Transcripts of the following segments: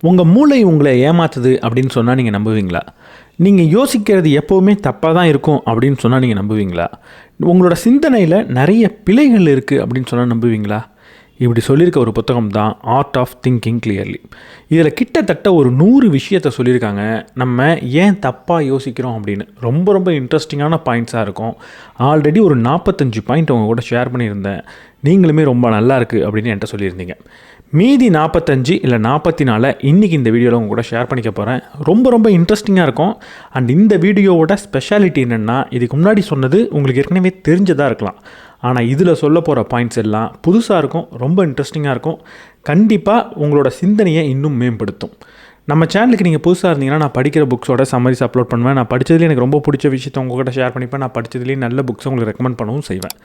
உங்கள் மூளை உங்களை ஏமாத்துது அப்படின்னு சொன்னால் நீங்கள் நம்புவீங்களா? நீங்கள் யோசிக்கிறது எப்போவுமே தப்பாக தான் இருக்கும் அப்படின்னு சொன்னால் நீங்கள் நம்புவீங்களா? உங்களோட சிந்தனையில் நிறைய பிழைகள் இருக்குது அப்படின்னு சொன்னால் நம்புவீங்களா? இப்படி சொல்லியிருக்க ஒரு புத்தகம் தான் ஆர்ட் ஆஃப் திங்கிங் கிளியர்லி. இதில் கிட்டத்தட்ட ஒரு 100 விஷயத்தை சொல்லியிருக்காங்க. நம்ம ஏன் தப்பாக யோசிக்கிறோம் அப்படின்னு ரொம்ப ரொம்ப இன்ட்ரெஸ்டிங்கான பாயிண்ட்ஸாக இருக்கும். ஆல்ரெடி ஒரு 45 பாயிண்ட் அவங்க கூட ஷேர் பண்ணியிருந்தேன். நீங்களுமே ரொம்ப நல்லா இருக்குது அப்படின்னு என்கிட்ட சொல்லியிருந்தீங்க. மீதி 45 இல்லை 44 இன்றைக்கி இந்த வீடியோவில் உங்க கூட ஷேர் பண்ணிக்க போகிறேன். ரொம்ப ரொம்ப இன்ட்ரெஸ்டிங்காக இருக்கும். அண்ட் இந்த வீடியோவோட ஸ்பெஷாலிட்டி என்னென்னா, இதுக்கு முன்னாடி சொன்னது உங்களுக்கு ஏற்கனவே தெரிஞ்சதாக இருக்கலாம். ஆனால் இதில் சொல்ல போகிற பாயிண்ட்ஸ் எல்லாம் புதுசாக இருக்கும், ரொம்ப இன்ட்ரெஸ்டிங்காக இருக்கும். கண்டிப்பாக உங்களோட சிந்தனையை இன்னும் மேம்படுத்தும். நம்ம சேனலுக்கு நீங்கள் புதுசாக இருந்தீங்கன்னா, நான் படிக்கிற புக்ஸோட சம்மரிஸ் அப்லோட் பண்ணுவேன். நான் படித்ததுலேயே எனக்கு ரொம்ப பிடிச்ச விஷயத்தை உங்கள்கிட்ட ஷேர் பண்ணிப்பேன். நான் படித்ததுலேயே நல்ல புக்ஸை உங்களுக்கு ரெக்கமெண்ட் பண்ணவும் செய்வேன்.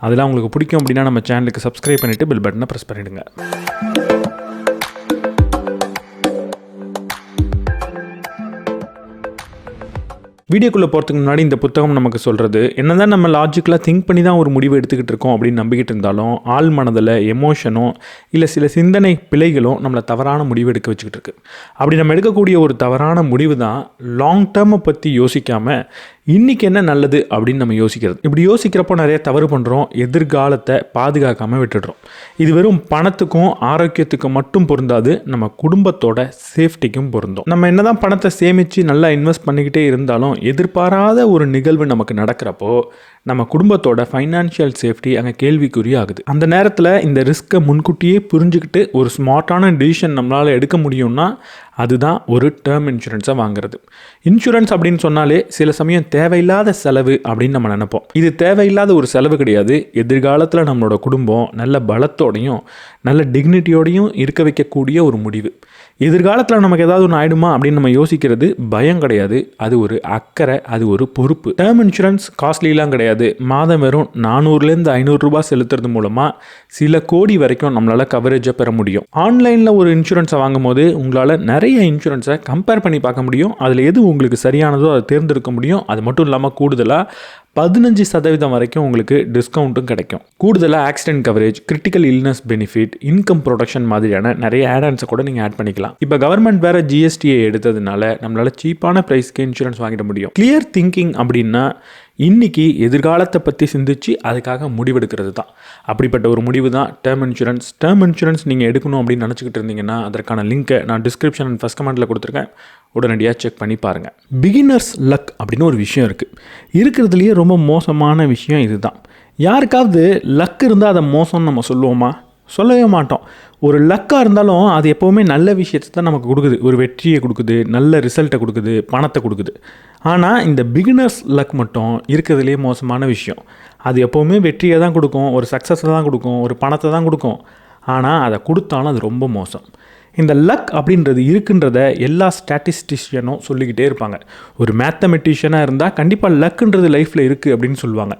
அதெல்லாம் உங்களுக்கு பிடிக்கும் அப்படின்னா நம்ம சேனலுக்கு சப்ஸ்கிரைப் பண்ணிவிட்டு பெல் பட்டனை ப்ரெஸ் பண்ணிவிடுங்க. வீடியோக்குள்ளே போகிறதுக்கு முன்னாடி இந்த புத்தகம் நமக்கு சொல்கிறது என்னதான் நம்ம லாஜிக்கலாக திங்க் பண்ணி தான் ஒரு முடிவு எடுத்துக்கிட்டு இருக்கோம் அப்படின்னு நம்பிக்கிட்டு இருந்தாலும், ஆள் மனதில் எமோஷனோ இல்லை சில சிந்தனை பிழைகளும் நம்மளை தவறான முடிவு எடுக்க வச்சுக்கிட்டு இருக்கு. அப்படி நம்ம எடுக்கக்கூடிய ஒரு தவறான முடிவு தான் லாங் டேர்மை பற்றி யோசிக்காமல் இன்றைக்கி என்ன நல்லது அப்படின்னு நம்ம யோசிக்கிறது. இப்படி யோசிக்கிறப்போ நிறைய தவறு பண்ணுறோம், எதிர்காலத்தை பாதுகாக்காமல் விட்டுடுறோம். இது வெறும் பணத்துக்கும் ஆரோக்கியத்துக்கும் மட்டும் பொருந்தாது, நம்ம குடும்பத்தோட சேஃப்டிக்கும் பொருந்தும். நம்ம என்னதான் பணத்தை சேமித்து நல்லா இன்வெஸ்ட் பண்ணிக்கிட்டே இருந்தாலும் எதிர்பாராத ஒரு நிகழ்வு நமக்கு நடக்கிறப்போ நம்ம குடும்பத்தோட ஃபைனான்ஷியல் சேஃப்டி அங்கே கேள்விக்குறி ஆகுது. அந்த நேரத்தில் இந்த ரிஸ்க்கை முன்கூட்டியே புரிஞ்சுக்கிட்டு ஒரு ஸ்மார்ட்டான டிசிஷன் நம்மளால் எடுக்க முடியும்னா அதுதான் ஒரு டேர்ம் இன்சூரன்ஸை வாங்குறது. இன்சூரன்ஸ் அப்படின்னு சொன்னாலே சில சமயம் தேவையில்லாத செலவு அப்படின்னு நம்ம நினைப்போம். இது தேவையில்லாத ஒரு செலவு கிடையாது. எதிர்காலத்தில் நம்மளோட குடும்பம் நல்ல பலத்தோடையும் நல்ல டிக்னிட்டியோடையும் இருக்க வைக்கக்கூடிய ஒரு முடிவு. எதிர்காலத்தில் நமக்கு ஏதாவது ஒன்று ஆயிடுமா அப்படின்னு நம்ம யோசிக்கிறது பயம் கிடையாது, அது ஒரு அக்கறை, அது ஒரு பொறுப்பு. டேர்ம் இன்சூரன்ஸ் காஸ்ட்லிலாம் கிடையாது. மாதம் வெறும் 400லேருந்து 500 ரூபாய் செலுத்துறது மூலமாக சில கோடி வரைக்கும் நம்மளால் கவரேஜை பெற முடியும். ஆன்லைனில் ஒரு இன்சூரன்ஸை வாங்கும் போது உங்களால் நிறைய இன்சூரன்ஸை கம்பேர் பண்ணி பார்க்க முடியும். அதில் எது உங்களுக்கு சரியானதோ அதை தேர்ந்தெடுக்க முடியும். அது மட்டும் இல்லாமல் கூடுதலாக 15% வரைக்கும் உங்களுக்கு டிஸ்கவுண்ட்டும் கிடைக்கும். கூடுதலாக accident coverage, critical illness benefit, income production மாதிரியான நிறைய ஆடான்ஸை கூட நீங்கள் ஆட் பண்ணிக்கலாம். இப்போ கவர்மெண்ட் வேறு ஜிஎஸ்டியை எடுத்ததுனால நம்மளால் சீப்பான ப்ரைஸ்க்கு இன்சூரன்ஸ் வாங்கிட முடியும். கிளியர் திங்கிங் அப்படின்னா இன்றைக்கி எதிர்காலத்தை பற்றி சிந்திச்சு அதுக்காக முடிவெடுக்கிறது தான். அப்படிப்பட்ட ஒரு முடிவு தான் டேர்ம் இன்சூரன்ஸ். டேர்ம் இன்சூரன்ஸ் நீங்கள் எடுக்கணும் அப்படின்னு நினச்சிக்கிட்டு இருந்தீங்கன்னா அதற்கான லிங்க்கை நான் டிஸ்கிரிப்ஷன் அண்ட் ஃபஸ்ட் கமெண்ட்டில் கொடுத்துருக்கேன். உடனடியாக செக் பண்ணி பாருங்கள். பிகினர்ஸ் லக் அப்படின்னு ஒரு விஷயம் இருக்குது. இருக்கிறதுலையே ரொம்ப மோசமான விஷயம் இதுதான். யாருக்காவது லக் இருந்தால் அதை மோசம்னு நம்ம சொல்லுவோமா? சொல்லவே மாட்டோம். ஒரு லக்காக இருந்தாலும் அது எப்போவுமே நல்ல விஷயத்தை தான் நமக்கு கொடுக்குது. ஒரு வெற்றியை கொடுக்குது, நல்ல ரிசல்ட்டை கொடுக்குது, பணத்தை கொடுக்குது. ஆனால் இந்த பிகினர்ஸ் லக் மட்டும் இருக்கிறதுலே மோசமான விஷயம். அது எப்போவுமே வெற்றியை தான் கொடுக்கும், ஒரு சக்ஸஸை தான் கொடுக்கும், ஒரு பணத்தை தான் கொடுக்கும். ஆனால் அதை கொடுத்தாலும் அது ரொம்ப மோசம். இந்த லக் அப்படின்றது இருக்குன்றத எல்லா ஸ்டாட்டிஸ்டிஷியனும் சொல்லிக்கிட்டே இருப்பாங்க. ஒரு மேத்தமெட்டிஷியனாக இருந்தால் கண்டிப்பாக லக்குன்றது லைஃப்பில் இருக்குது அப்படின்னு சொல்லுவாங்க.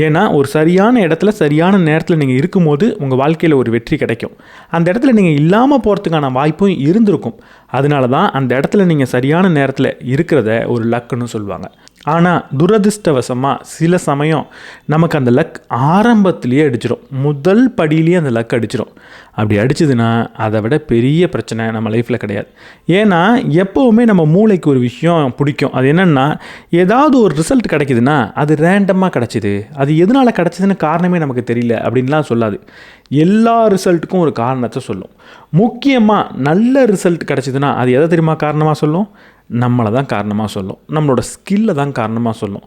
ஏன்னா ஒரு சரியான இடத்துல சரியான நேரத்தில் நீங்கள் இருக்கும்போது உங்கள் வாழ்க்கையில் ஒரு வெற்றி கிடைக்கும். அந்த இடத்துல நீங்கள் இல்லாமல் போகிறதுக்கான வாய்ப்பும் இருந்திருக்கும். அதனால தான் அந்த இடத்துல நீங்கள் சரியான நேரத்தில் இருக்கிறத ஒரு லக்குன்னு சொல்லுவாங்க. ஆனால் துரதிர்ஷ்டவசமாக சில சமயம் நமக்கு அந்த லக் ஆரம்பத்திலேயே அடிச்சிடும். முதல் படியிலேயே அந்த லக் அடிச்சிடும். அப்படி அடிச்சதுன்னா அதை விட பெரிய பிரச்சனை நம்ம லைஃப்பில் கிடையாது. ஏன்னா எப்போவுமே நம்ம மூளைக்கு ஒரு விஷயம் பிடிக்கும். அது என்னென்னா, ஏதாவது ஒரு ரிசல்ட் கிடைக்குதுன்னா அது ரேண்டமாக கிடச்சிது, அது எதனால் கிடச்சிதுன்னு காரணமே நமக்கு தெரியல அப்படின்லாம் சொல்லாது. எல்லா ரிசல்ட்டுக்கும் ஒரு காரணத்தை சொல்லும். முக்கியமாக நல்ல ரிசல்ட் கிடச்சிதுன்னா அது எதை தெரியுமா காரணமாக சொல்லும்? நம்மளை தான் காரணமாக சொல்லும், நம்மளோட ஸ்கில்லை தான் காரணமாக சொல்லும்.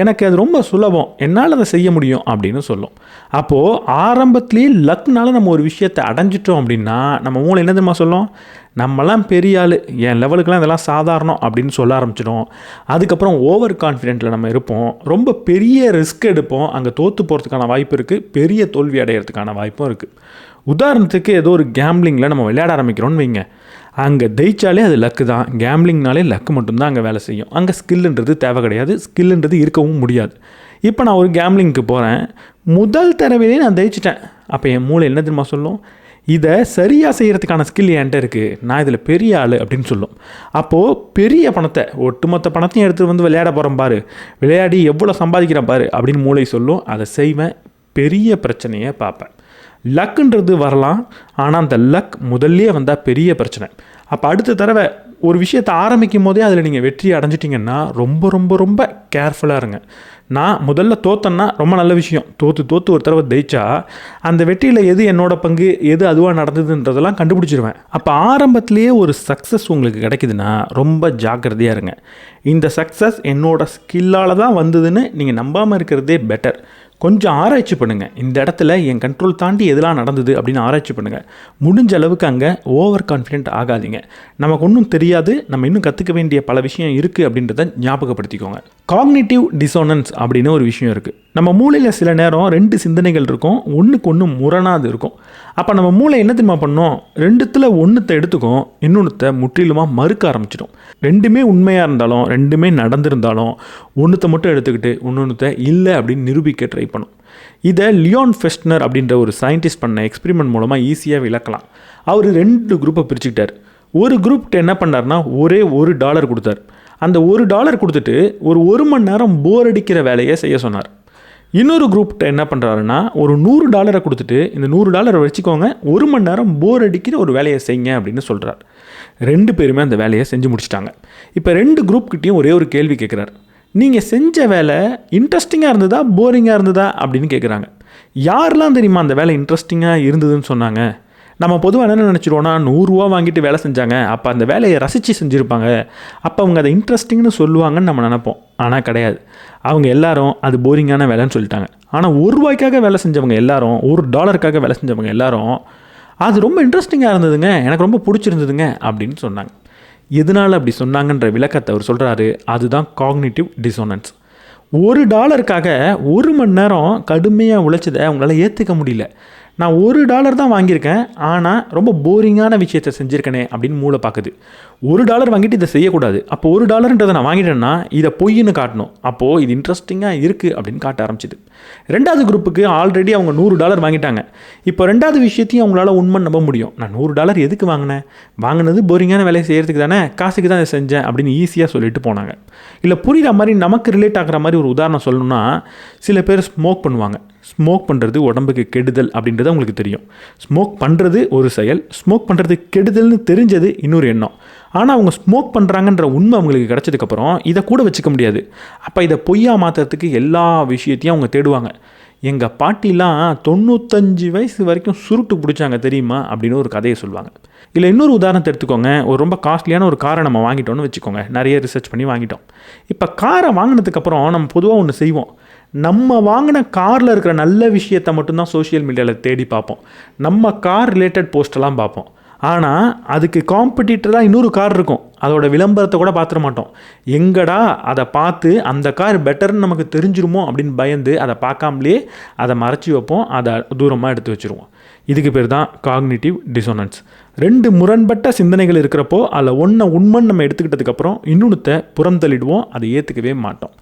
எனக்கு அது ரொம்ப சுலபம், என்னால் அதை செய்ய முடியும் அப்படின்னு சொல்லும். அப்போது ஆரம்பத்துலேயே லக்னால நம்ம ஒரு விஷயத்தை அடைஞ்சிட்டோம் அப்படின்னா நம்ம மூளை என்ன தெரியுமா சொல்லும்? நம்மலாம் பெரிய ஆள், என் லெவலுக்கெலாம் இதெல்லாம் சாதாரணம் அப்படின்னு சொல்ல ஆரம்பிச்சிடும். அதுக்கப்புறம் ஓவர் கான்ஃபிடென்ட்டில் நம்ம இருப்போம், ரொம்ப பெரிய ரிஸ்க் எடுப்போம். அங்கே தோற்று போகிறதுக்கான வாய்ப்பு இருக்குது, பெரிய தோல்வி அடைகிறதுக்கான வாய்ப்பும் இருக்குது. உதாரணத்துக்கு ஏதோ ஒரு கேம்லிங்கில் நம்ம விளையாட ஆரம்பிக்கிறோன்னு வைங்க, அங்கே ஜெயிச்சாலே அது லக்கு தான். கேம்லிங்னாலே லக்கு மட்டும்தான் அங்கே வேலை செய்யும். அங்கே ஸ்கில்லுன்றது தேவை கிடையாது, ஸ்கில்லுன்றது இருக்கவும் முடியாது. இப்போ நான் ஒரு கேம்லிங்க்கு போகிறேன், முதல் தடவையிலே நான் ஜெயிச்சிட்டேன். அப்போ என் மூளை என்ன தெரியுமா சொல்லும்? இதை சரியாக செய்கிறதுக்கான ஸ்கில் என்கிட்ட இருக்குது, நான் இதில் பெரிய ஆள் அப்படின்னு சொல்லும். அப்போது பெரிய பணத்தை, ஒட்டுமொத்த பணத்தையும் எடுத்துகிட்டு வந்து விளையாட போகிறேன் பாரு, விளையாடி எவ்வளோ சம்பாதிக்கிறேன் பாரு அப்படின்னு மூளை சொல்லும். அதை செய்வேன், பெரிய பிரச்சனையை பார்ப்பேன். லக்குன்றது வரலாம், ஆனால் அந்த லக் முதல்லையே வந்தால் பெரிய பிரச்சனை. அப்போ அடுத்த தடவை ஒரு விஷயத்தை ஆரம்பிக்கும் போதே அதில் நீங்கள் வெற்றி அடைஞ்சிட்டிங்கன்னா ரொம்ப ரொம்ப ரொம்ப கேர்ஃபுல்லாக இருங்க. நான் முதல்ல தோத்தேன்னா ரொம்ப நல்ல விஷயம். தோற்று ஒரு தடவை ஜெயிச்சா அந்த வெற்றியில் எது என்னோட பங்கு, எது அதுவாக நடந்ததுன்றதெல்லாம் கண்டுபிடிச்சிருவேன். அப்போ ஆரம்பத்திலேயே ஒரு சக்ஸஸ் உங்களுக்கு கிடைக்குதுன்னா ரொம்ப ஜாக்கிரதையாக இருங்க. இந்த சக்ஸஸ் என்னோட ஸ்கில்லால் தான் வந்ததுன்னு நீங்கள் நம்பாமல் இருக்கிறதே பெட்டர். கொஞ்சம் ஆராய்ச்சி பண்ணுங்கள். இந்த இடத்துல என் கண்ட்ரோல் தாண்டி எதெல்லாம் நடந்தது அப்படின்னு ஆராய்ச்சி பண்ணுங்கள். முடிஞ்ச அளவுக்கு அங்கே ஓவர் கான்ஃபிடென்ட் ஆகாதீங்க. நமக்கு ஒன்றும் தெரியாது, நம்ம இன்னும் கற்றுக்க வேண்டிய பல விஷயம் இருக்குது அப்படின்றத ஞாபகப்படுத்திக்கோங்க. காக்னிட்டிவ் டிசோனன்ஸ் அப்படின்னு ஒரு விஷயம் இருக்குது. நம்ம மூளையில் சில நேரம் 2 சிந்தனைகள் இருக்கும், ஒன்றுக்கு ஒன்று முரணாது இருக்கும். அப்போ நம்ம மூளை என்ன தெரியுமா பண்ணோம், 2த்தில் ஒன்றுத்தை எடுத்துக்கும், இன்னொன்றுத்தை முற்றிலுமாக மறுக்க ஆரம்பிச்சிடும். 2மே உண்மையாக இருந்தாலும் 2மே நடந்திருந்தாலும் ஒன்றுத்தை மட்டும் எடுத்துக்கிட்டு இன்னொன்றுத்தை இல்லை அப்படின்னு நிரூபிக்க ட்ரை பண்ணும். இதை லியோன் ஃபெஸ்ட்னர் அப்படின்ற ஒரு சயின்டிஸ்ட் பண்ண எக்ஸ்பெரிமெண்ட் மூலமாக ஈஸியாக விளக்கலாம். அவர் 2 குரூப்பை பிரிச்சுக்கிட்டார். ஒரு குரூப்கிட்ட என்ன பண்ணார்னா ஒரே $1 கொடுத்தார். அந்த $1 கொடுத்துட்டு ஒரு மணி நேரம் போர் அடிக்கிற வேலையை செய்ய சொன்னார். இன்னொரு குரூப்கிட்ட என்ன பண்ணுறாருன்னா ஒரு $100 கொடுத்துட்டு இந்த $100 வச்சுக்கோங்க, 1 மணி நேரம் போர் அடிக்கிற ஒரு வேலையை செய்யுங்க அப்படின்னு சொல்கிறார். 2 பேருமே அந்த வேலையை செஞ்சு முடிச்சிட்டாங்க. இப்போ 2 குரூப்கிட்டையும் ஒரே ஒரு கேள்வி கேட்குறாரு. நீங்கள் செஞ்ச வேலை இன்ட்ரெஸ்டிங்காக இருந்ததா போரிங்காக இருந்ததா அப்படின்னு கேட்குறாங்க. யாரெல்லாம் தெரியுமா அந்த வேலை இன்ட்ரெஸ்டிங்காக இருந்ததுன்னு சொன்னாங்க? நம்ம பொதுவாக என்ன நினச்சிடுவோன்னா $100 வாங்கிட்டு வேலை செஞ்சாங்க, அப்போ அந்த வேலையை ரசித்து செஞ்சுருப்பாங்க, அப்போ அவங்க அதை இன்ட்ரெஸ்டிங்னு சொல்லுவாங்கன்னு நம்ம நினைப்போம். ஆனால் கிடையாது. அவங்க எல்லாரும் அது போரிங்கான வேலைன்னு சொல்லிட்டாங்க. ஆனால் $1 வேலை செஞ்சவங்க எல்லாரும், $1 வேலை செஞ்சவங்க எல்லாரும் அது ரொம்ப இன்ட்ரெஸ்டிங்காக இருந்ததுங்க, எனக்கு ரொம்ப பிடிச்சிருந்ததுங்க அப்படின்னு சொன்னாங்க. எதனால் அப்படி சொன்னாங்கன்ற விளக்கத்தை அவர் சொல்கிறாரு. அதுதான் காக்னிட்டிவ் டிசோனன்ஸ். $1 1 மணி நேரம் கடுமையாக உழைச்சதை அவங்களால ஏற்றுக்க முடியல. நான் $1 தான் வாங்கியிருக்கேன், ஆனால் ரொம்ப போரிங்கான விஷயத்தை செஞ்சுருக்கேனே அப்படின்னு மூளை பார்க்குது. $1 வாங்கிட்டு இதை செய்யக்கூடாது, அப்போ $1 நான் வாங்கிட்டேன்னா இதை பொய்ன்னு காட்டணும், அப்போது இது இன்ட்ரெஸ்டிங்காக இருக்குது அப்படின்னு காட்ட ஆரம்பிச்சிது. 2வது குரூப்புக்கு ஆல்ரெடி அவங்க $100 வாங்கிட்டாங்க. இப்போ 2வது விஷயத்தையும் அவங்களால உண்மை நம்ப முடியும். நான் $100 எதுக்கு வாங்கினது போரிங்கான வேலையை செய்கிறதுக்கு தானே, காசுக்கு தான் இதை செஞ்சேன் அப்படின்னு ஈஸியாக சொல்லிட்டு போனாங்க. இல்லை புரிகிற மாதிரி நமக்கு ரிலேட் ஆகிற மாதிரி ஒரு உதாரணம் சொல்லணும்னா, சில பேர் ஸ்மோக் பண்ணுவாங்க. ஸ்மோக் பண்ணுறது உடம்புக்கு கெடுதல் அப்படின்றது அவங்களுக்கு தெரியும். ஸ்மோக் பண்ணுறது ஒரு செயல், ஸ்மோக் பண்ணுறது கெடுதல்னு தெரிஞ்சது இன்னொரு எண்ணம். ஆனால் அவங்க ஸ்மோக் பண்ணுறாங்கன்ற உண்மை அவங்களுக்கு கிடச்சதுக்கப்புறம் இதை கூட வச்சுக்க முடியாது. அப்போ இதை பொய்யா மாற்றுறதுக்கு எல்லா விஷயத்தையும் அவங்க தேடுவாங்க. எங்கள் பாட்டிலாம் 95 வயசு வரைக்கும் சுருட்டு பிடிச்சாங்க தெரியுமா அப்படின்னு ஒரு கதையை சொல்லுவாங்க. இல்லை இன்னொரு உதாரணத்தை எடுத்துக்கோங்க. ஒரு ரொம்ப காஸ்ட்லியான ஒரு காரை நம்ம வாங்கிட்டோம்னு வச்சுக்கோங்க, நிறைய ரிசர்ச் பண்ணி வாங்கிட்டோம். இப்போ காரை வாங்கினதுக்கப்புறம் நம்ம பொதுவாக ஒன்று செய்வோம். நம்ம வாங்கின காரில் இருக்கிற நல்ல விஷயத்தை மட்டும்தான் சோஷியல் மீடியாவில் தேடி பார்ப்போம். நம்ம கார் ரிலேட்டட் போஸ்டெல்லாம் பார்ப்போம். ஆனால் அதுக்கு காம்படிட்டராக இன்னொரு கார் இருக்கும், அதோட விளம்பரத்தை கூட பார்த்துட மாட்டோம். எங்கடா அதை பார்த்து அந்த கார் பெட்டர்னு நமக்கு தெரிஞ்சிருமோ அப்படின்னு பயந்து அதை பார்க்காமலே அதை மறைச்சி வைப்போம், அதை தூரமாக எடுத்து வச்சுருவோம். இதுக்கு பேர் தான் காக்னிட்டிவ் டிசோனன்ஸ். 2 முரண்பட்ட சிந்தனைகள் இருக்கிறப்போ அதில் ஒன்றை உண்மைன்னு நம்ம எடுத்துக்கிட்டதுக்கப்புறம் இன்னொன்றுத்தை புறந்தள்ளிடுவோம், அதை ஏற்றுக்கவே மாட்டோம்.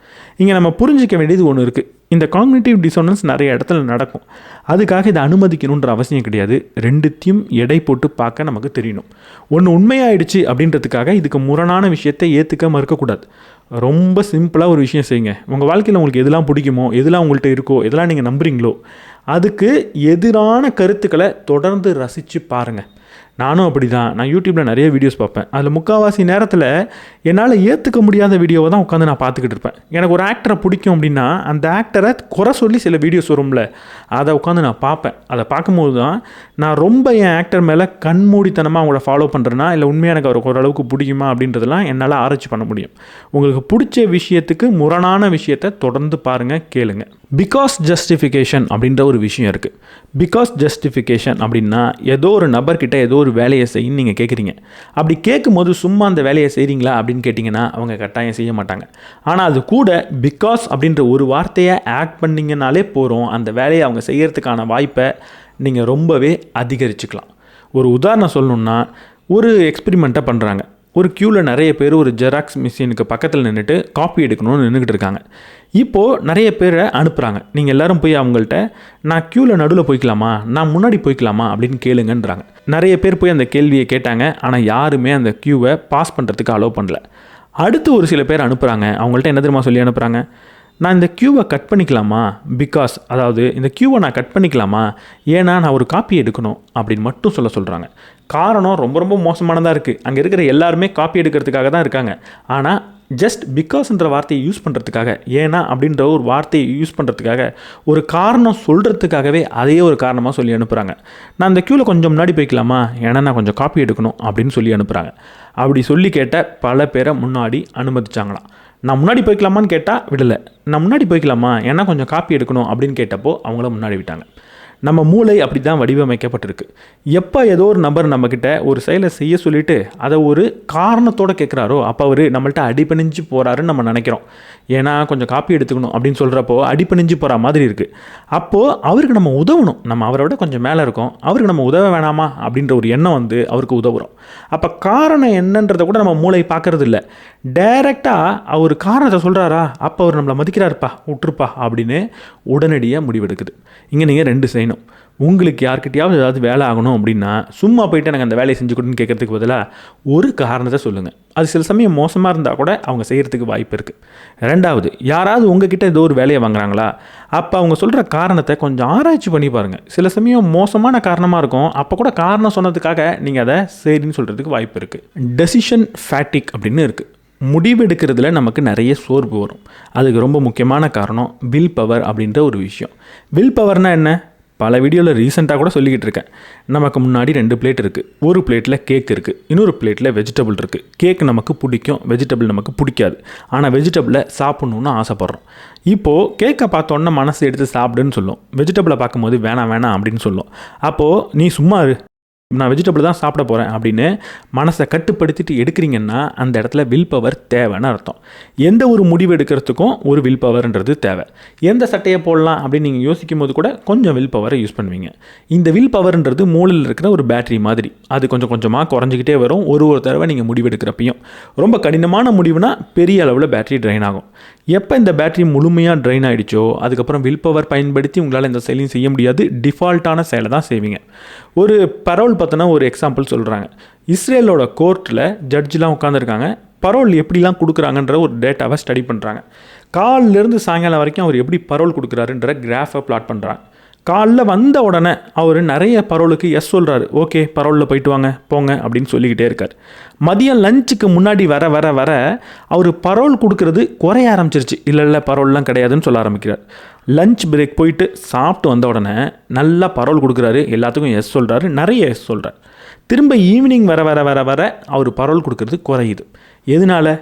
இங்கே நம்ம புரிஞ்சிக்க வேண்டியது ஒன்று இருக்குது. இந்த காக்னிட்டிவ் டிசோனன்ஸ் நிறைய இடத்துல நடக்கும். அதுக்காக இதை அனுமதிக்கணுன்ற அவசியம் கிடையாது. 2த்தையும் எடை போட்டு பார்க்க நமக்கு தெரியணும். ஒன்று உண்மையாயிடுச்சு அப்படின்றதுக்காக இதுக்கு முரணான விஷயத்தை ஏற்றுக்க மறுக்கக்கூடாது. ரொம்ப சிம்பிளாக ஒரு விஷயம் செய்யுங்க. உங்கள் வாழ்க்கையில் உங்களுக்கு எதெல்லாம் பிடிக்குமோ, எதெல்லாம் உங்கள்கிட்ட இருக்கோ, எதெல்லாம் நீங்கள் நம்புறீங்களோ அதுக்கு எதிரான கருத்துக்களை தொடர்ந்து ரசித்து பாருங்கள். நானும் அப்படி தான். நான் யூடியூப்பில் நிறைய வீடியோஸ் பார்ப்பேன். அதில் முக்கால்வாசி நேரத்தில் என்னால் ஏற்றுக்க முடியாத வீடியோவை தான் உட்காந்து நான் பார்த்துக்கிட்டு இருப்பேன். எனக்கு ஒரு ஆக்டரை பிடிக்கும் அப்படின்னா அந்த ஆக்டரை குறை சொல்லி சில வீடியோஸ் வரும்ல, அதை உட்காந்து நான் பார்ப்பேன். அதை பார்க்கும்போது தான் நான் ரொம்ப என் ஆக்டர் மேலே கண்மூடித்தனமாக அவங்கள ஃபாலோ பண்ணுறேன்னா இல்லை உண்மையாக எனக்கு அவருக்கு ஓரளவுக்கு பிடிக்குமா அப்படின்றதெல்லாம் என்னால் ஆராய்ச்சி பண்ண முடியும். உங்களுக்கு பிடிச்ச விஷயத்துக்கு முரணான விஷயத்தை தொடர்ந்து பாருங்கள், கேளுங்க. பிகாஸ் ஜஸ்டிஃபிகேஷன் அப்படின்ற ஒரு விஷயம் இருக்குது. பிகாஸ் ஜஸ்டிஃபிகேஷன் அப்படின்னா ஏதோ ஒரு நபர்கிட்ட ஏதோ ஒரு வேலையை செய்யணும்னு நீங்கள் கேட்குறீங்க. அப்படி கேட்கும்போது சும்மா அந்த வேலையை செய்கிறீங்களா அப்படின்னு கேட்டிங்கன்னா அவங்க கட்டாயம் செய்ய மாட்டாங்க. ஆனால் அது கூட பிகாஸ் அப்படின்ற ஒரு வார்த்தையை ஆட் பண்ணிங்கனாலே போகிறோம், அந்த வேலையை அவங்க செய்கிறதுக்கான வாய்ப்பை நீங்கள் ரொம்பவே அதிகரிச்சுக்கலாம். ஒரு உதாரணம் சொல்லணுன்னா, ஒரு எக்ஸ்பெரிமெண்ட்டை பண்ணுறாங்க. ஒரு க்யூவில் நிறைய பேர் ஒரு ஜெராக்ஸ் மிஷினுக்கு பக்கத்தில் நின்றுட்டு காப்பி எடுக்கணும்னு நின்றுக்கிட்டு இருக்காங்க. இப்போது நிறைய பேரை அனுப்புகிறாங்க. நீங்கள் எல்லோரும் போய் அவங்கள்ட்ட நான் க்யூவில் நடுவில் போய்க்கலாமா, நான் முன்னாடி போய்க்கலாமா அப்படின்னு கேளுங்கன்றாங்க. நிறைய பேர் போய் அந்த கேள்வியை கேட்டாங்க. ஆனால் யாருமே அந்த க்யூவை பாஸ் பண்ணுறதுக்கு அலோவ் பண்ணல. அடுத்து ஒரு சில பேர் அனுப்புகிறாங்க. அவங்கள்ட்ட என்ன தெரியுமா சொல்லி அனுப்புகிறாங்க, நான் இந்த க்யூவை கட் பண்ணிக்கலாமா, பிகாஸ் அதாவது இந்த க்யூவை நான் கட் பண்ணிக்கலாமா, ஏன்னா நான் ஒரு காப்பி எடுக்கணும் அப்படின்னு மட்டும் சொல்கிறாங்க. காரணம் ரொம்ப ரொம்ப மோசமானதாக இருக்குது. அங்கே இருக்கிற எல்லாருமே காப்பி எடுக்கிறதுக்காக தான் இருக்காங்க. ஆனால் ஜஸ்ட் பிகாஸ்ன்ற வார்த்தையை யூஸ் பண்ணுறதுக்காக, ஏன்னா அப்படின்ற ஒரு வார்த்தையை யூஸ் பண்ணுறதுக்காக, ஒரு காரணம் சொல்கிறதுக்காகவே அதையே ஒரு காரணமாக சொல்லி அனுப்புகிறாங்க. நான் அந்த க்யூவில் கொஞ்சம் முன்னாடி போய்க்கலாமா, ஏன்னா நான் கொஞ்சம் காப்பி எடுக்கணும் அப்படின்னு சொல்லி அனுப்புகிறாங்க. அப்படி சொல்லி கேட்ட பல பேரை முன்னாடி அனுமதிச்சாங்களாம். நான் முன்னாடி போய்க்கலாமான்னு கேட்டால் விடலை. நான் முன்னாடி போய்க்கலாமா ஏன்னா கொஞ்சம் காப்பி எடுக்கணும் அப்படின்னு கேட்டப்போ அவங்கள முன்னாடி விட்டாங்க. நம்ம மூளை அப்படி தான் வடிவமைக்கப்பட்டிருக்கு. எப்போ ஏதோ ஒரு நபர் நம்மக்கிட்ட ஒரு செயலை செய்ய சொல்லிவிட்டு அதை ஒரு காரணத்தோடு கேட்குறாரோ அப்போ அவர் நம்மள்ட்ட அடிபணிஞ்சு போகிறாருன்னு நம்ம நினைக்கிறோம். ஏன்னா கொஞ்சம் காப்பி எடுத்துக்கணும் அப்படின்னு சொல்கிறப்போ அடிபணிஞ்சு போகிற மாதிரி இருக்குது. அப்போது அவருக்கு நம்ம உதவணும். நம்ம அவரை விட கொஞ்சம் மேலே இருக்கோம், அவருக்கு நம்ம உதவ வேணாமா அப்படின்ற ஒரு எண்ணம் வந்து அவருக்கு உதவுறோம். அப்போ காரணம் என்னன்றதை கூட நம்ம மூளை பார்க்கறது இல்லை. டைரெக்டாக அவர் காரணத்தை சொல்கிறாரா, அப்போ அவர் நம்மளை மதிக்கிறாருப்பா, விட்டுருப்பா அப்படின்னு உடனடியாக முடிவெடுக்குது. இங்கே நீங்கள் 2 செய்யணும். உங்களுக்கு யார்கிட்டையாவது ஏதாவது வேலை ஆகணும் அப்படின்னா சும்மா போயிட்டு எனக்கு அந்த வேலையை செஞ்சு கொடுன்னு கேட்குறதுக்கு பதிலாக ஒரு காரணத்தை சொல்லுங்கள். அது சில சமயம் மோசமாக இருந்தால் கூட அவங்க செய்கிறதுக்கு வாய்ப்பு இருக்குது. 2வது, யாராவது உங்ககிட்ட ஏதோ ஒரு வேலையை வாங்குறாங்களா, அப்போ அவங்க சொல்கிற காரணத்தை கொஞ்சம் ஆராய்ச்சி பண்ணி பாருங்கள். சில சமயம் மோசமான காரணமாக இருக்கும், அப்போ கூட காரணம் சொன்னதுக்காக நீங்கள் அதை சரின்னு சொல்கிறதுக்கு வாய்ப்பு இருக்குது. டெசிஷன் ஃபேட்டிக் அப்படின்னு இருக்குது. முடிவெடுக்கிறதுல நமக்கு நிறைய சோர்வு வரும். அதுக்கு ரொம்ப முக்கியமான காரணம் வில் பவர் அப்படின்ற ஒரு விஷயம். வில் பவர்னால் என்ன, பல வீடியோவில் ரீசெண்டாக கூட சொல்லிக்கிட்டு இருக்கேன். நமக்கு முன்னாடி 2 பிளேட் இருக்குது. ஒரு பிளேட்டில் கேக் இருக்குது, இன்னொரு பிளேட்டில் வெஜிடபிள் இருக்குது. கேக் நமக்கு பிடிக்கும், வெஜிடபிள் நமக்கு பிடிக்காது. ஆனால் வெஜிடபிளை சாப்பிட்ணுன்னு ஆசைப்பட்றோம். இப்போது கேக்கை பார்த்தோன்னா மனசு எடுத்து சாப்பிடுன்னு சொல்லும், வெஜிடபிளை பார்க்கும்போது வேணாம் வேணாம் அப்படின்னு சொல்லும். அப்போது நீ சும்மா நான் வெஜிடபிள் தான் சாப்பிட போகிறேன் அப்படின்னு மனசை கட்டுப்படுத்திட்டு எடுக்கிறீங்கன்னா அந்த இடத்துல வில் பவர் தேவைன்னு அர்த்தம். எந்த ஒரு முடிவு எடுக்கிறதுக்கும் ஒரு வில் பவர்ன்றது தேவை. எந்த சட்டையை போடலாம் அப்படின்னு நீங்கள் யோசிக்கும் போது கூட கொஞ்சம் வில் பவரை யூஸ் பண்ணுவீங்க. இந்த வில் பவர்ன்றது மூளையில் இருக்கிற ஒரு பேட்டரி மாதிரி. அது கொஞ்சம் கொஞ்சமாக குறைஞ்சிக்கிட்டே வரும் ஒரு தடவை நீங்கள் முடிவெடுக்கிறப்பையும். ரொம்ப கடினமான முடிவுனா பெரிய அளவில் பேட்டரி ட்ரைன் ஆகும். எப்போ இந்த பேட்டரி முழுமையாக ட்ரைன் ஆகிடுச்சோ அதுக்கப்புறம் வில் பவர் பயன்படுத்தி உங்களால் எந்த செயலையும் செய்ய முடியாது. டிஃபால்ட்டான செயலை தான் செய்வீங்க. ஒரு பரோல் பற்றின ஒரு எக்ஸாம்பிள் சொல்கிறாங்க. இஸ்ரேலோட கோர்ட்டில் ஜட்ஜெலாம் உட்காந்துருக்காங்க. பரோல் எப்படிலாம் கொடுக்குறாங்கன்ற ஒரு டேட்டாவை ஸ்டடி பண்ணுறாங்க. காலிலேருந்து சாயங்காலம் வரைக்கும் அவர் எப்படி பரோல் கொடுக்குறாருன்ற கிராஃபை பிளாட் பண்ணுறாங்க. காலைல வந்த உடனே அவர் நிறைய பரோலுக்கு எஸ் சொல்கிறாரு. ஓகே பரோலில் போயிட்டு வாங்க போங்க அப்படின்னு சொல்லிக்கிட்டே இருக்கார். மதியம் லஞ்சுக்கு முன்னாடி வர வர வர அவர் பரோல் கொடுக்கறது குறைய ஆரம்பிச்சிருச்சு. இல்லை பரோல்லாம் கிடையாதுன்னு சொல்ல ஆரம்பிக்கிறார். லஞ்ச் பிரேக் போயிட்டு சாப்பிட்டு வந்த உடனே நல்லா பரோல் கொடுக்குறாரு, எல்லாத்துக்கும் எஸ் சொல்கிறாரு, நிறைய எஸ் சொல்கிறார். திரும்ப ஈவினிங் வர வர வர வர அவர் பரோல் கொடுக்கறது குறையுது. எதனால?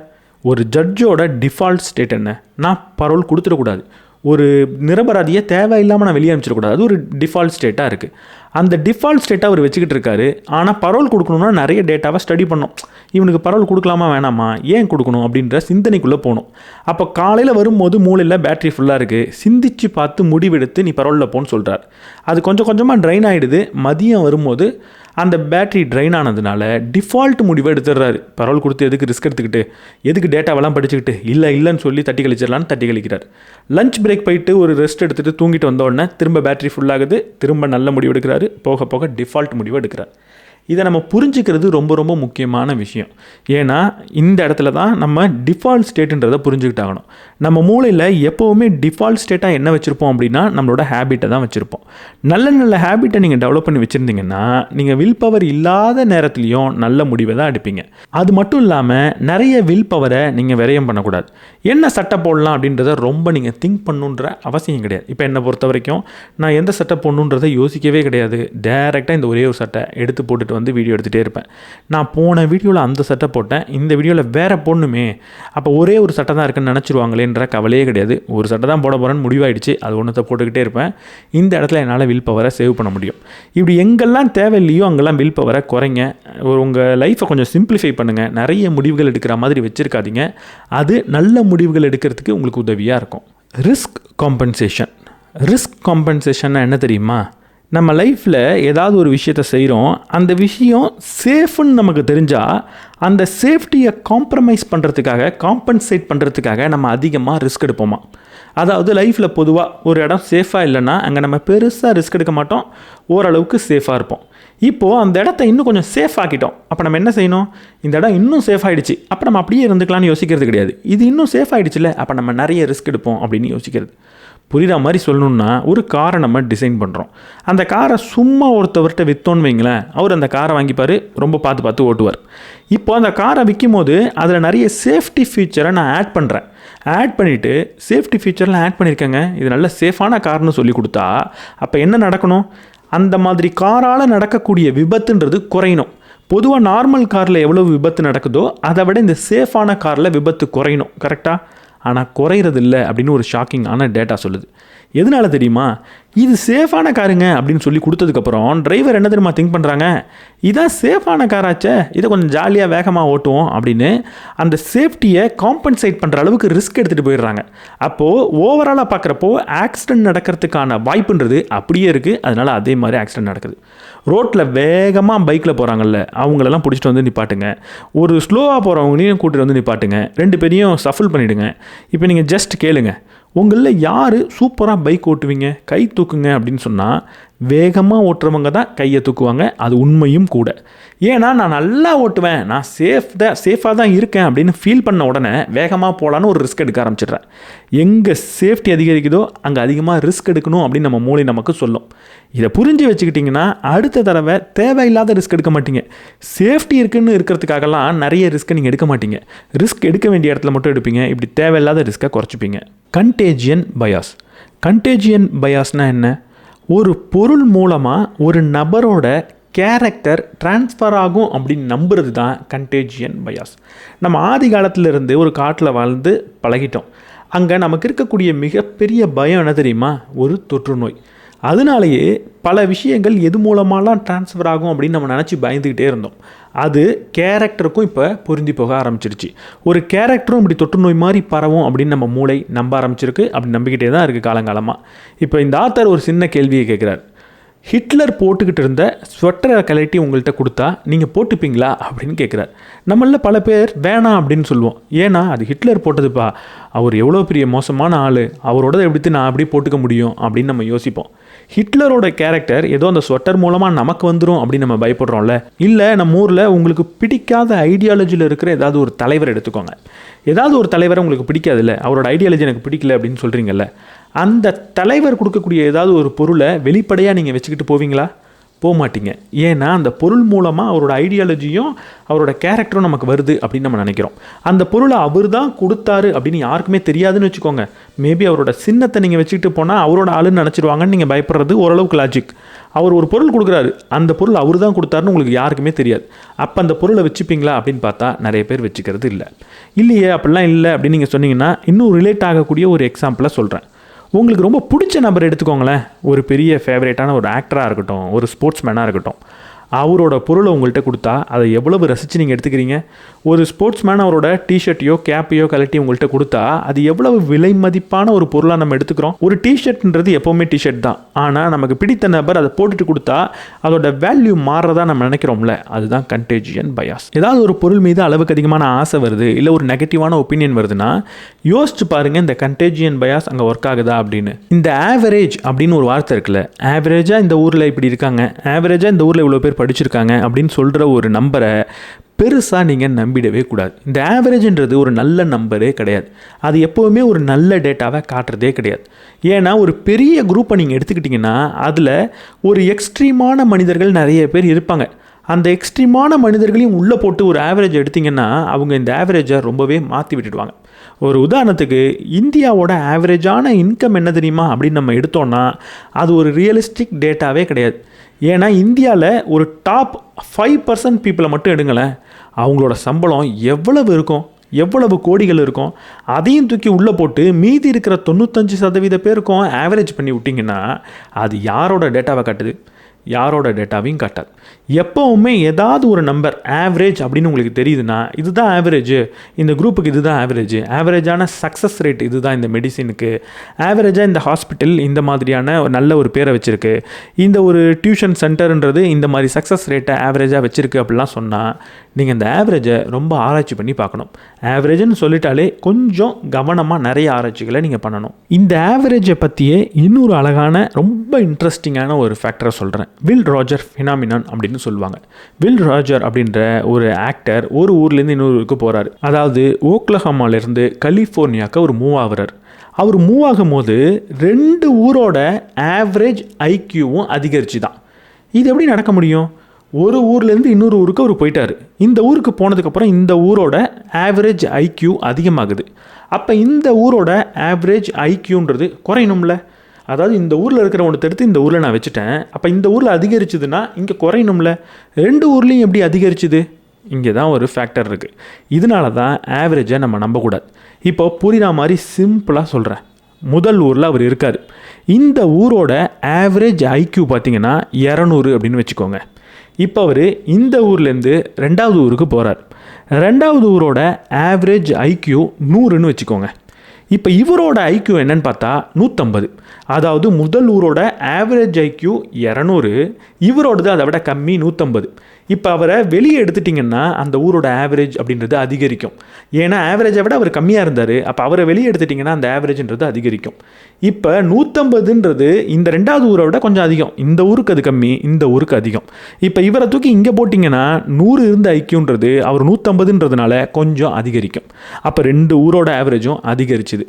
ஒரு ஜட்ஜோட டிஃபால்ட் ஸ்டேட் என்ன, நான் பரோல் கொடுத்துடக்கூடாது, ஒரு நிரபராதியை தேவையில்லாமல் நான் வெளியே அனுப்பிச்சிடக்கூடாது. அது ஒரு டிஃபால்ட் ஸ்டேட்டாக இருக்குது. அந்த டிஃபால்ட் ஸ்டேட்டாக அவர் வச்சுக்கிட்டு இருக்காரு. ஆனால் பரோல் கொடுக்கணுன்னா நிறைய டேட்டாவை ஸ்டடி பண்ணோம். இவனுக்கு பரோல் கொடுக்கலாமா வேணாமா, ஏன் கொடுக்கணும் அப்படின்ற சிந்தனைக்குள்ளே போகணும். அப்போ காலையில் வரும்போது மூளையில் பேட்டரி ஃபுல்லாக இருக்குது, சிந்திச்சு பார்த்து முடிவெடுத்து நீ பரோலில் போன்னு சொல்கிறார். அது கொஞ்சம் கொஞ்சமாக ட்ரைன் ஆகிடுது. மதியம் வரும்போது அந்த பேட்டரி ட்ரைன் ஆனதுனால டிஃபால்ட் முடிவை எடுத்துடுறாரு. பரோல் கொடுத்து எதுக்கு ரிஸ்க் எடுத்துக்கிட்டு, எதுக்கு டேட்டாவெல்லாம் படிச்சுக்கிட்டு, இல்லைன்னு சொல்லி தட்டி கழிச்சிடலான்னு தட்டி கழிக்கிறார். லஞ்ச் பிரேக் போயிட்டு ஒரு ரெஸ்ட் எடுத்துகிட்டு தூங்கிட்டு வந்த உடனே திரும்ப பேட்டரி ஃபுல்லாகுது. திரும்ப நல்ல முடிவு எடுக்கிறாரு. போக போக டிஃபால்ட் முடிவு எடுக்கிறார். இதை நம்ம புரிஞ்சுக்கிறது ரொம்ப ரொம்ப முக்கியமான விஷயம். ஏன்னா இந்த இடத்துல தான் நம்ம டிஃபால்ட் ஸ்டேட்டுன்றதை புரிஞ்சுக்கிட்டாகணும். நம்ம மூளையில் எப்போவுமே டிஃபால்ட் ஸ்டேட்டாக என்ன வச்சுருப்போம் அப்படின்னா நம்மளோட ஹேபிட்டை தான் வச்சுருப்போம். நல்ல நல்ல ஹேபிட்டை நீங்கள் டெவலப் பண்ணி வச்சுருந்தீங்கன்னா நீங்கள் வில் பவர் இல்லாத நேரத்துலையும் நல்ல முடிவை தான் எடுப்பீங்க. அது மட்டும் இல்லாமல் நிறைய வில் பவரை நீங்கள் விரயம் பண்ணக்கூடாது. என்ன சட்டை போடலாம் அப்படின்றத ரொம்ப நீங்கள் திங்க் பண்ணுன்ற அவசியம் கிடையாது. இப்போ என்னை பொறுத்த வரைக்கும் நான் எந்த சட்டை போடணுன்றதை யோசிக்கவே கிடையாது. டைரெக்டாக இந்த ஒரே ஒரு சட்டை எடுத்து போட்டுட்டு வந்து வீடியோ எடுத்துகிட்டே இருப்பேன். நான் போன வீடியோவில் அந்த சட்டை போட்டேன், இந்த வீடியோவில் வேறு போடணுமே, அப்போ ஒரே ஒரு சட்டை தான் இருக்குன்னு நினச்சிருவாங்களேன்ற கவலையே கிடையாது. ஒரு சட்டை தான் போட போகிறேன்னு முடிவாயிடுச்சு, அது ஒன்றத்தை போட்டுக்கிட்டே இருப்பேன். இந்த இடத்துல என்னால் வில் பவரை சேவ் பண்ண முடியும். இப்படி எங்கெல்லாம் தேவையில்லையோ அங்கெல்லாம் வில் பவரை குறைங்க. உங்கள் லைஃப்பை கொஞ்சம் சிம்பிளிஃபை பண்ணுங்கள். நிறைய முடிவுகள் எடுக்கிற மாதிரி வச்சுருக்காதீங்க. அது நல்ல முடிவுகள் எடுக்கிறதுக்கு உங்களுக்கு உதவியாக இருக்கும். ரிஸ்க் காம்பன்சேஷன் என்ன தெரியுமா? நம்ம லைஃப்பில் ஏதாவது ஒரு விஷயத்தை செய்கிறோம், அந்த விஷயம் சேஃப்னு நமக்கு தெரிஞ்சால் அந்த சேஃப்டியை காம்பன்சேட் பண்ணுறதுக்காக நம்ம அதிகமாக ரிஸ்க் எடுப்போமா. அதாவது லைஃப்பில் பொதுவாக ஒரு இடம் சேஃபாக இல்லைன்னா அங்கே நம்ம பெருசாக ரிஸ்க் எடுக்க மாட்டோம், ஓரளவுக்கு சேஃபாக இருப்போம். இப்போது அந்த இடத்த இன்னும் கொஞ்சம் சேஃப் ஆக்கிட்டோம். அப்போ நம்ம என்ன செய்யணும்? இந்த இடம் இன்னும் சேஃப் ஆகிடுச்சு, அப்போ நம்ம அப்படியே இருந்துக்கலாம்னு யோசிக்கிறது கிடையாது. இது இன்னும் சேஃப் ஆகிடுச்சுல, அப்போ நம்ம நிறைய ரிஸ்க் எடுப்போம் அப்படின்னு யோசிக்கிறது. புரிகிற மாதிரி சொல்லணுன்னா ஒரு காரை நம்ம டிசைன் பண்ணுறோம். அந்த காரை சும்மா ஒருத்தவர்கிட்ட விற்றோன்னு வைங்களேன், அவர் அந்த காரை வாங்கிப்பார், ரொம்ப பார்த்து ஓட்டுவார். இப்போ அந்த காரை விற்கும் போது அதில் நிறைய சேஃப்டி ஃபீச்சரை நான் ஆட் பண்ணுறேன். ஆட் பண்ணிவிட்டு சேஃப்டி ஃபீச்சர்லாம் ஆட் பண்ணியிருக்கேங்க, இது நல்ல சேஃபான கார்னு சொல்லி கொடுத்தா அப்போ என்ன நடக்கணும்? அந்த மாதிரி காரால் நடக்கக்கூடிய விபத்துன்றது குறையணும். பொதுவாக நார்மல் காரில் எவ்வளோ விபத்து நடக்குதோ அதை விட இந்த சேஃபான காரில் விபத்து குறையணும். கரெக்டாக? ஆனால் குறையிறது இல்லை அப்படின்னு ஒரு ஷாக்கிங்கான டேட்டா சொல்லுது. எதனால தெரியுமா? இது சேஃபான காருங்க அப்படின்னு சொல்லி கொடுத்ததுக்கப்புறம் டிரைவர் என்ன தெரியுமா திங்க் பண்ணுறாங்க, இதான் சேஃபான காராச்சே, இதை கொஞ்சம் ஜாலியாக வேகமாக ஓட்டுவோம் அப்படின்னு அந்த சேஃப்டியை காம்பன்சேட் பண்ணுற அளவுக்கு ரிஸ்க் எடுத்துகிட்டு போயிடுறாங்க. அப்போது ஓவராலாக பார்க்குறப்போ ஆக்சிடென்ட் நடக்கிறதுக்கான வாய்ப்புன்றது அப்படியே இருக்குது. அதனால் அதே மாதிரி ஆக்சிடென்ட் நடக்குது. ரோட்டில் வேகமாக பைக்கில் போகிறாங்கல்ல, அவங்களெல்லாம் பிடிச்சிட்டு வந்து நிப்பாட்டுங்க. ஒரு ஸ்லோவாக போகிறவங்களையும் கூட்டிகிட்டு வந்து நிப்பாட்டுங்க. 2 பேரையும் சஃபில் பண்ணிவிடுங்க. இப்போ நீங்கள் ஜஸ்ட் கேளுங்க, உங்களில் யார் சூப்பராக பைக் ஓட்டுவீங்க, கை தூக்குங்க அப்படின்னு சொன்னால் வேகமாக ஓட்டுறவங்க தான் கையை தூக்குவாங்க. அது உண்மையும் கூட. ஏன்னா நான் நல்லா ஓட்டுவேன், நான் சேஃபாக தான் இருக்கேன் அப்படின்னு ஃபீல் பண்ண உடனே வேகமாக போகலான்னு ஒரு ரிஸ்க் எடுக்க ஆரம்பிச்சிடுறேன். எங்கே சேஃப்டி அதிகரிக்குதோ அங்கே அதிகமாக ரிஸ்க் எடுக்கணும் அப்படின்னு நம்ம மூளை நமக்கு சொல்லும். இதை புரிஞ்சு வச்சுக்கிட்டிங்கன்னா அடுத்த தடவை தேவையில்லாத ரிஸ்க் எடுக்க மாட்டீங்க. சேஃப்டி இருக்குன்னு இருக்கிறதுக்காகலாம் நிறைய ரிஸ்க்கை நீங்கள் எடுக்க மாட்டீங்க. ரிஸ்க் எடுக்க வேண்டிய இடத்துல மட்டும் எடுப்பீங்க. இப்படி தேவையில்லாத ரிஸ்க்கை குறைச்சிப்பீங்க. Contagion bias. கண்டேஜியன் பயாஸ்னால் என்ன? ஒரு பொருள் மூலமாக ஒரு நபரோட கேரக்டர் டிரான்ஸ்ஃபர் ஆகும் அப்படின்னு நம்புறது தான் கண்டேஜியன் பயாஸ். நம்ம ஆதி காலத்திலிருந்து ஒரு காட்டில் வாழ்ந்து பழகிட்டோம். அங்கே நமக்கு இருக்கக்கூடிய மிகப்பெரிய பயம் என்ன தெரியுமா? ஒரு தொற்று நோய். அதனாலேயே பல விஷயங்கள் எது மூலமாலாம் டிரான்ஸ்ஃபர் ஆகும் அப்படின்னு நம்ம நினச்சி பயந்துக்கிட்டே இருந்தோம். அது கேரக்டருக்கும் இப்போ பொருந்தி போக ஆரம்பிச்சிருச்சு. ஒரு கேரக்டரும் இப்படி தொற்று நோய் மாதிரி பரவும் அப்படின்னு நம்ம மூளை நம்ப ஆரம்பிச்சிருக்கு. அப்படி நம்பிக்கிட்டே தான் இருக்குது காலங்காலமாக. இப்போ இந்த ஆத்தர் ஒரு சின்ன கேள்வியை கேட்குறார். ஹிட்லர் போட்டுக்கிட்டு இருந்த ஸ்வெட்டரை கலட்டி உங்கள்கிட்ட கொடுத்தா நீங்கள் போட்டுப்பீங்களா அப்படின்னு கேட்குறார். நம்மள பல பேர் வேணாம் அப்படின்னு சொல்லுவோம். ஏன்னா அது ஹிட்லர் போட்டதுப்பா, அவர் எவ்வளோ பெரிய மோசமான ஆள், அவரோட எடுத்து நான் அப்படி போட்டுக்க முடியும் அப்படின்னு நம்ம யோசிப்போம். ஹிட்லரோட கேரக்டர் ஏதோ அந்த ஸ்வெட்டர் மூலமாக நமக்கு வந்துடும் அப்படின்னு நம்ம பயப்படுறோம்ல. இல்லை, நம்ம ஊரில் உங்களுக்கு பிடிக்காத ஐடியாலஜியில் இருக்கிற ஏதாவது ஒரு தலைவர் எடுத்துக்கோங்க. ஏதாவது ஒரு தலைவரை உங்களுக்கு பிடிக்காதுல்ல, அவரோட ஐடியாலஜி எனக்கு பிடிக்கல அப்படின்னு சொல்கிறீங்கல்ல, அந்த தலைவர் கொடுக்கக்கூடிய ஏதாவது ஒரு பொருளை வெளிப்படையாக நீங்கள் வச்சுக்கிட்டு போவீங்களா? போக மாட்டீங்க. ஏன்னா அந்த பொருள் மூலமாக அவரோட ஐடியாலஜியும் அவரோட கேரக்டரும் நமக்கு வருது அப்படின்னு நம்ம நினைக்கிறோம். அந்த பொருளை அவர் தான் கொடுத்தாரு அப்படின்னு யாருக்குமே தெரியாதுன்னு வச்சுக்கோங்க. மேபி அவரோட சின்னத்தை நீங்கள் வச்சுக்கிட்டு போனால் அவரோட ஆளுன்னு நினச்சிடுவாங்கன்னு நீங்கள் பயப்படுறது ஓரளவுக்கு லாஜிக். அவர் ஒரு பொருள் கொடுக்குறாரு, அந்த பொருள் அவர் தான் கொடுத்தாருன்னு உங்களுக்கு யாருக்குமே தெரியாது. அப்போ அந்த பொருளை வச்சுப்பீங்களா அப்படின்னு பார்த்தா நிறைய பேர் வச்சுக்கிறது இல்லை. இல்லையே, அப்படிலாம் இல்லை அப்படின்னு நீங்கள் சொன்னீங்கன்னா இன்னும் ரிலேட் ஆகக்கூடிய ஒரு எக்ஸாம்பிளாக சொல்கிறேன். உங்களுக்கு ரொம்ப பிடிச்ச நபர் எடுத்துக்கோங்களேன். ஒரு பெரிய ஃபேவரேட்டான ஒரு ஆக்டராக இருக்கட்டும், ஒரு ஸ்போர்ட்ஸ்மேனாக இருக்கட்டும். அவரோட பொருளை உங்கள்கிட்ட கொடுத்தா அதை எவ்வளவு ரசித்து நீங்கள் எடுத்துக்கிறீங்க? ஒரு ஸ்போர்ட்ஸ்மேன் அவரோட டிஷர்ட்டையோ கேப்பையோ கலட்டி உங்கள்கிட்ட கொடுத்தா அது எவ்வளவு விலை மதிப்பான ஒரு பொருளாக நம்ம எடுத்துக்கிறோம். ஒரு டிஷர்ட்ன்றது எப்போவுமே டிஷர்ட் தான். ஆனால் நமக்கு பிடித்த நபர் அதை போட்டுட்டு கொடுத்தா அதோட வேல்யூ மாறுறதா நம்ம நினைக்கிறோம்ல, அதுதான் கண்டேஜியன் பயாஸ். ஏதாவது ஒரு பொருள் மீது அளவுக்கு அதிகமான ஆசை வருது, இல்லை ஒரு நெகட்டிவான ஒப்பீனியன் வருதுன்னா யோசிச்சு பாருங்கள், இந்த கண்டேஜியன் பயாஸ் அங்கே ஒர்க் ஆகுதா அப்படின்னு. இந்த ஆவரேஜ் அப்படின்னு ஒரு வார்த்தை இருக்குல்ல, ஆவரேஜாக இந்த ஊரில் இப்படி இருக்காங்க, ஆவரேஜாக இந்த ஊரில் இவ்வளோ பேர் படிச்சிருக்காங்க அப்படின்னு சொல்கிற ஒரு நம்பரை பெருசாக நீங்கள் நம்பிடவே கூடாது. இந்த ஆவரேஜ்ன்றது ஒரு நல்ல நம்பரே கிடையாது. அது எப்போவுமே ஒரு நல்ல டேட்டாவை காட்டுறதே கிடையாது. ஏன்னா ஒரு பெரிய குரூப்பை நீங்கள் எடுத்துக்கிட்டிங்கன்னா அதில் ஒரு எக்ஸ்ட்ரீமான மனிதர்கள் நிறைய பேர் இருப்பாங்க. அந்த எக்ஸ்ட்ரீமான மனிதர்களையும் உள்ளே போட்டு ஒரு ஆவரேஜ் எடுத்திங்கன்னா அவங்க இந்த ஆவரேஜை ரொம்பவே மாற்றி விட்டுடுவாங்க. ஒரு உதாரணத்துக்கு இந்தியாவோட ஆவரேஜான இன்கம் என்ன தெரியுமா அப்படின்னு நம்ம எடுத்தோன்னா அது ஒரு ரியலிஸ்டிக் டேட்டாவே கிடையாது. ஏன்னா இந்தியாவில் ஒரு டாப் 5% பீப்புளை மட்டும் எடுங்களேன், அவங்களோட சம்பளம் எவ்வளவு இருக்கும், எவ்வளவு கோடிகள் இருக்கும். அதையும் தூக்கி உள்ளே போட்டு மீதி இருக்கிற 95% பேருக்கும் ஆவரேஜ் பண்ணி விட்டிங்கன்னா அது யாரோட டேட்டாவை காட்டுது? யாரோட டேட்டாவையும் காட்டாது. எப்போவுமே ஏதாவது ஒரு நம்பர் ஆவரேஜ் அப்படின்னு உங்களுக்கு தெரியுதுன்னா இதுதான் ஆவரேஜ், இந்த குரூப்புக்கு இதுதான் ஆவரேஜ், ஆவரேஜான சக்ஸஸ் ரேட் இதுதான் இந்த மெடிசினுக்கு, ஆவரேஜாக இந்த ஹாஸ்பிட்டல் இந்த மாதிரியான நல்ல ஒரு பேரை வச்சுருக்கு, இந்த ஒரு டியூஷன் சென்டர்ன்றது இந்த மாதிரி சக்ஸஸ் ரேட்டை ஆவரேஜாக வச்சுருக்கு அப்படிலாம் சொன்னால் நீங்கள் இந்த ஆவரேஜை ரொம்ப ஆராய்ச்சி பண்ணி பார்க்கணும். ஆவரேஜ்னு சொல்லிட்டாலே கொஞ்சம் கவனமாக நிறைய ஆராய்ச்சிகளை நீங்கள் பண்ணணும். இந்த ஆவரேஜை பற்றியே இன்னொரு அழகான ரொம்ப இன்ட்ரெஸ்டிங்கான ஒரு ஃபேக்டரை சொல்கிறேன். வில் ராஜர் ஃபினாமினான் அப்படின்னு சொல்லுவாங்க. வில் ராஜர் அப்படின்ற ஒரு ஆக்டர் ஒரு ஊர்லேருந்து இன்னொரு ஊருக்கு போகிறாரு. அதாவது ஓக்லஹோமாலேருந்து கலிஃபோர்னியாவுக்கு ஒரு மூவ் ஆகிறார். அவர் மூவ் ஆகும்போது 2 ஊரோட ஆவரேஜ் ஐக்யூவும் அதிகரிச்சு தான். இது எப்படி நடக்க முடியும்? ஒரு ஊர்லேருந்து இன்னொரு ஊருக்கு அவர் போயிட்டார். இந்த ஊருக்கு போனதுக்கப்புறம் இந்த ஊரோட ஆவரேஜ் ஐக்யூ அதிகமாகுது. அப்போ இந்த ஊரோட ஆவரேஜ் ஐக்யூன்றது குறையணும்ல. அதாவது இந்த ஊரில் இருக்கிற ஒன்று எடுத்து இந்த ஊரில் நான் வச்சுட்டேன். அப்போ இந்த ஊரில் அதிகரிச்சுதுன்னா இங்கே குறையணும்ல. 2 ஊர்லேயும் எப்படி அதிகரிச்சுது? இங்கே தான் ஒரு ஃபேக்டர் இருக்குது. இதனால தான் ஆவரேஜை நம்ம நம்பக்கூடாது. இப்போ புரிகிற மாதிரி சிம்பிளாக சொல்கிறேன். முதல் ஊரில் அவர் இருக்கார். இந்த ஊரோட ஆவரேஜ் ஐக்யூ பார்த்திங்கன்னா 200 அப்படின்னு வச்சுக்கோங்க. இப்போ அவர் இந்த ஊர்லேருந்து 2வது ஊருக்கு போகிறார். 2வது ஊரோட ஆவரேஜ் ஐக்யூ 100ன்னு வச்சுக்கோங்க. இப்போ இவரோட ஐக்யூ என்னன்னு பார்த்தா 150. அதாவது முதல் ஊரோட ஆவரேஜ் ஐக்யூ 200, இவரோடது அதை விட கம்மி 150. இப்போ அவரை வெளியே எடுத்துட்டிங்கன்னா அந்த ஊரோட ஆவரேஜ் அப்படின்றது அதிகரிக்கும். ஏன்னா ஆவரேஜை விட அவர் கம்மியாக இருந்தார். அப்போ அவரை வெளியே எடுத்துட்டிங்கன்னா அந்த ஆவரேஜ்ன்றது அதிகரிக்கும். இப்போ 150ன்றது இந்த 2வது ஊரை விட கொஞ்சம் அதிகம். இந்த ஊருக்கு அது கம்மி, இந்த ஊருக்கு அதிகம். இப்போ இவரை தூக்கி இங்கே போட்டிங்கன்னா 100 இருந்த ஐக்யூன்றது அவர் 150ன்றதுனால கொஞ்சம் அதிகரிக்கும். அப்போ 2 ஊரோட ஆவரேஜும் அதிகரிச்சுது.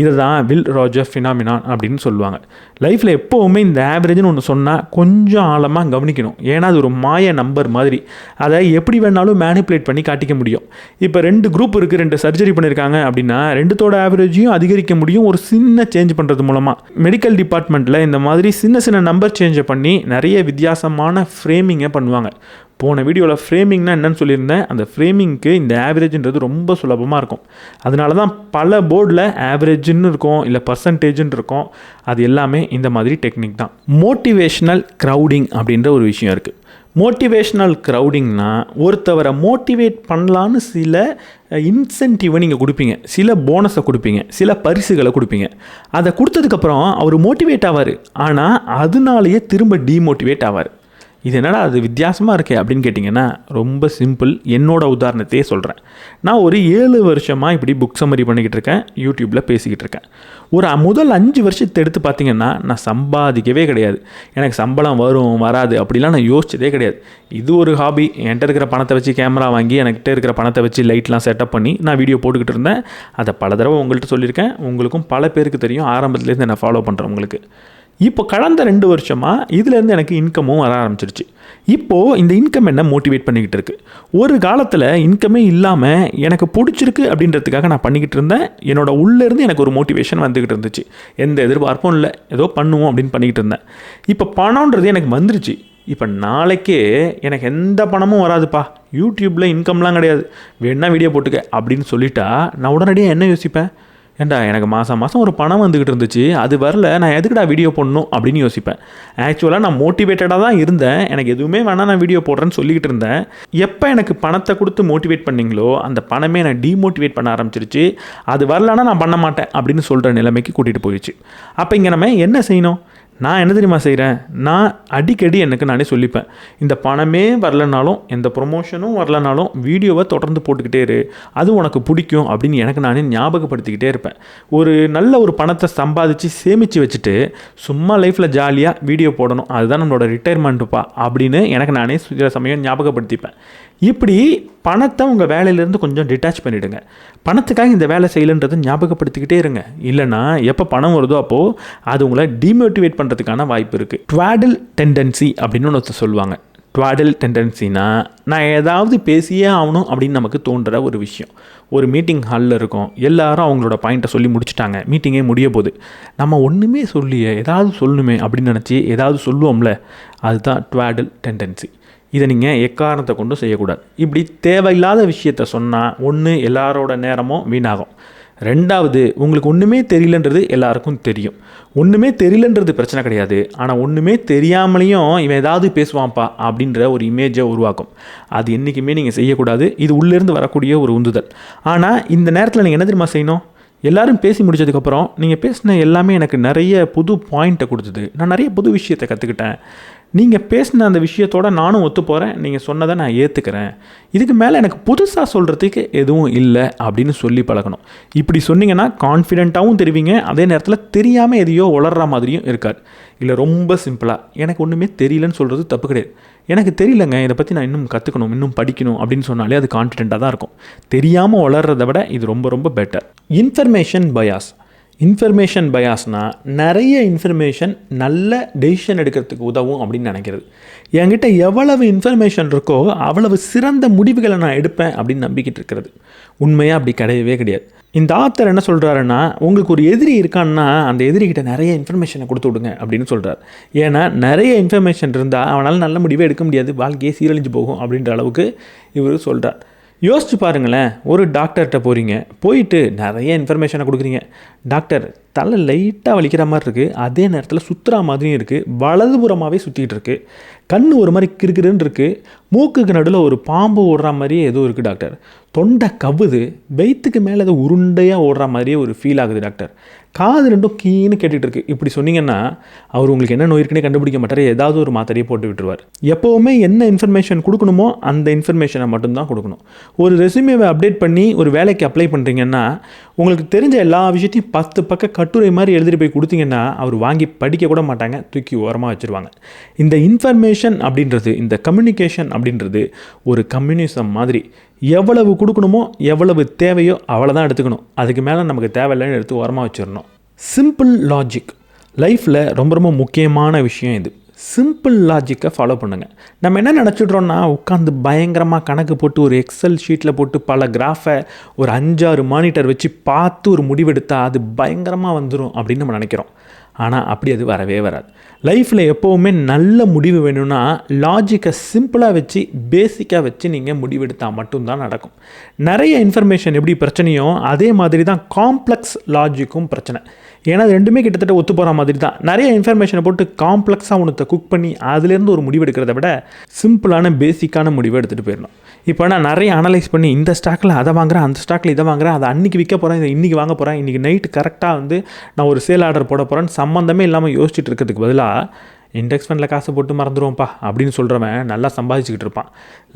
இதை தான் வில் ராஜர் ஃபினாமினான் அப்படின்னு சொல்லுவாங்க. லைஃப்பில் எப்போவுமே இந்த ஆவரேஜ்னு ஒன்று சொன்னால் கொஞ்சம் ஆழமாக கவனிக்கணும். ஏன்னா அது ஒரு மாய நம்பர் மாதிரி. அதை எப்படி வேணாலும் மேனிப்புலேட் பண்ணி காட்டிக்க முடியும். இப்போ 2 குரூப் இருக்குது, 2 சர்ஜரி பண்ணியிருக்காங்க அப்படின்னா 2தோட ஆவரேஜையும் அதிகரிக்க முடியும் ஒரு சின்ன சேஞ்ச் பண்ணுறது மூலமாக. மெடிக்கல் டிபார்ட்மெண்ட்டில் இந்த மாதிரி சின்ன சின்ன நம்பர் சேஞ்சை பண்ணி நிறைய வித்தியாசமான ஃப்ரேமிங்கை பண்ணுவாங்க. போன வீடியோவில் ஃப்ரேமிங்னா என்னன்னு சொல்லியிருந்தேன். அந்த ஃப்ரேமிங்க்கு இந்த ஆவரேஜ்ன்றது ரொம்ப சுலபமாக இருக்கும். அதனால தான் பல போர்டில் ஆவரேஜ்னு இருக்கும், இல்லை பர்சன்டேஜ்னு இருக்கும். அது எல்லாமே இந்த மாதிரி டெக்னிக் தான். மோட்டிவேஷ்னல் க்ரௌடிங் அப்படின்ற ஒரு விஷயம் இருக்குது. மோட்டிவேஷ்னல் க்ரௌடிங்னா ஒருத்தவரை மோட்டிவேட் பண்ணலான்னு சில இன்சென்டிவை நீங்கள் கொடுப்பீங்க, சில போனஸை கொடுப்பீங்க, சில பரிசுகளை கொடுப்பீங்க. அதை கொடுத்ததுக்கப்புறம் அவர் மோட்டிவேட் ஆவார். ஆனால் அதனாலேயே திரும்ப டீமோட்டிவேட் ஆவார். இது என்னடா அது வித்தியாசமாக இருக்கே அப்படின்னு கேட்டிங்கன்னா ரொம்ப சிம்பிள். என்னோடய உதாரணத்தையே சொல்கிறேன். நான் ஒரு 7 வருஷமாக இப்படி புக் சம்மரி பண்ணிக்கிட்டு இருக்கேன், யூடியூப்பில் பேசிக்கிட்டு இருக்கேன். ஒரு முதல் 5 வருஷத்தை எடுத்து பார்த்திங்கன்னா நான் சம்பாதிக்கவே கிடையாது. எனக்கு சம்பளம் வரும் வராது அப்படிலாம் நான் யோசிச்சதே கிடையாது. இது ஒரு ஹாபி. என்கிட்ட இருக்கிற பணத்தை வச்சு கேமரா வாங்கி என்கிட்ட இருக்கிற பணத்தை வச்சு லைட்லாம் செட்டப் பண்ணி நான் வீடியோ போட்டுக்கிட்டு இருந்தேன். அதை பல தடவை உங்கள்கிட்ட சொல்லியிருக்கேன். உங்களுக்கும் பல பேருக்கு தெரியும், ஆரம்பத்துலேருந்து என்னை ஃபாலோ பண்ணுறவங்களுக்கு. இப்போ கடந்த 2 வருஷமாக இதுலேருந்து எனக்கு இன்கமும் வர ஆரம்பிச்சிருச்சு. இப்போது இந்த இன்கம் என்ன மோட்டிவேட் பண்ணிக்கிட்டு இருக்குது. ஒரு காலத்தில் இன்கமே இல்லாமல் எனக்கு பிடிச்சிருக்கு அப்படின்றதுக்காக நான் பண்ணிக்கிட்டு இருந்தேன். என்னோட உள்ளேருந்து எனக்கு ஒரு மோட்டிவேஷன் வந்துக்கிட்டு இருந்துச்சு. எந்த எதிர்பார்ப்பும் இல்லை, ஏதோ பண்ணுவோம் அப்படின்னு பண்ணிக்கிட்டு இருந்தேன். இப்போ பணம்ன்றது எனக்கு வந்துருச்சு. இப்போ நாளைக்கே எனக்கு எந்த பணமும் வராதுப்பா, யூடியூப்பில் இன்கம்லாம் கிடையாது, வேணா வீடியோ போட்டுக்க அப்படின்னு சொல்லிட்டா நான் உடனடியாக என்ன யோசிப்பேன்? ஏண்டா எனக்கு மாதம் ஒரு பணம் வந்துக்கிட்டு இருந்துச்சு, அது வரல, நான் எதுக்குடா வீடியோ போடணும் அப்படின்னு யோசிப்பேன். ஆக்சுவலாக நான் மோட்டிவேட்டடாக தான் இருந்தேன். எனக்கு எதுவுமே வேணாம், நான் வீடியோ போடுறேன்னு சொல்லிக்கிட்டு இருந்தேன். எப்போ எனக்கு பணத்தை கொடுத்து மோட்டிவேட் பண்ணிங்களோ அந்த பணமே நான் டீமோட்டிவேட் பண்ண ஆரம்பிச்சிருச்சு. அது வரலன்னா நான் பண்ண மாட்டேன் அப்படின்னு சொல்கிற நிலைமைக்கு கூட்டிகிட்டு போயிடுச்சு. அப்போ இங்கே நம்ம என்ன செய்யணும்? நான் என்ன தெரியுமா செய்கிறேன்? நான் அடிக்கடி எனக்கு நானே சொல்லிப்பேன், இந்த பணமே வரலனாலும், எந்த ப்ரொமோஷனும் வரலனாலும் வீடியோவை தொடர்ந்து போட்டுக்கிட்டே இரு, அது உனக்கு பிடிக்கும் அப்படின்னு எனக்கு நானே ஞாபகப்படுத்திக்கிட்டே இருப்பேன். ஒரு நல்ல ஒரு பணத்தை சம்பாதிச்சு சேமித்து வச்சுட்டு சும்மா லைஃப்பில் ஜாலியாக வீடியோ போடணும், அதுதான் நம்மளோட ரிட்டையர்மெண்ட்டுப்பா அப்படின்னு எனக்கு நானே சில சமயம் ஞாபகப்படுத்திப்பேன். இப்படி பணத்தை உங்கள் வேலையிலேருந்து கொஞ்சம் டிட்டாச் பண்ணிவிடுங்க. பணத்துக்காக இந்த வேலை செய்யலைன்றதை ஞாபகப்படுத்திக்கிட்டே இருங்க. இல்லைனா எப்போ பணம் வருதோ அப்போது அது உங்களை டிமோட்டிவேட் பண்ணுறதுக்கான வாய்ப்பு இருக்குது. ட்வாடில் டெண்டன்சி அப்படின்னு ஒன்று சொல்லுவாங்க. ட்வாடில் டெண்டன்சினா நான் ஏதாவது பேசியே ஆகணும் அப்படின்னு நமக்கு தோன்ற ஒரு விஷயம். ஒரு மீட்டிங் ஹாலில் இருக்கும், எல்லாரும் அவங்களோட பாயிண்ட்டை சொல்லி முடிச்சுட்டாங்க, மீட்டிங்கே முடிய போகுது, நம்ம ஒன்றுமே சொல்லியே ஏதாவது சொல்லணுமே அப்படின்னு நினச்சி ஏதாவது சொல்லுவோம்ல, அதுதான் ட்வாடில் டெண்டன்சி. இதை நீங்கள் எக்காரணத்தை கொண்டும் செய்யக்கூடாது. இப்படி தேவையில்லாத விஷயத்த சொன்னால் ஒன்று எல்லாரோட நேரமும் வீணாகும், ரெண்டாவது உங்களுக்கு ஒன்றுமே தெரியலன்றது எல்லாருக்கும் தெரியும். ஒன்றுமே தெரியலன்றது பிரச்சனை கிடையாது, ஆனால் ஒன்றுமே தெரியாமலேயும் இவன் ஏதாவது பேசுவான்ப்பா அப்படின்ற ஒரு இமேஜை உருவாக்கும். அது என்றைக்குமே நீங்கள் செய்யக்கூடாது. இது உள்ளேருந்து வரக்கூடிய ஒரு உந்துதல். ஆனால் இந்த நேரத்தில் நீங்கள் என்ன தெரியுமா செய்யணும்? எல்லோரும் பேசி முடித்ததுக்கப்புறம் நீங்கள் பேசின எல்லாமே எனக்கு நிறைய புது பாயிண்ட்டை கொடுத்தது, நான் நிறைய புது விஷயத்தை கற்றுக்கிட்டேன், நீங்கள் பேசின அந்த விஷயத்தோடு நானும் ஒத்து போகிறேன், நீங்கள் சொன்னதை நான் ஏற்றுக்கிறேன், இதுக்கு மேலே எனக்கு புதுசாக சொல்கிறதுக்கு எதுவும் இல்லை அப்படின்னு சொல்லி பழகணும். இப்படி சொன்னீங்கன்னா கான்ஃபிடென்ட்டாகவும் தெரிவிங்க, அதே நேரத்தில் தெரியாமல் எதையோ உளர்ற மாதிரியும் இருக்காது. இல்லை ரொம்ப சிம்பிளாக எனக்கு ஒன்றுமே தெரியலன்னு சொல்கிறது தப்பு கிடையாது. எனக்கு தெரியலங்க, இதை பற்றி நான் இன்னும் கற்றுக்கணும், இன்னும் படிக்கணும் அப்படின்னு சொன்னாலே அது கான்ஃபிடென்ட்டாக தான் இருக்கும். தெரியாமல் வளர்றதை விட இது ரொம்ப ரொம்ப பெட்டர். Information bias. இன்ஃபர்மேஷன் பயாஸ்னால் நிறைய இன்ஃபர்மேஷன் நல்ல டெசிஷன் எடுக்கிறதுக்கு உதவும் அப்படின்னு நினைக்கிறது. என்கிட்ட எவ்வளவு இன்ஃபர்மேஷன் இருக்கோ அவ்வளவு சிறந்த முடிவுகளை நான் எடுப்பேன் அப்படின்னு நம்பிக்கிட்டு இருக்கிறது. உண்மையாக அப்படி கிடையவே கிடையாது. இந்த ஆத்தர் என்ன சொல்கிறாருன்னா, உங்களுக்கு ஒரு எதிரி இருக்கான்னா அந்த எதிரிகிட்ட நிறைய இன்ஃபர்மேஷனை கொடுத்து விடுங்க அப்படின்னு சொல்கிறார். ஏன்னா நிறைய இன்ஃபர்மேஷன் இருந்தால் அவனால் நல்ல முடிவே எடுக்க முடியாது, வாழ்க்கையே சீரழிஞ்சு போகும் அப்படின்ற அளவுக்கு இவர் சொல்கிறார். யோசிச்சு பாருங்களேன், ஒரு டாக்டர்கிட்ட போகிறீங்க, போயிட்டு நிறைய இன்ஃபர்மேஷனை கொடுக்குறீங்க. டாக்டர் தலை லைட்டாக வலிக்கிற மாதிரி இருக்குது, அதே நேரத்தில் சுற்றுற மாதிரியும் இருக்குது, வலதுபுறமாகவே சுற்றிக்கிட்டு இருக்குது, கண் ஒரு மாதிரி கிறுக்கிறுன்னு இருக்குது, மூக்குக்கு நடுவில் ஒரு பாம்பு ஓடுற மாதிரியே ஏதோ இருக்குது டாக்டர், தொண்டை கவுது, வயிற்றுக்கு மேலே ஏதோ உருண்டையாக ஓடுற மாதிரியே ஒரு ஃபீல் ஆகுது டாக்டர், காது ரெண்டும் கீன்னு கேட்டுட்டு இருக்கு. இப்படி சொன்னீங்கன்னா அவர் உங்களுக்கு என்ன நோய் இருக்குன்னே கண்டுபிடிக்க மாட்டார், ஏதாவது ஒரு மாத்திரையை போட்டு விட்டுருவார். எப்போவுமே என்ன இன்ஃபர்மேஷன் கொடுக்கணுமோ அந்த இன்ஃபர்மேஷனை மட்டும்தான் கொடுக்கணும். ஒரு ரெஸ்யூமேவை அப்டேட் பண்ணி ஒரு வேலைக்கு அப்ளை பண்ணுறீங்கன்னா உங்களுக்கு தெரிஞ்ச எல்லா விஷயத்தையும் 10 பக்க கட்டுரை மாதிரி எழுதிட்டு போய் கொடுத்தீங்கன்னா அவர் வாங்கி படிக்க கூட மாட்டாங்க, தூக்கி ஓரமாக வச்சுருவாங்க. இந்த இன்ஃபர்மேஷன் அப்படின்றது, இந்த கம்யூனிகேஷன் அப்படின்றது ஒரு கம்யூனிசம் மாதிரி. எவ்வளவு கொடுக்கணுமோ எவ்வளவு தேவையோ அவ்வளோதான் எடுத்துக்கணும், அதுக்கு மேலே நமக்கு தேவையில்லைன்னு எடுத்து ஓரமாக வச்சிடணும். சிம்பிள் லாஜிக் லைஃப்பில் ரொம்ப ரொம்ப முக்கியமான விஷயம் இது. சிம்பிள் லாஜிக்கை ஃபாலோ பண்ணுங்கள். நம்ம என்ன நினச்சிட்றோன்னா, உட்காந்து பயங்கரமாக கணக்கு போட்டு ஒரு எக்ஸல் ஷீட்டில் போட்டு பல கிராஃபை ஒரு 5-6 மானிட்டர் வச்சு பார்த்து ஒரு முடிவெடுத்தால் அது பயங்கரமாக வந்துடும் அப்படின்னு நம்ம நினைக்கிறோம். ஆனால் அப்படி அது வரவே வராது. லைஃப்பில் எப்போவுமே நல்ல முடிவு வேணும்னா லாஜிக்கை சிம்பிளாக வச்சு பேசிக்காக வச்சு நீங்கள் முடிவெடுத்தால் மட்டும்தான் நடக்கும். நிறைய இன்ஃபர்மேஷன் எப்படி பிரச்சனையோ அதே மாதிரி தான் காம்ப்ளெக்ஸ் லாஜிக்கும் பிரச்சனை. ஏன்னா அது ரெண்டுமே கிட்டத்தட்ட ஒத்து போகிற மாதிரி தான். நிறைய இன்ஃபர்மேஷனை போட்டு காம்ப்ளெக்ஸாக ஒன்றத்தை குக் பண்ணி அதுலேருந்து ஒரு முடிவு எடுக்கிறத விட சிம்பிளான பேசிக்கான முடிவை எடுத்துகிட்டு போயிடணும். இப்போ நான் நிறைய அனலைஸ் பண்ணி இந்த ஸ்டாக்கில் அதை வாங்குகிறேன், அந்த ஸ்டாக்கில் இதை வாங்குகிறேன், அதை அன்றைக்கி விற்க போகிறேன், இதை இன்றைக்கி வாங்க போகிறேன், இன்றைக்கி நைட்டு கரெக்டாக வந்து நான் ஒரு சேல் ஆர்டர் போட போகிறேன்னு சம்மந்தமே இல்லாமல் யோசிச்சுட்டு இருக்கிறதுக்கு பதிலாக இண்டெக்ஸ் ஃபண்டில் காசை போட்டு மறந்துடுவோம்ப்பா அப்படின்னு சொல்கிறவன் நல்லா சம்பாதிச்சுக்கிட்டு இருப்பான்.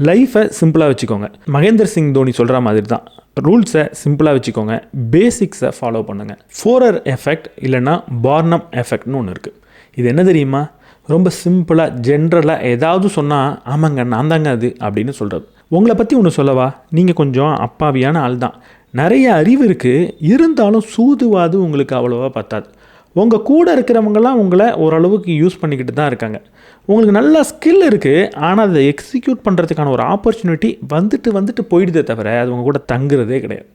லைஃப்பை சிம்பிளாக வச்சுக்கோங்க. மகேந்திர சிங் தோனி சொல்கிற மாதிரி தான், ரூல்ஸை சிம்பிளாக வச்சுக்கோங்க, பேசிக்ஸை ஃபாலோ பண்ணுங்கள். ஃபோரர் எஃபெக்ட் இல்லைன்னா பார்னம் எஃபெக்ட்னு ஒன்று இருக்குது. இது என்ன தெரியுமா? ரொம்ப சிம்பிளாக ஜென்ரலாக ஏதாவது சொன்னால் ஆமாங்க நான் தாங்க அது அப்படின்னு சொல்கிறது. உங்களை பற்றி ஒன்று சொல்லவா, நீங்கள் கொஞ்சம் அப்பாவியான ஆள் தான், நிறைய அறிவு இருக்குது, இருந்தாலும் சூதுவாது உங்களுக்கு அவ்வளோவா பத்தாது. உங்கள் கூட இருக்கிறவங்களாம் உங்களை ஓரளவுக்கு யூஸ் பண்ணிக்கிட்டு தான் இருக்காங்க. உங்களுக்கு நல்ல ஸ்கில் இருக்குது, ஆனால் அதை எக்ஸிக்யூட் பண்ணுறதுக்கான ஒரு ஆப்பர்ச்சுனிட்டி வந்துட்டு போயிடுதே தவிர அது உங்கள் கூட தங்குறதே கிடையாது.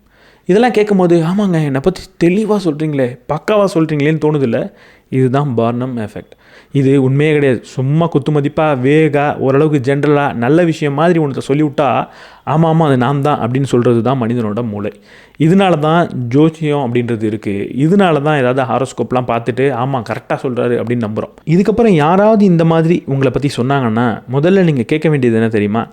இதெல்லாம் கேட்கும்போது ஆமாங்க என்னை பற்றி தெளிவாக சொல்கிறீங்களே, பக்காவாக சொல்கிறீங்களேன்னு தோணுதில்ல. இதுதான் பார்னம் எஃபெக்ட். இது உண்மையே கிடையாது. சும்மா குத்து மதிப்பாக வேகாக ஓரளவுக்கு ஜென்ரலாக நல்ல விஷயம் மாதிரி ஒன்றத்தை சொல்லிவிட்டா ஆமாம் அது நான் தான் அப்படின்னு சொல்கிறது தான் மனிதனோட மூளை. இதனால தான் ஜோசியம் அப்படின்றது இருக்குது. இதனால தான் ஏதாவது ஹாரோஸ்கோப்லாம் பார்த்துட்டு ஆமாம் கரெக்டாக சொல்கிறாரு அப்படின்னு நம்புகிறோம். இதுக்கப்புறம் யாராவது இந்த மாதிரி உங்களை பற்றி சொன்னாங்கன்னா முதல்ல நீங்கள் கேட்க வேண்டியது என்ன தெரியுமா?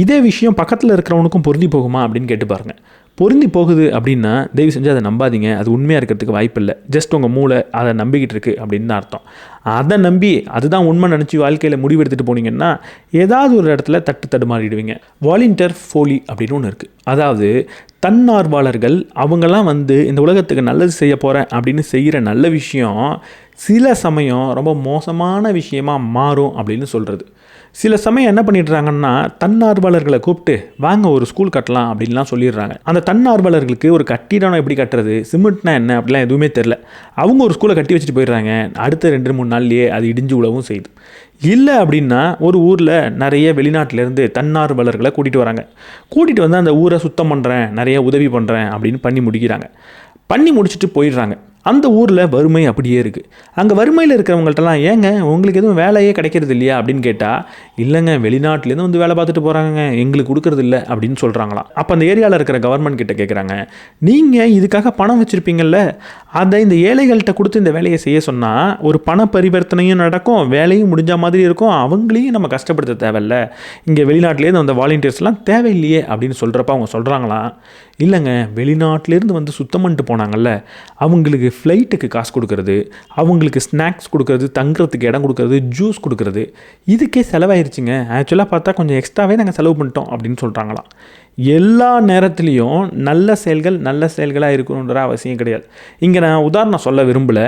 இதே விஷயம் பக்கத்தில் இருக்கிறவனுக்கும் பொருந்தி போகுமா அப்படின்னு கேட்டு பாருங்கள். பொருந்தி போகுது அப்படின்னா தயவு செஞ்சு அதை நம்பாதீங்க, அது உண்மையாக இருக்கிறதுக்கு வாய்ப்பு இல்லை. ஜஸ்ட் உங்கள் மூளை அதை நம்பிக்கிட்டு இருக்குது அப்படின்னு தான் அர்த்தம். அதை நம்பி அதுதான் உண்மை நினச்சி வாழ்க்கையில் முடிவு எடுத்துகிட்டு போனீங்கன்னா ஏதாவது ஒரு இடத்துல தடுமாறிடுவீங்க. வாலண்டியர் ஃபோலி அப்படின்னு ஒன்று இருக்குது. அதாவது தன்னார்வலர்கள் அவங்கெல்லாம் வந்து இந்த உலகத்துக்கு நல்லது செய்ய போகிறேன் அப்படின்னு செய்கிற நல்ல விஷயம் சில சமயம் ரொம்ப மோசமான விஷயமாக மாறும் அப்படின்னு சொல்கிறது. சில சமயம் என்ன பண்ணிடுறாங்கன்னா தன்னார்வலர்களை கூப்பிட்டு வாங்க ஒரு ஸ்கூல் கட்டலாம் அப்படின்லாம் சொல்லிடுறாங்க. அந்த தன்னார்வலர்களுக்கு ஒரு கட்டிடம் எப்படி கட்டுறது, சிமெண்ட்னா என்ன அப்படிலாம் எதுவுமே தெரில. அவங்க ஒரு ஸ்கூலை கட்டி வச்சுட்டு போயிடுறாங்க. அடுத்த 2-3 நாள்லேயே அது இடிஞ்சு விழவும் செய்யுது. இல்லை அப்படின்னா ஒரு ஊரில் நிறைய வெளிநாட்டிலேருந்து தன்னார்வலர்களை கூட்டிகிட்டு வராங்க. கூட்டிகிட்டு வந்து அந்த ஊரை சுத்தம் பண்ணுறேன், நிறைய உதவி பண்ணுறேன் அப்படின்னு பண்ணி முடிக்கிறாங்க. பண்ணி முடிச்சுட்டு போயிடுறாங்க. அந்த ஊரில் வறுமை அப்படியே இருக்குது. அங்கே வறுமையில் இருக்கிறவங்கள்ட்டலாம் ஏங்க உங்களுக்கு எதுவும் வேலையே கிடைக்கிறது இல்லையா அப்படின்னு கேட்டால் இல்லைங்க வெளிநாட்டிலேருந்து வந்து வேலை பார்த்துட்டு போகிறாங்க, எங்களுக்கு கொடுக்கறது இல்லை அப்படின்னு சொல்கிறாங்களாம். அப்போ அந்த ஏரியாவில் இருக்கிற கவர்மெண்ட் கிட்ட கேட்குறாங்க, நீங்கள் இதுக்காக பணம் வச்சுருப்பீங்கள்ல, அதை இந்த ஏழைகள்கிட்ட கொடுத்து இந்த வேலையை செய்ய சொன்னால் ஒரு பண பரிவர்த்தனையும் நடக்கும், வேலையும் முடிஞ்ச மாதிரி இருக்கும், அவங்களையும் நம்ம கஷ்டப்படுத்த தேவையில்ல, இங்கே வெளிநாட்டிலேருந்து அந்த வாலண்டியர்ஸ்லாம் தேவையில்லையே அப்படின்னு சொல்கிறப்ப அவங்க சொல்கிறாங்களாம், இல்லைங்க வெளிநாட்டிலேருந்து வந்து சுத்தம் பண்ணிட்டு போனாங்கல்ல அவங்களுக்கு ஃப்ளைட்டுக்கு காசு கொடுக்கறது, அவங்களுக்கு ஸ்நாக்ஸ் கொடுக்கறது, தங்குறதுக்கு இடம் கொடுக்கறது, ஜூஸ் கொடுக்கறது, இதுக்கே செலவாயிருச்சுங்க. ஆக்சுவலாக பார்த்தா கொஞ்சம் எக்ஸ்ட்ராவே நாங்கள் செலவு பண்ணிட்டோம் அப்படின்னு சொல்கிறாங்களாம். எல்லா நேரத்துலேயும் நல்ல செயல்களாக இருக்கணுன்ற அவசியம் கிடையாது. இங்கே நான் உதாரணம் சொல்ல விரும்பலை.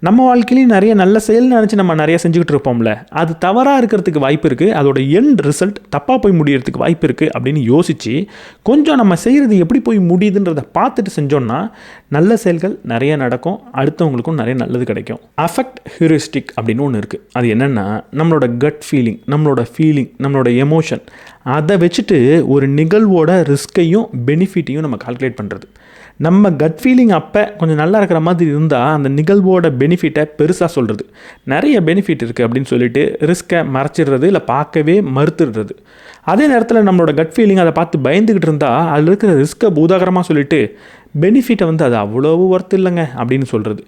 நம்ம வாழ்க்கையிலையும் நிறைய நல்ல செயல்னு நினச்சி நம்ம நிறைய செஞ்சுக்கிட்டு இருப்போம்ல, அது தவறாக இருக்கிறதுக்கு வாய்ப்பு இருக்குது, அதோட எண்ட் ரிசல்ட் தப்பாக போய் முடியறதுக்கு வாய்ப்பு இருக்குது அப்படின்னு யோசித்து கொஞ்சம் நம்ம செய்கிறது எப்படி போய் முடியுதுன்றதை பார்த்துட்டு செஞ்சோன்னா நல்ல செயல்கள் நிறைய நடக்கும், அடுத்தவங்களுக்கும் நிறைய நல்லது கிடைக்கும். அஃபெக்ட் ஹியூரிஸ்டிக் அப்படின்னு ஒன்று இருக்குது. அது என்னென்னா நம்மளோட கட் ஃபீலிங், நம்மளோட எமோஷன், அதை வச்சுட்டு ஒரு நிகழ்வோட ரிஸ்கையும் பெனிஃபிட்டையும் நம்ம கால்குலேட் பண்ணுறது. நம்ம கட் ஃபீலிங் அப்போ கொஞ்சம் நல்லா இருக்கிற மாதிரி இருந்தால் அந்த நிகழ்வோட பெனிஃபிட்டை பெருசாக சொல்கிறது. நிறைய பெனிஃபிட் இருக்குது அப்படின்னு சொல்லிட்டு ரிஸ்க்கை மறைச்சிடுறது, இல்லை பார்க்கவே மறுத்துடுறது. அதே நேரத்தில் நம்மளோட கட் ஃபீலிங் அதை பார்த்து பயந்துக்கிட்டு இருந்தால் அதில் இருக்கிற ரிஸ்க்கை பூதாகரமாக சொல்லிவிட்டு பெனிஃபிட்டை அது அவ்வளவு ஒர்த் இல்லைங்க அப்படின்னு சொல்கிறது.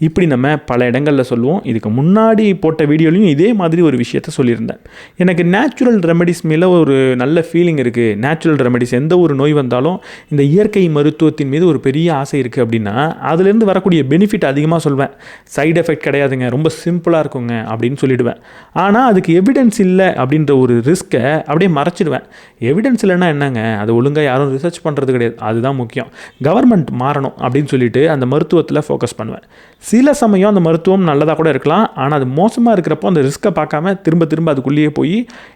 இப்படி நம்ம பல இடங்களில் சொல்லுவோம். இதுக்கு முன்னாடி போட்ட வீடியோலையும் இதே மாதிரி ஒரு விஷயத்த சொல்லியிருந்தேன். எனக்கு நேச்சுரல் ரெமெடிஸ் மேலே ஒரு நல்ல ஃபீலிங் இருக்குது. நேச்சுரல் ரெமெடிஸ், எந்த ஒரு நோய் வந்தாலும் இந்த இயற்கை மருத்துவத்தின் மீது ஒரு பெரிய ஆசை இருக்குது அப்படின்னா அதுலேருந்து வரக்கூடிய பெனிஃபிட் அதிகமாக சொல்வேன். சைடு எஃபெக்ட் கிடையாதுங்க, ரொம்ப சிம்பிளாக இருக்குங்க அப்படின்னு சொல்லிவிடுவேன். ஆனால் அதுக்கு எவிடன்ஸ் இல்லை அப்படின்ற ஒரு ரிஸ்க்கை அப்படியே மறைச்சிடுவேன். எவிடன்ஸ் இல்லைன்னா என்னங்க, அது ஒழுங்காக யாரும் ரிசர்ச் பண்ணுறது கிடையாது, அதுதான் முக்கியம். கவர்மெண்ட் மாறணும் அப்படின்னு சொல்லிட்டு அந்த மருத்துவத்தில் ஃபோக்கஸ் பண்ணுவேன். சில சமயம் அந்த மருத்துவம் நல்லதாக கூட இருக்கலாம், ஆனால் அது மோசமாக இருக்கிறப்போ அந்த ரிஸ்க்கை பார்க்காம திரும்ப அதுக்குள்ளேயே போய்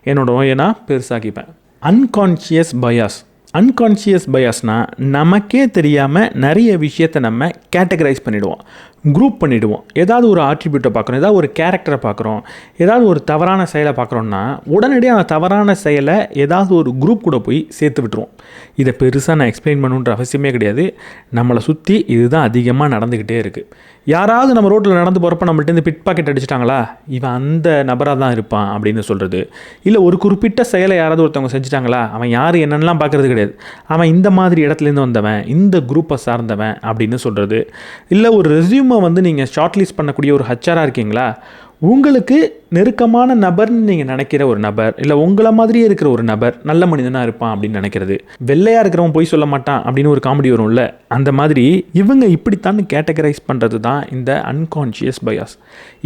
என்னோட நோயை நான் பெருசாக்கிப்பேன். அன்கான்ஷியஸ் பயாஸ்னால் நமக்கே தெரியாமல் நிறைய விஷயத்தை நம்ம கேட்டகரைஸ் பண்ணிவிடுவோம், குரூப் பண்ணிவிடுவோம். ஏதாவது ஒரு ஆட்ரிபியூட்டை பார்க்குறோம், ஏதாவது ஒரு கேரக்டரை பார்க்குறோம், ஏதாவது ஒரு தவறான செயலை பார்க்குறோன்னா உடனடியாக அந்த தவறான செயலை ஏதாவது ஒரு குரூப் கூட போய் சேர்த்து விட்டுருவோம். இதை பெருசாக நான் எக்ஸ்பிளைன் பண்ணணுன்ற அவசியமே கிடையாது. நம்மளை சுற்றி இதுதான் அதிகமாக நடந்துக்கிட்டே இருக்குது. யாராவது நம்ம ரோட்டில் நடந்து போகிறப்ப நம்மள்ட்ட பிட் பாக்கெட் அடிச்சிட்டாங்களா, இவன் அந்த நபராக தான் இருப்பான் அப்படின்னு சொல்கிறது. இல்லை ஒரு குறிப்பிட்ட செயலை யாராவது ஒருத்தவங்க செஞ்சுட்டாங்களா, அவன் யார் என்னென்னலாம் பார்க்குறது கிடையாது, அவன் இந்த மாதிரி இடத்துலேருந்து வந்தவன், இந்த குரூப்பை சார்ந்தவன் அப்படின்னு சொல்கிறது. இல்லை ஒரு ரெஸ்யூமை நீங்கள் ஷார்ட் லிஸ்ட் பண்ணக்கூடிய ஒரு ஹச்ஆராக இருக்கீங்களா, உங்களுக்கு நெருக்கமான நபர்னு நீங்கள் நினைக்கிற ஒரு நபர், இல்லை உங்களை மாதிரியே இருக்கிற ஒரு நபர் நல்ல மனிதனாக இருப்பான் அப்படின்னு நினைக்கிறது. வெள்ளையாக இருக்கிறவன் போய் சொல்ல மாட்டான் அப்படின்னு ஒரு காமெடி வரும்ல, அந்த மாதிரி இவங்க இப்படித்தான் கேட்டகரைஸ் பண்ணுறது தான் இந்த அன்கான்ஷியஸ் பயாஸ்.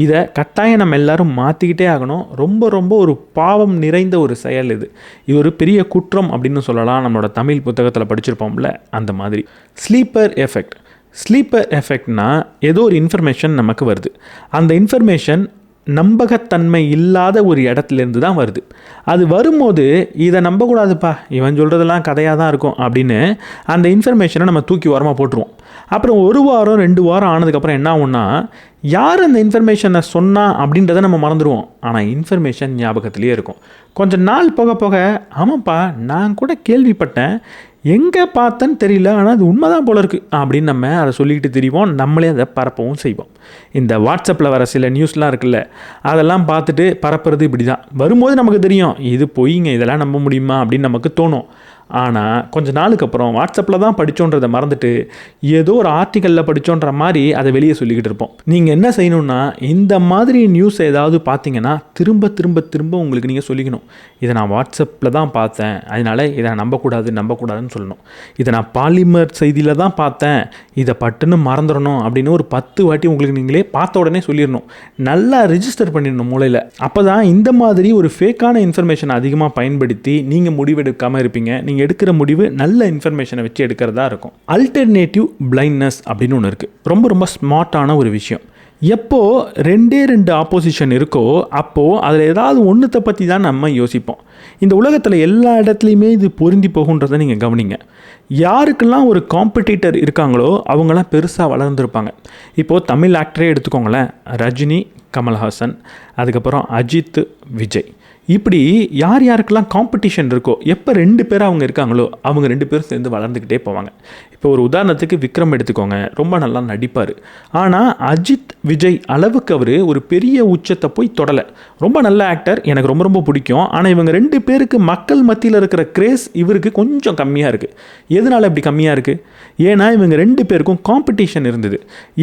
இதை கட்டாயம் நம்ம எல்லாரும் மாற்றிக்கிட்டே ஆகணும். ரொம்ப ஒரு பாவம் நிறைந்த ஒரு செயல் இது. இது ஒரு பெரிய குற்றம் அப்படின்னு சொல்லலாம். நம்மளோட தமிழ் புத்தகத்தில் படிச்சிருப்போம்ல, அந்த மாதிரி. ஸ்லீப்பர் எஃபெக்ட்னா ஏதோ ஒரு இன்ஃபர்மேஷன் நமக்கு வருது. அந்த இன்ஃபர்மேஷன் நம்பகத்தன்மை இல்லாத ஒரு இடத்துலேருந்து தான் வருது. அது வரும்போது இதை நம்பக்கூடாதுப்பா, இவன் சொல்கிறதெல்லாம் கதையாக தான் இருக்கும் அப்படின்னு அந்த இன்ஃபர்மேஷனை நம்ம தூக்கி ஓரமாக போட்டுருவோம். அப்புறம் 1 வாரம் 2 வாரம் ஆனதுக்கப்புறம் என்ன ஆகும்னா, யார் அந்த இன்ஃபர்மேஷனை சொன்னா அப்படின்றத நம்ம மறந்துடுவோம். ஆனால் இன்ஃபர்மேஷன் ஞாபகத்திலே இருக்கும். கொஞ்சம் நாள் போக ஆமாப்பா நான் கூட கேள்விப்பட்டேன், எங்கே பார்த்தேன்னு தெரியல, ஆனால் அது உண்மைதான் போல இருக்குது அப்படின்னு நம்ம அதை சொல்லிக்கிட்டு திரிவோம். நம்மளே அதை பரப்பவும் செய்வோம். இந்த வாட்ஸ்அப்பில் வர சில நியூஸ்லாம் இருக்குல்ல, அதெல்லாம் பார்த்துட்டு பரப்புறது இப்படி தான். வரும்போது நமக்கு தெரியும் இது பொய்ங்க, இதெல்லாம் நம்ப முடியுமா அப்படின்னு நமக்கு தோணும். ஆனால் கொஞ்ச நாளுக்கு அப்புறம் வாட்ஸ்அப்பில் தான் படித்தோன்றதை மறந்துட்டு ஏதோ ஒரு ஆர்டிக்கலில் படித்தோன்ற மாதிரி அதை வெளியே சொல்லிக்கிட்டு இருப்போம். நீங்கள் என்ன செய்யணுன்னா, இந்த மாதிரி நியூஸ் ஏதாவது பார்த்தீங்கன்னா திரும்ப உங்களுக்கு நீங்கள் சொல்லிக்கணும், இதை நான் வாட்ஸ்அப்பில் தான் பார்த்தேன், அதனால் இதை நம்பக்கூடாதுன்னு சொல்லணும். இதை நான் பாலிமர் செய்தியில் தான் பார்த்தேன், இதை பட்டுன்னு மறந்துடணும் அப்படின்னு ஒரு 10 வாட்டி உங்களுக்கு நீங்களே பார்த்த உடனே சொல்லிடணும். நல்லா ரிஜிஸ்டர் பண்ணிடணும் மூளையில். அப்போ தான் இந்த மாதிரி ஒரு ஃபேக்கான இன்ஃபர்மேஷனை அதிகமாக பயன்படுத்தி நீங்கள் முடிவெடுக்காமல் இருப்பீங்க. நீங்கள் எடுக்கிற முடிவு நல்ல இன்ஃபர்மேஷனை வச்சு எடுக்கிறதா இருக்கும். அல்டர்னேட்டிவ் பிளைண்ட்னஸ் அப்படின்னு ஒன்று இருக்குது. ரொம்ப ஸ்மார்ட்டான ஒரு விஷயம். எப்போ 2 ஆப்போசிஷன் இருக்கோ அப்போது அதில் ஏதாவது ஒன்றுத்தை பற்றி தான் நம்ம யோசிப்போம். இந்த உலகத்தில் எல்லா இடத்துலையுமே இது பொருந்தி போகுன்றதை நீங்கள் கவனிங்க. யாருக்கெல்லாம் ஒரு காம்படிட்டர் இருக்காங்களோ அவங்களாம் பெருசாக வளர்ந்துருப்பாங்க. இப்போது தமிழ் ஆக்டரே எடுத்துக்கோங்களேன், ரஜினி, கமல்ஹாசன், அதுக்கப்புறம் அஜித், விஜய், இப்படி யாருக்கெல்லாம் காம்படிஷன் இருக்கோ, எப்போ 2 பேர் அவங்க இருக்காங்களோ அவங்க 2 பேரும் சேர்ந்து வளர்ந்துக்கிட்டே போவாங்க. இப்போ ஒரு உதாரணத்துக்கு விக்ரம் எடுத்துக்கோங்க, ரொம்ப நல்லா நடிப்பார். ஆனால் அஜித், விஜய் அளவுக்கு அவர் ஒரு பெரிய உச்சத்தை போய் தொடலை. ரொம்ப நல்ல ஆக்டர், எனக்கு ரொம்ப பிடிக்கும். ஆனால் இவங்க 2 பேருக்கு மக்கள் மத்தியில் இருக்கிற கிரேஸ் இவருக்கு கொஞ்சம் கம்மியாக இருக்குது. எதனால் இப்படி கம்மியாக இருக்குது? ஏன்னா இவங்க 2 பேருக்கும் காம்படிஷன் இருந்தது.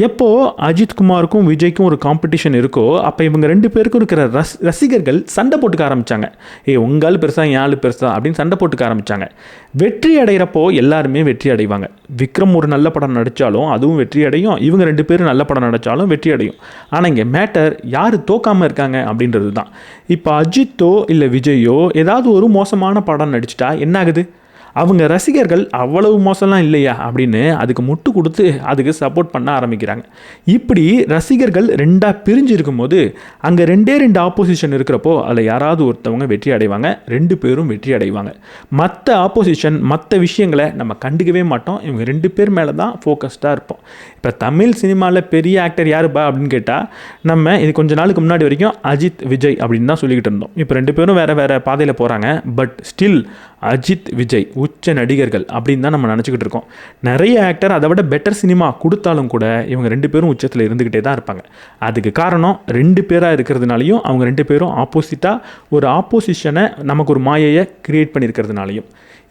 எப்போது அஜித்குமாருக்கும் விஜய்க்கும் ஒரு காம்படிஷன் இருக்கோ அப்போ இவங்க 2 பேருக்கும் இருக்கிற ரசிகர்கள் சண்டை போட்டுக்க ஆரம்பித்தாங்க. உங்கள் பெருசா என் ஆள் பெருசா அப்படின்னு சண்டை போட்டுக்க ஆரம்பித்தாங்க. வெற்றி அடைகிறப்போ எல்லாருமே வெற்றி அடைவாங்க. விக்ரம் ஒரு நல்ல படம் நடித்தாலும் அதுவும் வெற்றி அடையும், இவங்க 2 பேரும் நல்ல படம் நடித்தாலும் வெற்றி அடையும். ஆனால் இங்கே மேட்டர் யார் தோக்காமல் இருக்காங்க அப்படின்றது தான். இப்போ அஜித்தோ இல்லை விஜயோ ஏதாவது ஒரு மோசமான படம் நடிச்சிட்டா என்ன ஆகுது? அவங்க ரசிகர்கள் அவ்வளவு மோசம்லாம் இல்லையா அப்படின்னு அதுக்கு முட்டு கொடுத்து அதுக்கு சப்போர்ட் பண்ண ஆரம்பிக்கிறாங்க. இப்படி ரசிகர்கள் ரெண்டாக பிரிஞ்சு இருக்கும்போது அங்கே ரெண்டே ஆப்போசிஷன் இருக்கிறப்போ அதில் யாராவது ஒருத்தவங்க வெற்றி அடைவாங்க, 2 பேரும் வெற்றி அடைவாங்க. மற்ற ஆப்போசிஷன் மற்ற விஷயங்களை நம்ம கண்டுக்கவே மாட்டோம். இவங்க 2 பேர் மேலே தான் ஃபோக்கஸ்டாக இருப்போம். இப்போ தமிழ் சினிமாவில் பெரிய ஆக்டர் யாருப்பா அப்படின்னு கேட்டால் நம்ம இது கொஞ்ச நாளுக்கு முன்னாடி வரைக்கும் அஜித் விஜய் அப்படின்னு தான் சொல்லிக்கிட்டு இருந்தோம். இப்போ 2 பேரும் வேறு பாதையில் போகிறாங்க. பட் ஸ்டில் அஜித் விஜய் உச்ச நடிகர்கள் அப்படின்னு தான் நம்ம நினச்சிக்கிட்டு இருக்கோம். நிறைய ஆக்டர் அதை விட பெட்டர் சினிமா கொடுத்தாலும் கூட இவங்க 2 பேரும் உச்சத்தில் இருந்துக்கிட்டே தான் இருப்பாங்க. அதுக்கு காரணம் 2 பேராக இருக்கிறதுனாலையும் அவங்க 2 பேரும் ஆப்போசிட்டாக ஒரு ஆப்போசிஷனை நமக்கு ஒரு மாயையை கிரியேட் பண்ணியிருக்கிறதுனாலையும்.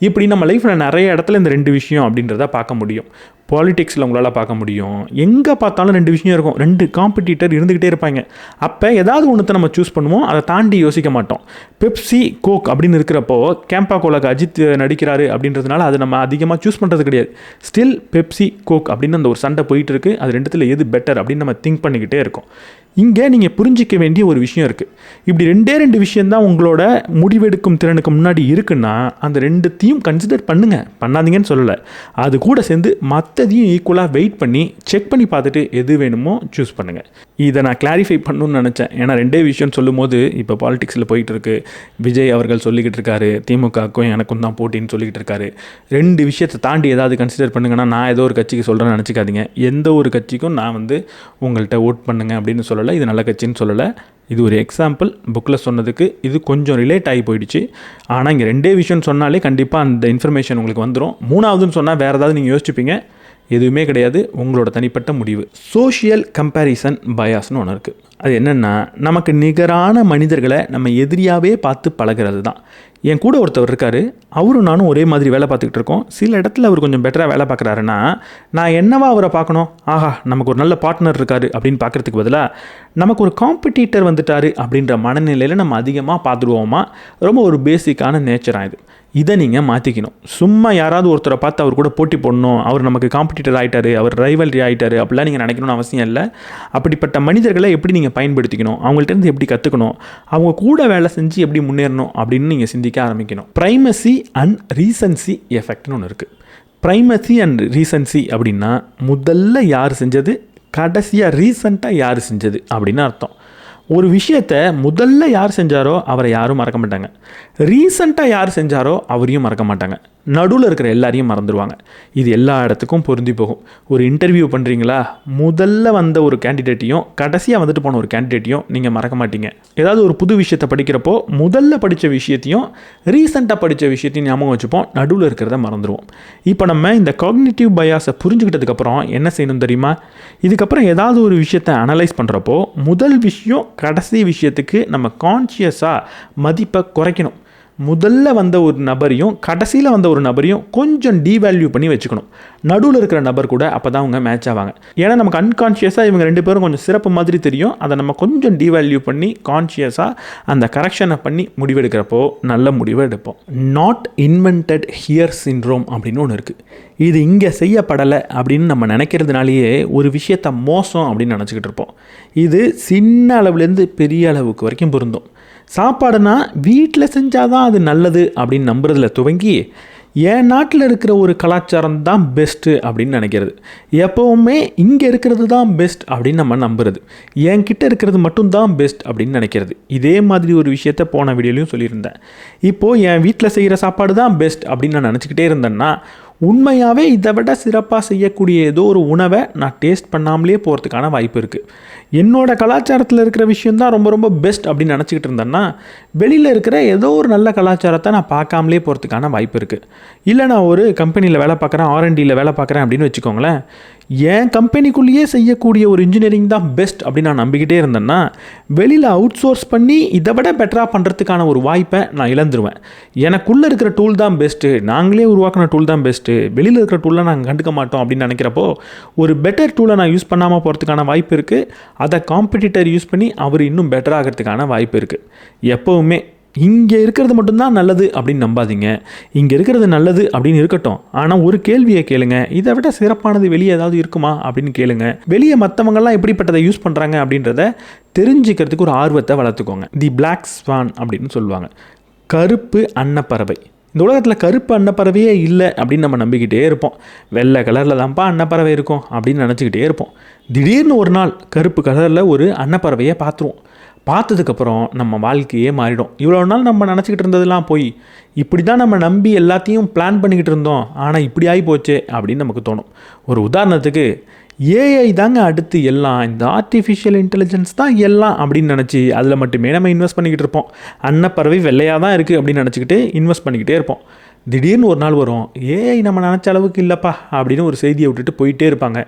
இப்படி நம்ம லைஃப்பில் நிறைய இடத்துல இந்த 2 விஷயம் அப்படின்றத பார்க்க முடியும். பாலிடிக்ஸில் உங்களால் பார்க்க முடியும். எங்கே பார்த்தாலும் 2 விஷயம் இருக்கும். 2 காம்படிட்டர் இருந்துக்கிட்டே இருப்பாங்க. அப்போ ஏதாவது ஒன்றத்தை நம்ம சூஸ் பண்ணுவோம், அதை தாண்டி யோசிக்க மாட்டோம். பெப்சி கோக் அப்படின்னு இருக்கிறப்போ கேம்பா கோலாக்கு அஜித் நடிக்கிறாரு அப்படின்றதுனால அது நம்ம அதிகமாக சூஸ் பண்ணுறது கிடையாது. ஸ்டில் பெப்சி கோக் அப்படின்னு அந்த ஒரு சண்டை போயிட்டு இருக்குது. அது 2த்துல எது பெட்டர் அப்படின்னு நம்ம திங்க் பண்ணிக்கிட்டே இருக்கோம். இங்கே நீங்கள் புரிஞ்சிக்க வேண்டிய ஒரு விஷயம் இருக்குது. இப்படி 2 விஷயந்தான் உங்களோட முடிவெடுக்கும் திறனுக்கு முன்னாடி இருக்குன்னா அந்த 2த்தையும் கன்சிடர் பண்ணுங்கள், பண்ணாதீங்கன்னு சொல்லலை. அது கூட சேர்ந்து மற்றதையும் ஈக்குவலாக வெயிட் பண்ணி செக் பண்ணி பார்த்துட்டு எது வேணுமோ சூஸ் பண்ணுங்கள். இதை நான் கிளாரிஃபை பண்ணணும்னு நினச்சேன். ஏன்னா 2 விஷயம் சொல்லும் போது இப்போ பாலிடிக்ஸில் போயிட்டு இருக்கு. விஜய் அவர்கள் சொல்லிக்கிட்டு இருக்காரு திமுகவுக்கும் எனக்கும் தான் போட்டின்னு சொல்லிக்கிட்டு இருக்காரு. 2 விஷயத்தை தாண்டி ஏதாவது கன்சிடர் பண்ணுங்கன்னா நான் ஏதோ ஒரு கட்சிக்கு சொல்கிறேன்னு நினச்சிக்காதீங்க. எந்த ஒரு கட்சிக்கும் நான் உங்கள்கிட்ட ஓட் பண்ணுங்க அப்படின்னு சொல்லலை, இது நல்ல கட்சின்னு சொல்லலை. இது ஒரு எக்ஸாம்பிள். புக்கில் சொன்னதுக்கு இது கொஞ்சம் ரிலேட் ஆகி போயிடுச்சு. ஆனால் இங்கே 2 விஷயம் சொன்னாலே கண்டிப்பாக அந்த இன்ஃபர்மேஷன் உங்களுக்கு வந்துடும். 3ஆவதுன்னு சொன்னால் வேறு ஏதாவது நீங்கள் யோசிச்சுப்பீங்க. எதுவுமே கிடையாது, உங்களோட தனிப்பட்ட முடிவு. சோஷியல் கம்பேரிசன் பயாஸ்னு ஒன்று இருக்குது. அது என்னென்னா, நமக்கு நிகரான மனிதர்களை நம்ம எதிரியாகவே பார்த்து பழகிறது தான். என் கூட ஒருத்தவர் இருக்கார், அவரும் நானும் ஒரே மாதிரி வேலை பார்த்துக்கிட்டு இருக்கோம். சில இடத்துல அவர் கொஞ்சம் பெட்டராக வேலை பார்க்குறாருன்னா நான் என்னவா அவரை பார்க்கணும், ஆஹா நமக்கு ஒரு நல்ல பார்ட்னர் இருக்கார் அப்படின்னு பார்க்குறதுக்கு பதிலாக நமக்கு ஒரு காம்படிட்டர் வந்துட்டார் அப்படின்ற மனநிலையில் நம்ம அதிகமாக பார்த்துடுவோமா. ரொம்ப ஒரு பேசிக்கான நேச்சராக இது. இதை நீங்கள் மாற்றிக்கணும். சும்மா யாராவது ஒருத்தரை பார்த்து அவர் கூட போட்டி போடணும், அவர் நமக்கு காம்படிட்டர் ஆகிட்டார், அவர் ரைவல்ரி ஆகிட்டார் அப்படிலாம் நீங்கள் நினைக்கணும்னு அவசியம் இல்லை. அப்படிப்பட்ட மனிதர்களை எப்படி நீங்கள் பயன்படுத்திக்கணும், அவங்கள்ட்டேருந்து எப்படி கற்றுக்கணும், அவங்க கூட வேலை செஞ்சு எப்படி முன்னேறணும் அப்படின்னு நீங்கள் சிந்திக்க ஆரம்பிக்கணும். ப்ரைமசி அண்ட் ரீசன்சி எஃபெக்ட்னு ஒன்று இருக்குது. ப்ரைமசி அண்ட் ரீசன்சி அப்படின்னா முதல்ல யார் செஞ்சது, கடைசியாக ரீசண்டாக யார் செஞ்சது அப்படின்னு அர்த்தம். ஒரு விஷயத்தை முதல்ல யார் செஞ்சாரோ அவரை யாரும் மறக்க மாட்டாங்க, ரீசண்டாக யார் செஞ்சாரோ அவரையும் மறக்க மாட்டாங்க, நடுவில் இருக்கிற எல்லாரையும் மறந்துடுவாங்க. இது எல்லா இடத்துக்கும் பொருந்தி போகும். ஒரு இன்டர்வியூ பண்ணுறீங்களா, முதல்ல வந்த ஒரு கேண்டிடேட்டையும் கடைசியாக வந்துட்டு போன ஒரு கேண்டிடேட்டையும் நீங்கள் மறக்க மாட்டீங்க. ஏதாவது ஒரு புது விஷயத்தை படிக்கிறப்போ முதல்ல படித்த விஷயத்தையும் ரீசெண்டாக படித்த விஷயத்தையும் ஞாபகம் வச்சுப்போம், நடுவில் இருக்கிறத மறந்துடுவோம். இப்போ நம்ம இந்த காக்னிட்டிவ் பயாஸை புரிஞ்சுக்கிட்டதுக்கப்புறம் என்ன செய்யணும் தெரியுமா, இதுக்கப்புறம் ஏதாவது ஒரு விஷயத்தை அனலைஸ் பண்ணுறப்போ முதல் விஷயம் கடைசி விஷயத்துக்கு நம்ம கான்ஷியஸாக மதிப்பை குறைக்கணும். முதல்ல வந்த ஒரு நபரையும் கடைசியில் வந்த ஒரு நபரையும் கொஞ்சம் டீவேல்யூ பண்ணி வச்சுக்கணும். நடுவில் இருக்கிற நபர் கூட அப்போ தான் அவங்க மேட்ச் ஆவாங்க. ஏன்னா நமக்கு அன்கான்ஷியஸாக இவங்க 2 பேரும் கொஞ்சம் சிறப்பு மாதிரி தெரியும். அதை நம்ம கொஞ்சம் டீவேல்யூ பண்ணி கான்ஷியஸாக அந்த கரெக்ஷனை பண்ணி முடிவெடுக்கிறப்போ நல்ல முடிவை எடுப்போம். நாட் இன்வென்டட் ஹியர் சிண்ட்ரோம் அப்படின்னு ஒன்று இருக்குது. இது இங்கே செய்யப்படலை அப்படின்னு நம்ம நினைக்கிறதுனாலேயே ஒரு விஷயத்தை மோசம் அப்படின்னு நினச்சிக்கிட்டு இருப்போம். இது சின்ன அளவுலேருந்து பெரிய அளவுக்கு வரைக்கும் பொருந்தும். சாப்பாடுனா வீட்டில் செஞ்சால் தான் அது நல்லது அப்படின்னு நம்புறதுல துவங்கி என் நாட்டில் இருக்கிற ஒரு கலாச்சாரம் தான் பெஸ்ட்டு அப்படின்னு நினைக்கிறது, எப்போவுமே இங்கே இருக்கிறது தான் பெஸ்ட் அப்படின்னு நம்ம நம்புறது, என்கிட்ட இருக்கிறது மட்டும்தான் பெஸ்ட் அப்படின்னு நினைக்கிறது. இதே மாதிரி ஒரு விஷயத்த போன வீடியோலையும் சொல்லியிருந்தேன். இப்போது என் வீட்டில் செய்கிற சாப்பாடு தான் பெஸ்ட் அப்படின்னு நான் நினச்சிக்கிட்டே இருந்தேன்னா உண்மையாகவே இதை விட சிறப்பாக செய்யக்கூடிய ஏதோ ஒரு உணவை நான் டேஸ்ட் பண்ணாமலே போகிறதுக்கான வாய்ப்பு இருக்குது. என்னோடய கலாச்சாரத்தில் இருக்கிற விஷயந்தான் ரொம்ப ரொம்ப பெஸ்ட் அப்படின்னு நினச்சிக்கிட்டு இருந்தேன்னா வெளியில் இருக்கிற ஏதோ ஒரு நல்ல கலாச்சாரத்தை நான் பார்க்காமலே போகிறதுக்கான வாய்ப்பு இருக்குது. இல்லை நான் ஒரு கம்பெனியில் வேலை பார்க்குறேன், R&Dயில் வேலை பார்க்குறேன் அப்படின்னு வச்சுக்கோங்களேன், என் கம்பெனிக்குள்ளேயே செய்யக்கூடிய ஒரு இன்ஜினியரிங் தான் பெஸ்ட் அப்படின்னு நான் நம்பிக்கிட்டே இருந்தேன்னா வெளியில் அவுட் சோர்ஸ் பண்ணி இதை விட பெட்டராக பண்ணுறதுக்கான ஒரு வாய்ப்பை நான் இழந்துருவேன். எனக்குள்ளே இருக்கிற டூல் தான் பெஸ்ட்டு, நாங்களே உருவாக்கின டூல் தான் பெஸ்ட்டு, வெளியில் இருக்கிற டூலை நாங்கள் கண்டுக்க மாட்டோம் அப்படின்னு நினைக்கிறப்போ ஒரு பெட்டர் டூலை நான் யூஸ் பண்ணாமல் போகிறதுக்கான வாய்ப்பு இருக்குது. அதை காம்படிட்டர் யூஸ் பண்ணி அவர் இன்னும் பெட்டர் ஆகிறதுக்கான வாய்ப்பு இருக்குது. எப்போவுமே இங்கே இருக்கிறது மட்டும்தான் நல்லது அப்படின்னு நம்பாதீங்க. இங்கே இருக்கிறது நல்லது அப்படின்னு இருக்கட்டும், ஆனால் ஒரு கேள்வியை கேளுங்க, இதை விட சிறப்பானது வெளியே ஏதாவது இருக்குமா அப்படின்னு கேளுங்க. வெளியே மற்றவங்கள்லாம் எப்படிப்பட்டதை யூஸ் பண்ணுறாங்க அப்படின்றத தெரிஞ்சுக்கிறதுக்கு ஒரு ஆர்வத்தை வளர்த்துக்கோங்க. தி பிளாக் ஸ்வான் அப்படின்னு சொல்லுவாங்க, கருப்பு அன்னப்பறவை. இந்த உலகத்தில் கருப்பு அன்னப்பறவையே இல்லை அப்படின்னு நம்ம நம்பிக்கிட்டே இருப்போம். வெள்ளை கலரில் தான்ப்பா அன்னப்பறவை இருக்கும் அப்படின்னு நினச்சிக்கிட்டே இருப்போம். திடீர்னு ஒரு நாள் கருப்பு கலரில் ஒரு அன்னப்பறவையை பார்த்துருவோம். பார்த்ததுக்கப்புறம் நம்ம வாழ்க்கையே மாறிடும். இவ்வளோ நாள் நம்ம நினச்சிக்கிட்டு இருந்ததெல்லாம் போய் இப்படி தான் நம்ம நம்பி எல்லாத்தையும் பிளான் பண்ணிக்கிட்டு இருந்தோம், ஆனால் இப்படி ஆகி போச்சே அப்படின்னு நமக்கு தோணும். ஒரு உதாரணத்துக்கு, ஏஐ தாங்க அடுத்து எல்லாம், இந்த ஆர்டிஃபிஷியல் இன்டெலிஜென்ஸ் தான் எல்லாம் அப்படின்னு நினச்சி அதில் மட்டுமே நம்ம இன்வெஸ்ட் பண்ணிக்கிட்டு இருப்போம். அன்னப்பறவை வெள்ளையாக தான் இருக்குது அப்படின்னு நினச்சிக்கிட்டு இன்வெஸ்ட் பண்ணிக்கிட்டே இருப்போம். திடீர்னு ஒரு நாள் வரும், ஏஐ நம்ம நினச்ச அளவுக்கு இல்லைப்பா அப்படின்னு ஒரு செய்தியை விட்டுட்டு போயிட்டே இருப்பாங்க.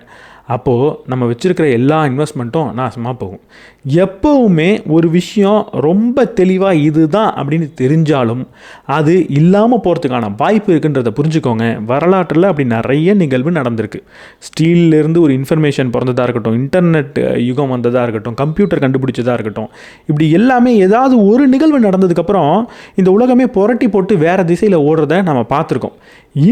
அப்போது நம்ம வச்சுருக்கிற எல்லா இன்வெஸ்ட்மெண்ட்டும் நாசமாக போகும். எப்போவுமே ஒரு விஷயம் ரொம்ப தெளிவாக இதுதான் அப்படின்னு தெரிஞ்சாலும் அது இல்லாமல் போகிறதுக்கான வாய்ப்பு இருக்குன்றதை புரிஞ்சுக்கோங்க. வரலாற்றில் அப்படி நிறைய நிகழ்வு நடந்திருக்கு. ஸ்டீல்லேருந்து ஒரு இன்ஃபர்மேஷன் பிறந்ததாக இருக்கட்டும், இன்டர்நெட் யுகம் வந்ததாக இருக்கட்டும், கம்ப்யூட்டர் கண்டுபிடிச்சதாக இருக்கட்டும், இப்படி எல்லாமே ஏதாவது ஒரு நிகழ்வு நடந்ததுக்கப்புறம் இந்த உலகமே புரட்டி போட்டு வேறு திசையில் ஓடுறத நம்ம பார்த்துருக்கோம்.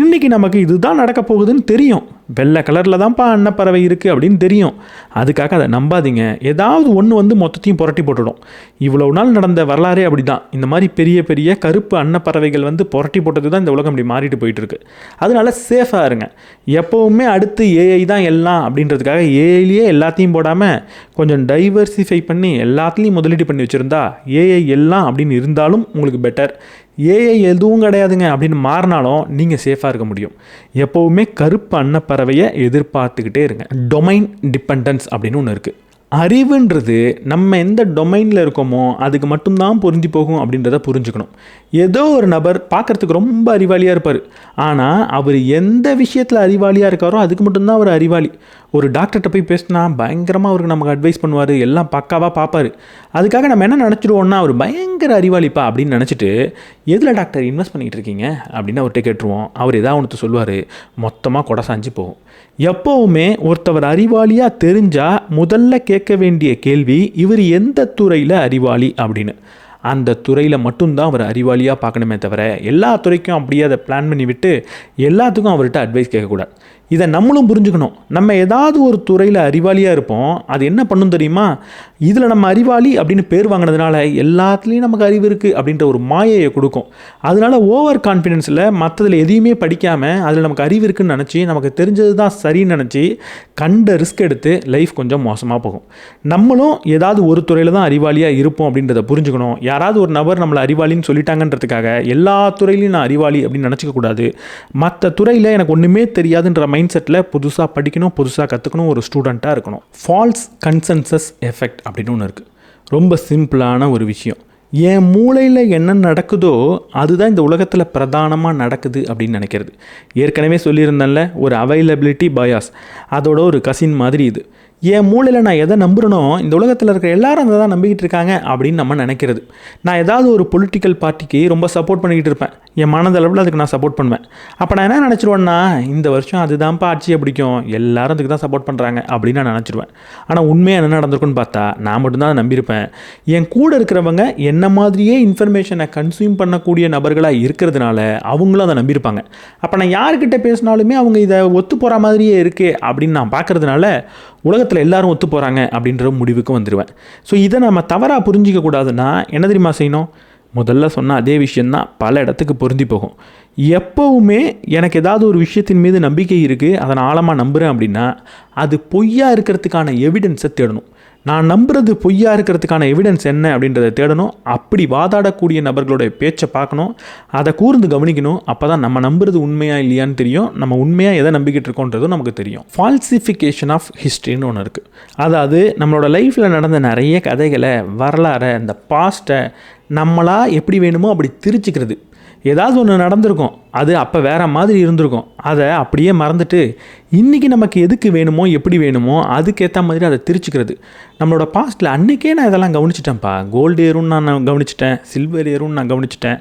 இன்றைக்கி நமக்கு இதுதான் நடக்க போகுதுன்னு தெரியும். வெள்ளை கலரில் தான்ப்பா அன்னப்பறவை இருக்குது அப்படின்னு தெரியும். அதுக்காக அதை நம்பாதீங்க. ஏதாவது ஒன்று வந்து மொத்தத்தையும் புரட்டி போட்டுடும். இவ்வளவு நாள் நடந்த வரலாறே அப்படி தான். இந்த மாதிரி பெரிய பெரிய கருப்பு அன்னப்பறவைகள் வந்து புரட்டி போட்டது தான் இந்த உலகம் இப்படி மாறிட்டு போயிட்டு இருக்கு. அதனால சேஃபாக இருங்க. எப்போவுமே அடுத்து ஏஐ தான் எல்லாம் அப்படின்றதுக்காக ஏஐலேயே எல்லாத்தையும் போடாமல் கொஞ்சம் டைவர்சிஃபை பண்ணி எல்லாத்துலேயும் முதலீடு பண்ணி வச்சுருந்தா ஏஐ எல்லாம் அப்படின்னு இருந்தாலும் உங்களுக்கு பெட்டர். ஏஐ எதுவும் கிடையாதுங்க அப்படின்னு மாறினாலும் நீங்கள் சேஃபாக இருக்க முடியும். எப்போவுமே கருப்பு அன்னப்பறவையை எதிர்பார்த்துக்கிட்டே இருங்க. டொமைன் டிபெண்டன்ஸ் அப்படின்னு ஒன்று இருக்குது. அறிவுன்றது நம்ம எந்த டொமைனில் இருக்கோமோ அதுக்கு மட்டும்தான் பொருந்தி போகும் அப்படின்றத புரிஞ்சுக்கணும். ஏதோ ஒரு நபர் பார்க்குறதுக்கு ரொம்ப அறிவாளியாக இருப்பார், ஆனால் அவர் எந்த விஷயத்தில் அறிவாளியாக இருக்காரோ அதுக்கு மட்டும்தான் அவர் அறிவாளி. ஒரு டாக்டர்கிட்ட போய் பேசினா பயங்கரமாக அவருக்கு நமக்கு அட்வைஸ் பண்ணுவார், எல்லாம் பக்காவாக பார்ப்பார். அதுக்காக நம்ம என்ன நினச்சிடுவோம்னா அவர் பயங்கர அறிவாளிப்பா அப்படின்னு நினச்சிட்டு எதில் டாக்டர் இன்வெஸ்ட் பண்ணிகிட்டு இருக்கீங்க அப்படின்னு அவர்கிட்ட கேட்டுருவோம். அவர் ஏதாவது ஒன்று சொல்லுவார், மொத்தமாக கொடை சாஞ்சு போகும். எப்போவுமே ஒருத்தவர் அறிவாளியாக தெரிஞ்சால் முதல்ல கேட்க வேண்டிய கேள்வி இவர் எந்த துறையில் அறிவாளி அப்படின்னு. அந்த துறையில் மட்டும்தான் அவர் அறிவாளியாக பார்க்கணுமே தவிர எல்லா துறைக்கும் அப்படியே அதை பிளான் பண்ணி விட்டு எல்லாத்துக்கும் அவர்கிட்ட அட்வைஸ் கேட்கக்கூடாது. இதை நம்மளும் புரிஞ்சுக்கணும். நம்ம ஏதாவது ஒரு துறையில் அறிவாளியாக இருப்போம், அது என்ன பண்ணும் தெரியுமா, இதில் நம்ம அறிவாளி அப்படின்னு பேர் வாங்கினதுனால எல்லாத்துலேயும் நமக்கு அறிவு இருக்குது அப்படின்ற ஒரு மாயையை கொடுக்கும். அதனால ஓவர் கான்ஃபிடென்ஸில் மற்றதில் எதையுமே படிக்காமல் அதில் நமக்கு அறிவு இருக்குதுன்னு நினச்சி நமக்கு தெரிஞ்சது தான் சரின்னு நினச்சி கண்ட ரிஸ்க் எடுத்து லைஃப் கொஞ்சம் மோசமாக போகும். நம்மளும் ஏதாவது ஒரு துறையில் தான் அறிவாளியாக இருப்போம் அப்படின்றத புரிஞ்சுக்கணும். யாராவது ஒரு நபர் நம்மளை அறிவாளின்னு சொல்லிட்டாங்கன்றதுக்காக எல்லா துறையிலையும் நான் அறிவாளி அப்படின்னு நினச்சிக்கக்கூடாது. மற்ற துறையில் எனக்கு ஒன்றுமே தெரியாதுன்ற மைண்ட் செட்டில் புதுசாக படிக்கணும், புதுசாக கற்றுக்கணும், ஒரு ஸ்டூடெண்ட்டாக இருக்கணும். ஃபால்ஸ் கன்சென்சஸ் எஃபெக்ட் அப்படின்னு ஒன்று இருக்குது. ரொம்ப சிம்பிளான ஒரு விஷயம். என் மூளையில் என்ன நடக்குதோ அதுதான் இந்த உலகத்தில் பிரதானமாக நடக்குது அப்படின்னு நினைக்கிறது. ஏற்கனவே சொல்லியிருந்தேன்ல, ஒரு அவைலபிலிட்டி பயாஸ், அதோட ஒரு கசின் மாதிரி இது. என் மூளையில் நான் எதை நம்புகிறனோ இந்த உலகத்தில் இருக்கிற எல்லாரும் அதை தான் நம்பிக்கிட்டு இருக்காங்க அப்படின்னு நம்ம நினைக்கிறது. நான் ஏதாவது ஒரு பொலிட்டிக்கல் பார்ட்டிக்கு ரொம்ப சப்போர்ட் பண்ணிக்கிட்டு இருப்பேன், என் மனதளவில் அதுக்கு நான் சப்போர்ட் பண்ணுவேன். அப்போ நான் என்ன நினச்சிடுவேன்னா, இந்த வருஷம் அதுதான்ப்பா ஆட்சியை பிடிக்கும், எல்லாரும் அதுக்கு தான் சப்போர்ட் பண்ணுறாங்க அப்படின்னு நான் நினச்சிடுவேன். ஆனால் உண்மையாக என்ன நடந்திருக்குன்னு பார்த்தா நான் மட்டும்தான் நம்பியிருப்பேன். என் கூட இருக்கிறவங்க என்ன மாதிரியே இன்ஃபர்மேஷனை கன்சியூம் பண்ணக்கூடிய நபர்களாக இருக்கிறதுனால அவங்களும் அதை நம்பியிருப்பாங்க. அப்போ நான் யார்கிட்ட பேசினாலுமே அவங்க இதை ஒத்து போகிற மாதிரியே இருக்கே அப்படின்னு நான் பார்க்கறதுனால உலகத்தில் எல்லாரும் ஒத்து போகிறாங்க அப்படின்ற முடிவுக்கு வந்துடுவேன். ஸோ இதை நம்ம தவறாக புரிஞ்சிக்க கூடாதுன்னா என்ன தெரியுமா செய்யணும்? முதல்ல சொன்ன அதே விஷயந்தான் பல இடத்துக்கு பொருந்தி போகும். எப்போவுமே எனக்கு ஏதாவது ஒரு விஷயத்தின் மீது நம்பிக்கை இருக்குது, அதை நான் ஆழமாக நம்புகிறேன் அப்படின்னா அது பொய்யா இருக்கிறதுக்கான எவிடன்ஸை தேடணும். நான் நம்புறது பொய்யா இருக்கிறதுக்கான எவிடன்ஸ் என்ன அப்படின்றத தேடணும். அப்படி வாதாடக்கூடிய நபர்களுடைய பேச்சை பார்க்கணும், அதை கூர்ந்து கவனிக்கணும். அப்போ தான் நம்ம நம்புறது உண்மையா இல்லையான்னு தெரியும், நம்ம உண்மையாக எதை நம்பிக்கிட்டு இருக்கோன்றதும் நமக்கு தெரியும். ஃபால்சிஃபிகேஷன் ஆஃப் ஹிஸ்ட்ரின்னு ஒன்று இருக்குது. அதாவது நம்மளோட லைஃப்பில் நடந்த நிறைய கதைகளை, வரலாறை, இந்த பாஸ்ட்டை நம்மளாக எப்படி வேணுமோ அப்படி திரிச்சிக்கிறது. ஏதாவது ஒன்று நடந்திருக்கும், அது அப்போ வேறு மாதிரி இருந்திருக்கும், அதை அப்படியே மறந்துட்டு இன்றைக்கி நமக்கு எதுக்கு வேணுமோ எப்படி வேணுமோ அதுக்கேற்ற மாதிரி அதை திரிச்சிக்கிறது. நம்மளோட பாஸ்ட்டில் அன்றைக்கே நான் இதெல்லாம் கவனிச்சிட்டேன்ப்பா, கோல்டு ஏறும்னு நான் கவனிச்சிட்டேன், சில்வர் ஏறும்னு நான் கவனிச்சிட்டேன்,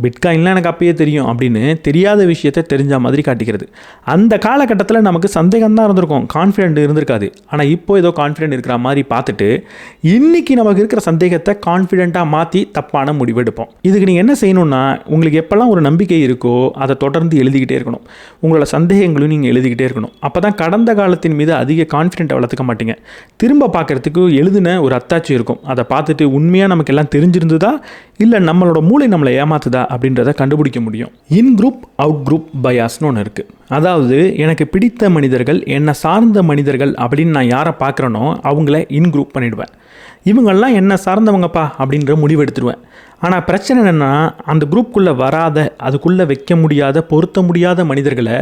பிட்காயின்லாம் எனக்கு அப்பயே தெரியும் அப்படின்னு தெரியாத விஷயத்தை தெரிஞ்ச மாதிரி காட்டிக்கிறது. அந்த காலகட்டத்தில் நமக்கு சந்தேகம் தான் இருந்திருக்கும், கான்ஃபிடென்ட் இருந்திருக்காது. ஆனால் இப்போ ஏதோ கான்ஃபிடென்ட் இருக்கிற மாதிரி பார்த்துட்டு இன்றைக்கி நமக்கு இருக்கிற சந்தேகத்தை கான்ஃபிடென்ட்டாக மாற்றி தப்பான முடிவெடுப்போம். இதுக்கு நீங்கள் என்ன செய்யணும்னா, உங்களுக்கு எப்போல்லாம் ஒரு நம்பிக்கை இருக்கோ அதை தொடர்ந்து எழுதிக்கிட்டே இருக்கணும். உங்களோட சந்தேகங்களும் நீங்கள் எழுதிக்கிட்டே இருக்கணும். அப்போ தான் கடந்த காலத்தின் மீது அதிக கான்ஃபிடென்ட்டை வளர்த்துக்க மாட்டீங்க. திரும்ப பார்க்குறதுக்கு எழுதின ஒரு அத்தாட்சி இருக்கும். அதை பார்த்துட்டு உண்மையாக நமக்கு எல்லாம் தெரிஞ்சிருந்ததா இல்லை நம்மளோட மூளை நம்மளை ஏமாத்துதா அப்படின்றத கண்டுபிடிக்க முடியும். இன் குரூப் அவுட் குரூப் பயாஸ்னு ஒன்று இருக்குது. அதாவது எனக்கு பிடித்த மனிதர்கள், என்னை சார்ந்த மனிதர்கள் அப்படின்னு நான் யாரை பார்க்குறேனோ அவங்கள இன் குரூப் பண்ணிவிடுவேன். இவங்கெல்லாம் என்னை சார்ந்தவங்கப்பா அப்படின்ற முடிவு எடுத்துடுவேன். ஆனால் பிரச்சனை என்னென்னா, அந்த குரூப்புக்குள்ளே வராத, அதுக்குள்ளே வைக்க முடியாத, பொருத்த முடியாத மனிதர்களை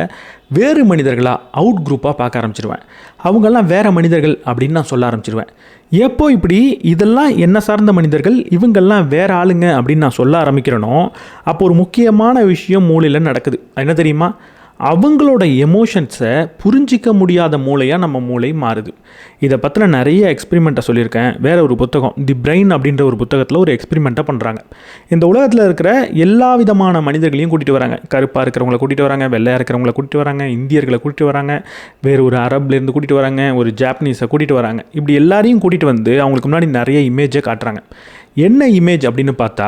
வேறு மனிதர்களாக அவுட் குரூப்பாக பார்க்க ஆரம்பிச்சிடுவேன். அவங்கெல்லாம் வேறு மனிதர்கள் அப்படின்னு நான் சொல்ல ஆரம்பிச்சிடுவேன். எப்போ இப்படி இதெல்லாம் என்ன சார்ந்த மனிதர்கள், இவங்கெல்லாம் வேறு ஆளுங்க அப்படின்னு நான் சொல்ல ஆரம்பிக்கிறேனோ அப்போ ஒரு முக்கியமான விஷயம் மூளையில் நடக்குது. என்ன தெரியுமா? அவங்களோட எமோஷன்ஸை புரிஞ்சிக்க முடியாத மூளையாக நம்ம மூளை மாறுது. இதை பற்றின நிறைய எக்ஸ்பெரிமெண்ட்டை சொல்லியிருக்கேன். வேறு ஒரு புத்தகம், தி பிரெயின் அப்படின்ற ஒரு புத்தகத்தில் ஒரு எக்ஸ்பெரிமெண்ட்டை பண்ணுறாங்க. இந்த உலகத்தில் இருக்கிற எல்லா விதமான மனிதர்களையும் கூட்டிகிட்டு வராங்க. கருப்பாக இருக்கிறவங்கள கூட்டிகிட்டு வராங்க, வெள்ளையாக இருக்கிறவங்கள கூட்டிகிட்டு வராங்க, இந்தியர்களை கூட்டிகிட்டு வராங்க, வேறு ஒரு அரப்லேருந்து கூட்டிகிட்டு வராங்க, ஒரு ஜாப்பனீஸை கூட்டிகிட்டு வராங்க. இப்படி எல்லாரையும் கூட்டிகிட்டு வந்து அவங்களுக்கு முன்னாடி நிறைய இமேஜை காட்டுறாங்க. என்ன இமேஜ் அப்படின்னு பார்த்தா,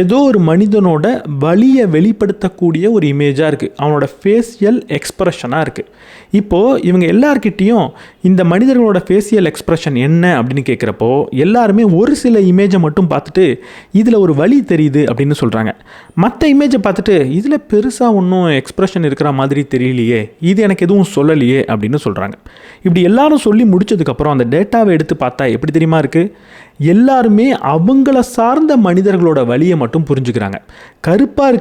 ஏதோ ஒரு மனிதனோட வலியை வெளிப்படுத்தக்கூடிய ஒரு இமேஜாக இருக்குது. அவனோட ஃபேஷியல் எக்ஸ்ப்ரெஷனாக இருக்குது. இப்போது இவங்க எல்லார்கிட்டேயும் இந்த மனிதர்களோட ஃபேஷியல் எக்ஸ்ப்ரெஷன் என்ன அப்படின்னு கேட்குறப்போ எல்லாருமே ஒரு சில இமேஜை மட்டும் பார்த்துட்டு இதில் ஒரு வலி தெரியுது அப்படின்னு சொல்கிறாங்க. மற்ற இமேஜை பார்த்துட்டு இதில் பெருசாக ஒன்றும் எக்ஸ்ப்ரெஷன் இருக்கிற மாதிரி தெரியலையே, இது எனக்கு எதுவும் சொல்லலையே அப்படின்னு சொல்கிறாங்க. இப்படி எல்லாரும் சொல்லி முடிச்சதுக்கப்புறம் அந்த டேட்டாவை எடுத்து பார்த்தா எப்படி தெரியுமா இருக்குது? எல்லாருமே அவங்கள சார்ந்த மனிதர்களோட வலியை மட்டும் புரிஞ்சுக்கிறாங்க. கருப்பாக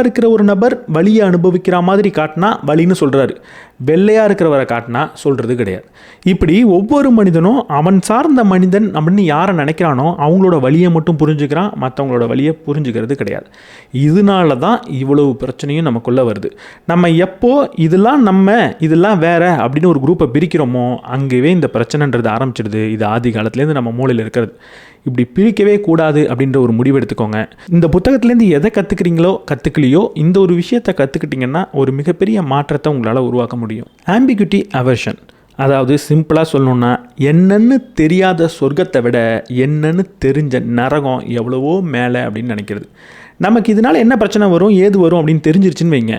இருக்கிற ஒரு நபர் வலியை அனுபவிக்கிற மாதிரி காட்டினா வலின்னு சொல்கிறாரு, வெள்ளையாக இருக்கிறவரை காட்டினா சொல்கிறது கிடையாது. இப்படி ஒவ்வொரு மனிதனும் அவன் சார்ந்த மனிதன் அப்படின்னு யாரை நினைக்கிறானோ அவங்களோட வலியை மட்டும் புரிஞ்சுக்கிறான், மற்றவங்களோட வலியை புரிஞ்சுக்கிறது கிடையாது. இதனால தான் இவ்வளவு பிரச்சனையும் நமக்குள்ளே வருது. நம்ம எப்போ இதெல்லாம் வேற அப்படின்னு ஒரு குரூப்பை பிரிக்கிறோமோ அங்கேயே இந்த பிரச்சனைன்றது ஆரம்பிச்சிடுது. இது ஆதி காலத்துலேருந்து நம்ம மூளையில் இருக்கிறது. இப்படி பிரிக்கவே கூடாது அப்படின்ற ஒரு முடிவு எடுத்துக்கோங்க. இந்த புத்தகத்துலேருந்து எதை கற்றுக்கலையோ இந்த ஒரு விஷயத்தை கற்றுக்கிட்டிங்கன்னா ஒரு மிகப்பெரிய மாற்றத்தை உங்களால் உருவாக்க முடியும். ஆம்பிகுட்டி அவர்ஷன், அதாவது சிம்பிளாக சொல்லணுன்னா, என்னன்னு தெரியாத சொர்க்கத்தை விட என்னன்னு தெரிஞ்ச நரகம் எவ்வளவோ மேலே அப்படின்னு நினைக்கிறது. நமக்கு இதனால் என்ன பிரச்சனை வரும், ஏது வரும் அப்படின்னு தெரிஞ்சிருச்சுன்னு வைங்க,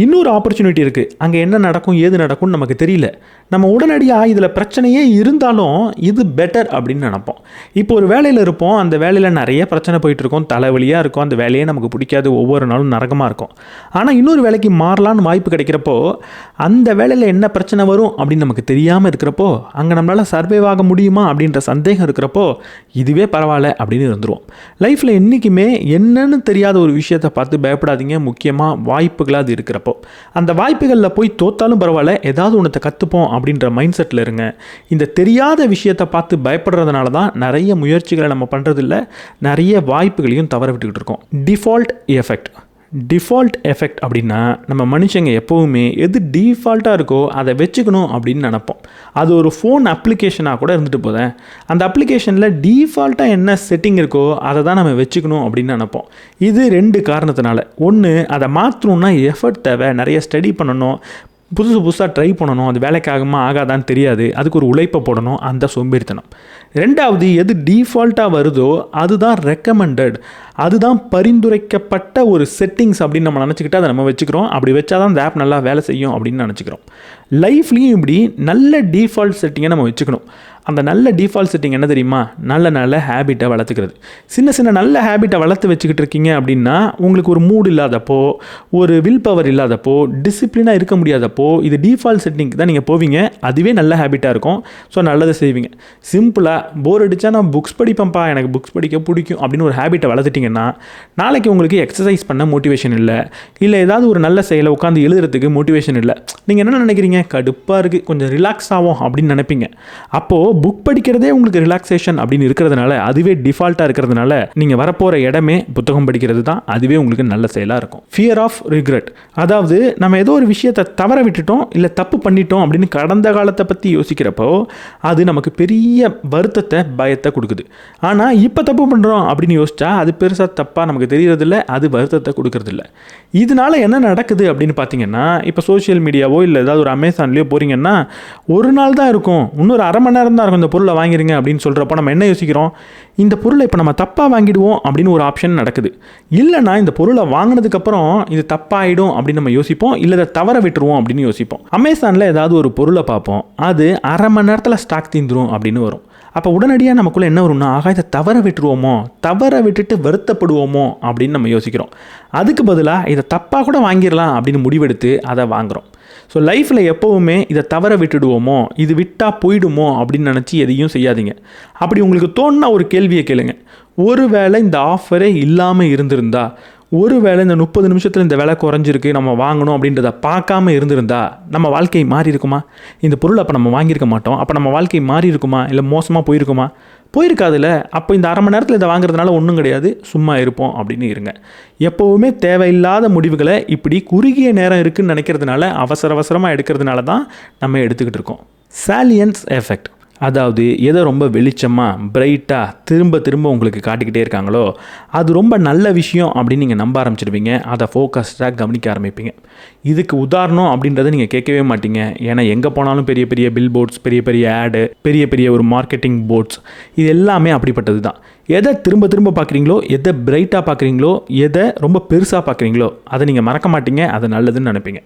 இன்னொரு ஆப்பர்ச்சுனிட்டி இருக்குது. அங்கே என்ன நடக்கும், ஏது நடக்கும்னு நமக்கு தெரியல. நம்ம உடனடியாக இதில் பிரச்சனையே இருந்தாலும் இது பெட்டர் அப்படின்னு நினைப்போம். இப்போ ஒரு வேலையில் இருப்போம், அந்த வேலையில் நிறைய பிரச்சனை போயிட்டுருக்கோம், தலைவலியாக இருக்கும், அந்த வேலையே நமக்கு பிடிக்காது, ஒவ்வொரு நாளும் நரகமாக இருக்கும். ஆனால் இன்னொரு வேலைக்கு மாறலான்னு வாய்ப்பு கிடைக்கிறப்போ அந்த வேலையில் என்ன பிரச்சனை வரும் அப்படின்னு நமக்கு தெரியாமல் இருக்கிறப்போ, அங்கே நம்மளால் சர்வைவ் ஆக முடியுமா அப்படின்ற சந்தேகம் இருக்கிறப்போ இதுவே பரவாயில்ல அப்படின்னு இருந்துருவோம். லைஃப்பில் என்றைக்குமே என்னன்னு தெரியாத ஒரு விஷயத்தை பார்த்து பயப்படாதீங்க. முக்கியமாக வாய்ப்புகளாக அது இருக்கிறப்போ, அந்த வாய்ப்புகளில் போய் தோத்தாலும் பரவாயில்ல, ஏதாவது ஒன்றத்தை கற்றுப்போம் அப்படின்ற மைண்ட் செட்டில் இருங்க. இந்த தெரியாத விஷயத்தை பார்த்து பயப்படுறதுனால தான் நிறைய முயற்சிகளை நம்ம பண்ணுறதில்ல, நிறைய வாய்ப்புகளையும் தவற விட்டுக்கிட்டு இருக்கோம். டிஃபால்ட் எஃபெக்ட் அப்படின்னா, நம்ம மனுஷங்க எப்போவுமே எது டிஃபால்ட்டாக இருக்கோ அதை வச்சுக்கணும் அப்படின்னு நினைப்போம். அது ஒரு ஃபோன் அப்ளிகேஷனாக கூட இருந்துட்டு போதேன், அந்த அப்ளிகேஷனில் டிஃபால்ட்டாக என்ன செட்டிங் இருக்கோ அதை தான் நம்ம வச்சுக்கணும் அப்படின்னு நினைப்போம். இது 2 காரணத்தினால. ஒன்று, அதை மாற்றணுன்னா எஃபர்ட் தேவை, நிறைய ஸ்டடி பண்ணணும், புதுசாக ட்ரை பண்ணணும், அது வேலைக்காகமா ஆகாதான்னு தெரியாது, அதுக்கு ஒரு உழைப்பை போடணும், அந்த சோம்பேறித்தனம். 2வது, எது டிஃபால்ட்டாக வருதோ அதுதான் ரெக்கமெண்டட், அதுதான் பரிந்துரைக்கப்பட்ட ஒரு செட்டிங்ஸ் அப்படின்னு நம்ம நினச்சிக்கிட்டு அதை நம்ம வச்சுக்கிறோம். அப்படி வச்சா தான் அந்த ஆப் நல்லா வேலை செய்யும் அப்படின்னு நினச்சிக்கிறோம். லைஃப்லேயும் இப்படி நல்ல டிஃபால்ட் செட்டிங்கை நம்ம வச்சுக்கணும். அந்த நல்ல டிஃபால்ட் செட்டிங் என்ன தெரியுமா? நல்ல ஹேபிட்டை வளர்த்துக்கிறது. சின்ன நல்ல ஹேபிட்டை வளர்த்து வச்சுக்கிட்டு இருக்கீங்க அப்படின்னா, உங்களுக்கு ஒரு மூடு இல்லாதப்போ, ஒரு வில் பவர் இல்லாதப்போ, டிசிப்ளினாக இருக்க முடியாதப்போ இது டிஃபால்ட் செட்டிங்க்கு தான் நீங்கள் போவீங்க. அதுவே நல்ல ஹேபிட்டாக இருக்கும். ஸோ நல்லதை செய்வீங்க. சிம்பிளாக போர் அடித்தா நான் புக்ஸ் படிப்பேன்ப்பா, எனக்கு புக்ஸ் படிக்க பிடிக்கும் அப்படின்னு ஒரு ஹேபிட்டை வளர்த்துட்டிங்கன்னா, நாளைக்கு உங்களுக்கு எக்ஸசைஸ் பண்ண மோட்டிவேஷன் இல்லை ஏதாவது ஒரு நல்ல செயலை உட்காந்து எழுதுறதுக்கு மோட்டிவேஷன் இல்லை. நீங்கள் என்ன நினைக்கிறீங்க? கடுப்பாக இருக்குது, கொஞ்சம் ரிலாக்ஸ் ஆகும் அப்படின்னு நினைப்பீங்க. அப்போது புக் படிக்கிறதே உங்களுக்கு ரிலாக்ஸேஷன் அப்படின்னு இருக்கிறதுனால, அதுவே டிஃபால்ட்டாக இருக்கிறதுனால, நீங்கள் வரப்போகிற இடமே புத்தகம் படிக்கிறது தான். அதுவே உங்களுக்கு நல்ல செயலாக இருக்கும். ஃபியர் ஆஃப் ரிக்ரெட், அதாவது நம்ம ஏதோ ஒரு விஷயத்தை தவற விட்டுட்டோம் இல்லை தப்பு பண்ணிட்டோம் அப்படின்னு கடந்த காலத்தை பற்றி யோசிக்கிறப்போ அது நமக்கு பெரிய வருத்தத்தை, பயத்தை கொடுக்குது. ஆனால் இப்போ தப்பு பண்ணுறோம் அப்படின்னு யோசிச்சா அது பெருசாக தப்பாக நமக்கு தெரியறதில்ல, அது வருத்தத்தை கொடுக்கறதில்ல. இதனால என்ன நடக்குது அப்படின்னு பார்த்தீங்கன்னா, இப்போ சோஷியல் மீடியாவோ இல்லை ஏதாவது ஒரு அமேசான்லேயோ போகிறீங்கன்னா, ஒரு நாள் தான் இருக்கும், இன்னொரு அரை மணி நேரம் தான் இருக்கும் இந்த பொருளை வாங்கிருங்க அப்படின்னு சொல்கிறப்போ நம்ம என்ன யோசிக்கிறோம், இந்த பொருளை இப்போ நம்ம தப்பாக வாங்கிடுவோம் அப்படின்னு ஒரு ஆப்ஷன் நடக்குது. இல்லைனா இந்த பொருளை வாங்கினதுக்கப்புறம் இது தப்பாகிடும் அப்படின்னு நம்ம யோசிப்போம், இல்லை இதை தவற விட்டுருவோம் அப்படின்னு யோசிப்போம். அமேசானில் ஏதாவது ஒரு பொருளை பார்ப்போம், அது அரை மணி நேரத்தில் ஸ்டாக் தீந்துரும் அப்படின்னு வரும். அப்போ உடனடியாக நமக்குள்ளே என்ன வரும்னா, ஆகா இதை தவற விட்டுருவோமோ, தவற விட்டுட்டு வருத்தப்படுவோமோ அப்படின்னு நம்ம யோசிக்கிறோம். அதுக்கு பதிலாக இதை தப்பாக கூட வாங்கிடலாம் அப்படின்னு முடிவெடுத்து அதை வாங்குகிறோம். ஸோ லைஃப்பில் எப்போவுமே இதை தவற விட்டுடுவோமோ, இது விட்டால் போயிடுமோ அப்படின்னு நினச்சி எதையும் செய்யாதீங்க. அப்படி உங்களுக்கு தோணுனா ஒரு கேள்வியை கேளுங்க, ஒருவேளை இந்த ஆஃபரே இல்லாமல் இருந்திருந்தா, ஒருவேளை இந்த 30 நிமிஷத்தில் இந்த விலை குறைஞ்சிருக்கு நம்ம வாங்கணும் அப்படின்றத பார்க்காம இருந்திருந்தா நம்ம வாழ்க்கை மாறி இருக்குமா? இந்த பொருள் அப்போ நம்ம வாங்கியிருக்க மாட்டோம். அப்போ நம்ம வாழ்க்கை மாறி இருக்குமா, இல்லை மோசமாக போயிருக்குமா? போயிருக்காதுல்ல. அப்போ இந்த அரை மணி நேரத்தில் இதை வாங்குறதுனால ஒன்றும் கிடையாது, சும்மா இருப்போம் அப்படின்னு இருங்க. எப்போவுமே தேவையில்லாத முடிவுகளை இப்படி குறுகிய நேரம் இருக்குதுன்னு நினைக்கிறதுனால அவசரமாக எடுக்கிறதுனால தான் நம்ம எடுத்துக்கிட்டு இருக்கோம். சாலியன்ஸ் எஃபெக்ட், அதாவது எதை ரொம்ப வெளிச்சமாக பிரைட்டாக திரும்ப உங்களுக்கு காட்டிக்கிட்டே இருக்காங்களோ அது ரொம்ப நல்ல விஷயம் அப்படின்னு நீங்கள் நம்ப ஆரம்பிச்சிடுவீங்க. அதை ஃபோக்கஸ்டாக கவனிக்க ஆரம்பிப்பீங்க. இதுக்கு உதாரணம் அப்படின்றத நீங்கள் கேட்கவே மாட்டீங்க. ஏன்னா எங்கே போனாலும் பெரிய பில் போர்ட்ஸ், பெரிய ஆடு, பெரிய ஒரு மார்க்கெட்டிங் போர்ட்ஸ், இது எல்லாமே அப்படிப்பட்டது தான். எதை திரும்ப பார்க்குறீங்களோ, எதை பிரைட்டாக பார்க்குறீங்களோ, எதை ரொம்ப பெருசாக பார்க்குறீங்களோ அதை நீங்கள் மறக்க மாட்டீங்க. அது நல்லதுன்னு நினைப்பீங்க.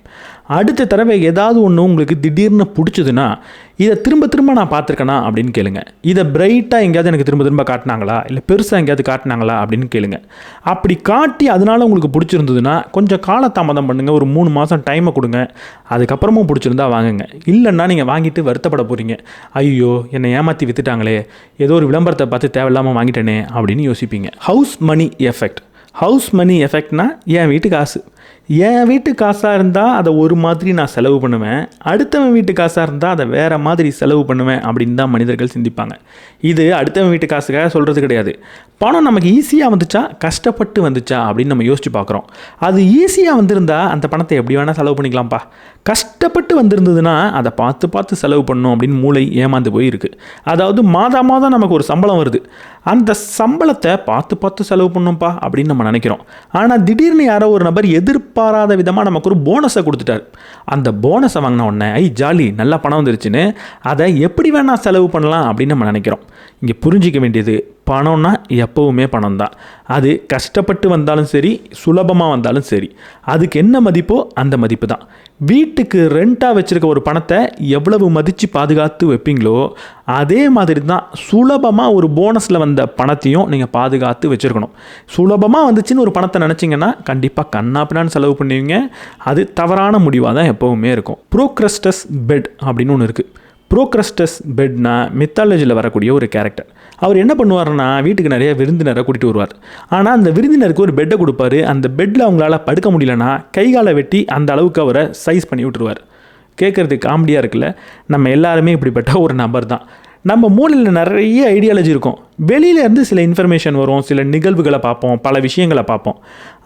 அடுத்த தடவை ஏதாவது ஒன்று உங்களுக்கு திடீர்னு பிடிச்சதுன்னா இதை திரும்ப நான் பார்த்துருக்கேனா அப்படின்னு கேளுங்க. இதை பிரைட்டாக எங்கேயாவது எனக்கு திரும்ப காட்டினாங்களா, இல்லை பெருசாக எங்கேயாவது காட்டினாங்களா அப்படின்னு கேளுங்க. அப்படி காட்டி அதனால உங்களுக்கு பிடிச்சிருந்ததுன்னா கொஞ்சம் காலதாமதம் பண்ணுங்கள், ஒரு 3 மாதம் டைமை கொடுங்க. அதுக்கப்புறமும் பிடிச்சிருந்தா வாங்குங்க. இல்லைன்னா நீங்கள் வாங்கிட்டு வருத்தப்பட போகிறீங்க, ஐயோ என்னை ஏமாற்றி விற்றுட்டாங்களே, ஏதோ ஒரு விளம்பரத்தை பார்த்து தேவையில்லாமல் வாங்கிட்டேனே அப்படின்னு யோசிப்பீங்க. ஹவுஸ் மணி எஃபெக்ட்னா என் வீட்டு காசு. என் வீட்டு காசாக இருந்தால் அதை ஒரு மாதிரி நான் செலவு பண்ணுவேன், அடுத்தவன் வீட்டு காசாக இருந்தால் அதை வேறு மாதிரி செலவு பண்ணுவேன் அப்படின்னு தான் மனிதர்கள் சிந்திப்பாங்க. இது அடுத்தவன் வீட்டு காசுக்காக சொல்கிறது கிடையாது. பணம் நமக்கு ஈஸியாக வந்துச்சா கஷ்டப்பட்டு வந்துச்சா அப்படின்னு நம்ம யோசிச்சு பார்க்குறோம். அது ஈஸியாக வந்திருந்தா அந்த பணத்தை எப்படி வேணால் செலவு பண்ணிக்கலாம்ப்பா. கஷ்டப்பட்டு வந்திருந்ததுன்னா அதை பார்த்து செலவு பண்ணணும் அப்படின்னு மூளை ஏமாந்து போய் இருக்குது. அதாவது மாதம் நமக்கு ஒரு சம்பளம் வருது, அந்த சம்பளத்தை பார்த்து செலவு பண்ணணும்ப்பா அப்படின்னு நம்ம நினைக்கிறோம். ஆனால் திடீர்னு யாரோ ஒரு நபர் எதிர்பாராத விதமாக நமக்கு ஒரு போனஸை கொடுத்துட்டார். அந்த போனஸை வாங்கின உடனே ஜாலி நல்லா பணம் வந்துருச்சுன்னு அதை எப்படி வேணால் செலவு பண்ணலாம் அப்படின்னு நம்ம நினைக்கிறோம். இங்கே புரிஞ்சிக்க வேண்டியது, பணம்னா எப்போவுமே பணம் தான். அது கஷ்டப்பட்டு வந்தாலும் சரி, சுலபமாக வந்தாலும் சரி, அதுக்கு என்ன மதிப்போ அந்த மதிப்பு தான். வீட்டுக்கு ரெண்ட்டாக வச்சுருக்க ஒரு பணத்தை எவ்வளவு மதித்து பாதுகாத்து வைப்பீங்களோ அதே மாதிரி தான் சுலபமாக ஒரு போனஸில் வந்த பணத்தையும் நீங்கள் பாதுகாத்து வச்சுருக்கணும். சுலபமாக வந்துச்சுன்னு ஒரு பணத்தை நினச்சிங்கன்னா கண்டிப்பாக கண்ணாப்பினான்னு செலவு பண்ணுவீங்க. அது தவறான முடிவாக தான் எப்போவுமே இருக்கும். ப்ரோக்ரஸ்டஸ் பெட் அப்படின்னு ஒன்று இருக்குது. ப்ரோக்ரஸ்டஸ் பெட்னா மித்தாலஜியில் வரக்கூடிய ஒரு கேரக்டர். அவர் என்ன பண்ணுவார்னா, வீட்டுக்கு நிறைய விருந்தினரை கூட்டிகிட்டு வருவார். ஆனால் அந்த விருந்தினருக்கு ஒரு பெட்டை கொடுப்பாரு. அந்த பெட்டில் அவங்களால படுக்க முடியலன்னா கைகாலை வெட்டி அந்த அளவுக்கு அவரை சைஸ் பண்ணி விட்டுருவார். கேட்குறதுக்கு காமெடியாக இருக்குல்ல. நம்ம எல்லாருமே இப்படிப்பட்ட ஒரு நபர் தான். நம்ம மூளையில் நிறைய ஐடியாலஜி இருக்கும். வெளியிலேருந்து சில இன்ஃபர்மேஷன் வரும், சில நிகழ்வுகளை பார்ப்போம், பல விஷயங்களை பார்ப்போம்.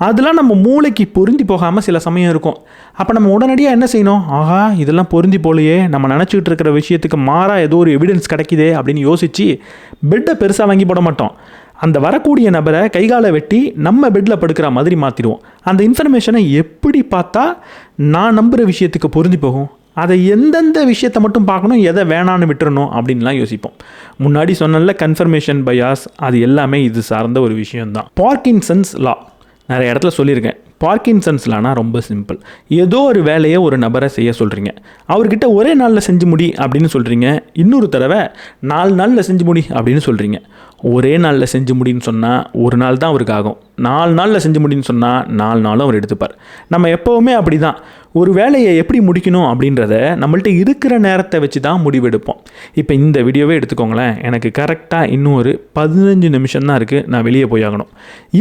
அதெல்லாம் நம்ம மூளைக்கு பொருந்தி போகாமல் சில சமயம் இருக்கும். அப்போ நம்ம உடனடியாக என்ன செய்யணும், ஆஹா இதெல்லாம் பொருந்தி போலையே, நம்ம நினச்சிக்கிட்டு இருக்கிற விஷயத்துக்கு மாறாக ஏதோ ஒரு எவிடன்ஸ் கிடைக்குதே அப்படின்னு யோசித்து பெட்டை பெருசாக வாங்கி போட மாட்டோம். அந்த வரக்கூடிய நபரை கைகாலை வெட்டி நம்ம பெட்டில் படுக்கிற மாதிரி மாற்றிடுவோம். அந்த இன்ஃபர்மேஷனை எப்படி பார்த்தா நான் நம்புகிற விஷயத்துக்கு பொருந்தி போகும், அதை எந்தெந்த விஷயத்தை மட்டும் பார்க்கணும், எதை வேணான்னு விட்டுறணும் அப்படின்லாம் யோசிப்போம். முன்னாடி சொன்னல கன்ஃபர்மேஷன் பயாஸ், அது எல்லாமே இது சார்ந்த ஒரு விஷயம்தான். பார்க்கின்சன்ஸ் லா நிறைய இடத்துல சொல்லியிருக்கேன். பார்க்கின்சன்ஸ் லானா ரொம்ப சிம்பிள். ஏதோ ஒரு வேலையை ஒரு நபரை செய்ய சொல்கிறீங்க, அவர்கிட்ட ஒரே நாளில் செஞ்சு முடி அப்படின்னு சொல்கிறீங்க. இன்னொரு தடவை 4 நாளில் செஞ்சு முடி அப்படின்னு சொல்கிறீங்க. ஒரே நாளில் செஞ்சு முடின்னு சொன்னால் ஒரு நாள் தான் அவருக்கு ஆகும். 4 நாளில் செஞ்சு முடின்னு சொன்னால் 4 நாளும் அவர் எடுத்துப்பார். நம்ம எப்போவுமே அப்படி தான். ஒரு வேலையை எப்படி முடிக்கணும் அப்படின்றத நம்மள்ட்ட இருக்கிற நேரத்தை வச்சு தான் முடிவெடுப்போம். இப்போ இந்த வீடியோவே எடுத்துக்கோங்களேன். எனக்கு கரெக்டாக இன்னும் ஒரு 15 நிமிஷம் தான் இருக்குது, நான் வெளியே போய் ஆகணும்.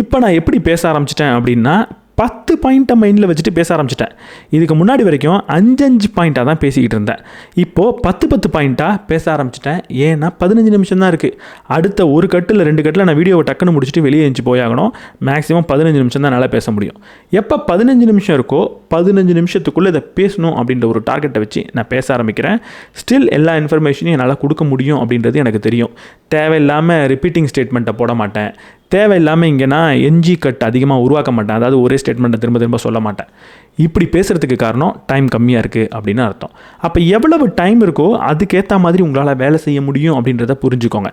இப்போ நான் எப்படி பேச ஆரம்பிச்சிட்டேன் அப்படின்னா 10 பாயிண்ட்டை மைண்டில் வச்சுட்டு பேச ஆரம்பிச்சிட்டேன். இதுக்கு முன்னாடி வரைக்கும் 5 பாயிண்ட்டாக தான் பேசிக்கிட்டு இருந்தேன். இப்போது 10 பாயிண்ட்டாக பேச ஆரம்பிச்சிட்டேன். ஏன்னா 15 நிமிஷம் தான் இருக்குது. அடுத்த ஒரு கட்டில் 2 கட்டில் நான் வீடியோவை டக்குன்னு முடிச்சுட்டு வெளியே எழுந்து போயாகணும். மேக்ஸிமம் 15 நிமிஷம் தான் என்னால் பேச முடியும். எப்போ 15 நிமிஷம் இருக்கோ 15 நிமிஷத்துக்குள்ளே இதை பேசணும் அப்படின்ற ஒரு டார்கெட்டை வச்சு நான் பேச ஆரம்பிக்கிறேன். ஸ்டில் எல்லா இன்ஃபர்மேஷனையும் என்னால் கொடுக்க முடியும் அப்படின்றது எனக்கு தெரியும். தேவையில்லாமல் ரிப்பீட்டிங் ஸ்டேட்மெண்ட்டை போட மாட்டேன், தேவையில்லாமல் இங்கே நான் என்ஜி கட் அதிகமாக உருவாக்க மாட்டேன், அதாவது ஒரே ஸ்டேட்மெண்ட்டை திரும்ப திரும்ப சொல்ல மாட்டேன். இப்படி பேசுகிறதுக்கு காரணம் டைம் கம்மியாக இருக்குது அப்படின்னு அர்த்தம். அப்போ எவ்வளவு டைம் இருக்கோ அதுக்கேற்ற மாதிரி உங்களால் வேலை செய்ய முடியும் அப்படின்றத புரிஞ்சுக்கோங்க.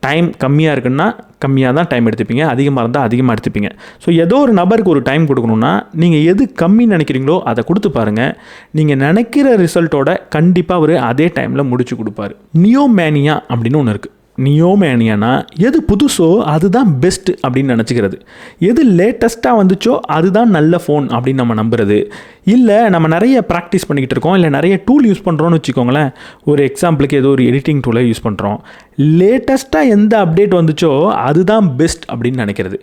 டைம் கம்மியாக இருக்குன்னா கம்மியாக தான் டைம் எடுத்துப்பீங்க, அதிகமாக இருந்தால் அதிகமாக எடுத்துப்பீங்க. ஸோ ஏதோ ஒரு நபருக்கு ஒரு டைம் கொடுக்கணுன்னா நீங்கள் எது கம்மின்னு நினைக்கிறீங்களோ அதை கொடுத்து பாருங்கள். நீங்கள் நினைக்கிற ரிசல்ட்டோட கண்டிப்பாக அவர் அதே டைமில் முடிச்சு கொடுப்பாரு. நியோமேனியா அப்படின்னு ஒன்று இருக்குது. நியோமேனியானா எது புதுசோ அதுதான் பெஸ்ட்டு அப்படின்னு நினச்சிக்கிறது, எது லேட்டஸ்ட்டாக வந்துச்சோ அதுதான் நல்ல ஃபோன் அப்படின்னு நம்ம நம்புறது. இல்லை நம்ம நிறைய ப்ராக்டிஸ் பண்ணிக்கிட்டு இருக்கோம், இல்லை நிறைய டூல் யூஸ் பண்ணுறோன்னு வச்சுக்கோங்களேன். ஒரு எக்ஸாம்பிளுக்கு ஏதோ ஒரு எடிட்டிங் டூலை யூஸ் பண்ணுறோம், லேட்டஸ்ட்டாக எந்த அப்டேட் வந்துச்சோ அதுதான் பெஸ்ட் அப்படின்னு நினைக்கிறது.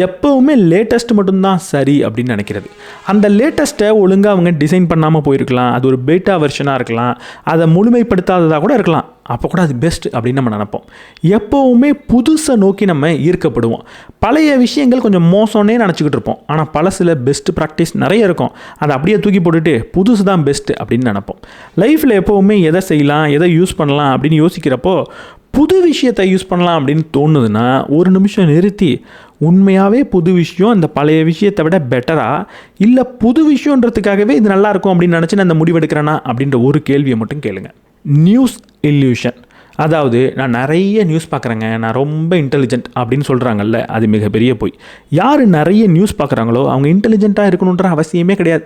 எப்போவுமே லேட்டஸ்ட் மட்டும்தான் சரி அப்படின்னு நினைக்கிறது. அந்த லேட்டஸ்ட்டை ஒழுங்காக அவங்க டிசைன் பண்ணாமல் போயிருக்கலாம், அது ஒரு பேட்டா வெர்ஷனாக இருக்கலாம், அதை முழுமைப்படுத்தாததாக கூட இருக்கலாம், அப்போ கூட அது பெஸ்ட் அப்படின்னு நம்ம நினைப்போம். எப்போவுமே புதுசை நோக்கி நம்ம ஈர்க்கப்படுவோம். பழைய விஷயங்கள் கொஞ்சம் மோசம்னே நினச்சிக்கிட்டு இருப்போம், ஆனால் பழசில் பெஸ்ட் ப்ராக்டிஸ் நிறைய இருக்கும், அதை அப்படியே தூக்கி போட்டுட்டு புதுசு தான் பெஸ்ட்டு அப்படின்னு நினைப்போம். லைஃப்பில் எப்போவுமே எதை செய்யலாம், எதை யூஸ் பண்ணலாம் அப்படின்னு யோசிக்கிறப்போ புது விஷயத்தை யூஸ் பண்ணலாம் அப்படின்னு தோணுதுன்னா ஒரு நிமிஷம் நிறுத்தி உண்மையாகவே புது விஷயம் இந்த பழைய விஷயத்தை விட பெட்டரா, இல்லை புது விஷயன்றதுக்காகவே இது நல்லாயிருக்கும் அப்படின்னு நினச்சி நான் அந்த முடிவெடுக்கிறேன்னா அப்படின்ற ஒரு கேள்வியை மட்டும் கேளுங்க. நியூஸ் இல்யூஷன், அதாவது நான் நிறைய நியூஸ் பார்க்குறேங்க, நான் ரொம்ப இன்டெலிஜென்ட் அப்படின்னு சொல்கிறாங்கல்ல, அது மிகப்பெரிய போய். யார் நிறைய நியூஸ் பார்க்குறாங்களோ அவங்க இன்டெலிஜென்ட்டாக இருக்கணுன்ற அவசியமே கிடையாது.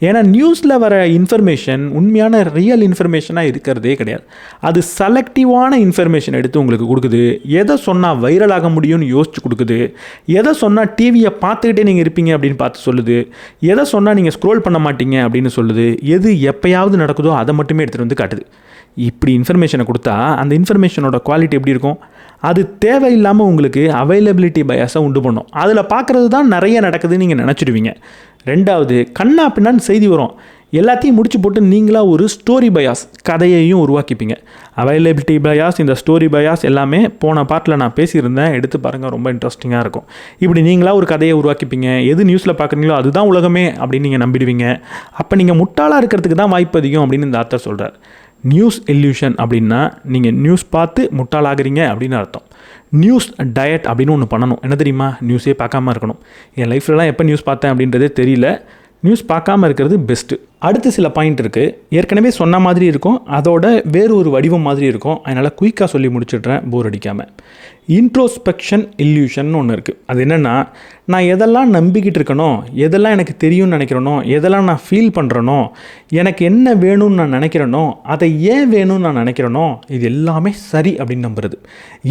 ஏன்னா நியூஸில் வர இன்ஃபர்மேஷன் உண்மையான ரியல் இன்ஃபர்மேஷனாக இருக்கிறதே கிடையாது. அது செலக்டிவான இன்ஃபர்மேஷன் எடுத்து உங்களுக்கு கொடுக்குது. எதை சொன்னால் வைரலாக முடியும்னு யோசிச்சு கொடுக்குது, எதை சொன்னால் டிவியை பார்த்துக்கிட்டே நீங்கள் இருப்பீங்க அப்படின்னு பார்த்து சொல்லுது, எதை சொன்னால் நீங்கள் ஸ்க்ரோல் பண்ண மாட்டீங்க அப்படின்னு சொல்லுது, எது எப்போயாவது நடக்குதோ அதை மட்டுமே எடுத்துகிட்டு வந்து காட்டுது. இப்படி இன்ஃபர்மேஷனை கொடுத்தா அந்த இன்ஃபர்மேஷனோட குவாலிட்டி எப்படி இருக்கும்? அது தேவையில்லாமல் உங்களுக்கு அவைலபிலிட்டி பயாஸை உண்டு பண்ணும். அதில் பார்க்குறது தான் நிறைய நடக்குதுன்னு நீங்கள் நினச்சிடுவீங்க. ரெண்டாவது, கண்ணா பின்னான்னு செய்தி வரும், எல்லாத்தையும் முடிச்சு போட்டு நீங்களாக ஒரு ஸ்டோரி பயாஸ் கதையையும் உருவாக்கிப்பீங்க. அவைலபிலிட்டி பயாஸ், இந்த ஸ்டோரி பயாஸ் எல்லாமே போன பார்ட்டில் நான் பேசியிருந்தேன், எடுத்து பாருங்கள், ரொம்ப இன்ட்ரெஸ்டிங்காக இருக்கும். இப்படி நீங்களாக ஒரு கதையை உருவாக்கிப்பீங்க. எது நியூஸில் பார்க்குறீங்களோ அதுதான் உலகமே அப்படின்னு நீங்கள் நம்பிடுவீங்க. அப்போ நீங்கள் முட்டாளாக இருக்கிறதுக்கு தான் வாய்ப்பு அதிகம் அப்படின்னு இந்த ஆத்தர் சொல்கிறார். நியூஸ் இல்யூஷன் அப்படின்னா நீங்கள் நியூஸ் பார்த்து முட்டாளாகிறீங்க அப்படின்னு அர்த்தம். நியூஸ் டயட் அப்படின்னு ஒன்று பண்ணணும். என்ன தெரியுமா? நியூஸே பார்க்காம இருக்கணும். என் லைஃப்லலாம் எப்போ நியூஸ் பார்த்தேன் அப்படின்றதே தெரியல. நியூஸ் பார்க்காம இருக்கிறது பெஸ்ட்டு. அடுத்து சில பாயிண்ட் இருக்குது, ஏற்கனவே சொன்ன மாதிரி இருக்கும், அதோட வேறு ஒரு வடிவம் மாதிரி இருக்கும். அதனால் குயிக்காக சொல்லி முடிச்சிடுறேன் போர் அடிக்காமல். இன்ட்ரோஸ்பெக்ஷன் இல்யூஷன் ஒன்று இருக்குது. அது என்னென்னா, நான் எதெல்லாம் நம்பிக்கிட்டு இருக்கனோ, எதெல்லாம் எனக்கு தெரியும்னு நினைக்கிறேனோ, எதெல்லாம் நான் ஃபீல் பண்ணுறனோ, எனக்கு என்ன வேணும்னு நான் நினைக்கிறேனோ, அதை ஏன் வேணும்னு நான் நினைக்கிறேனோ, இது எல்லாமே சரி அப்படின்னு நம்புறது.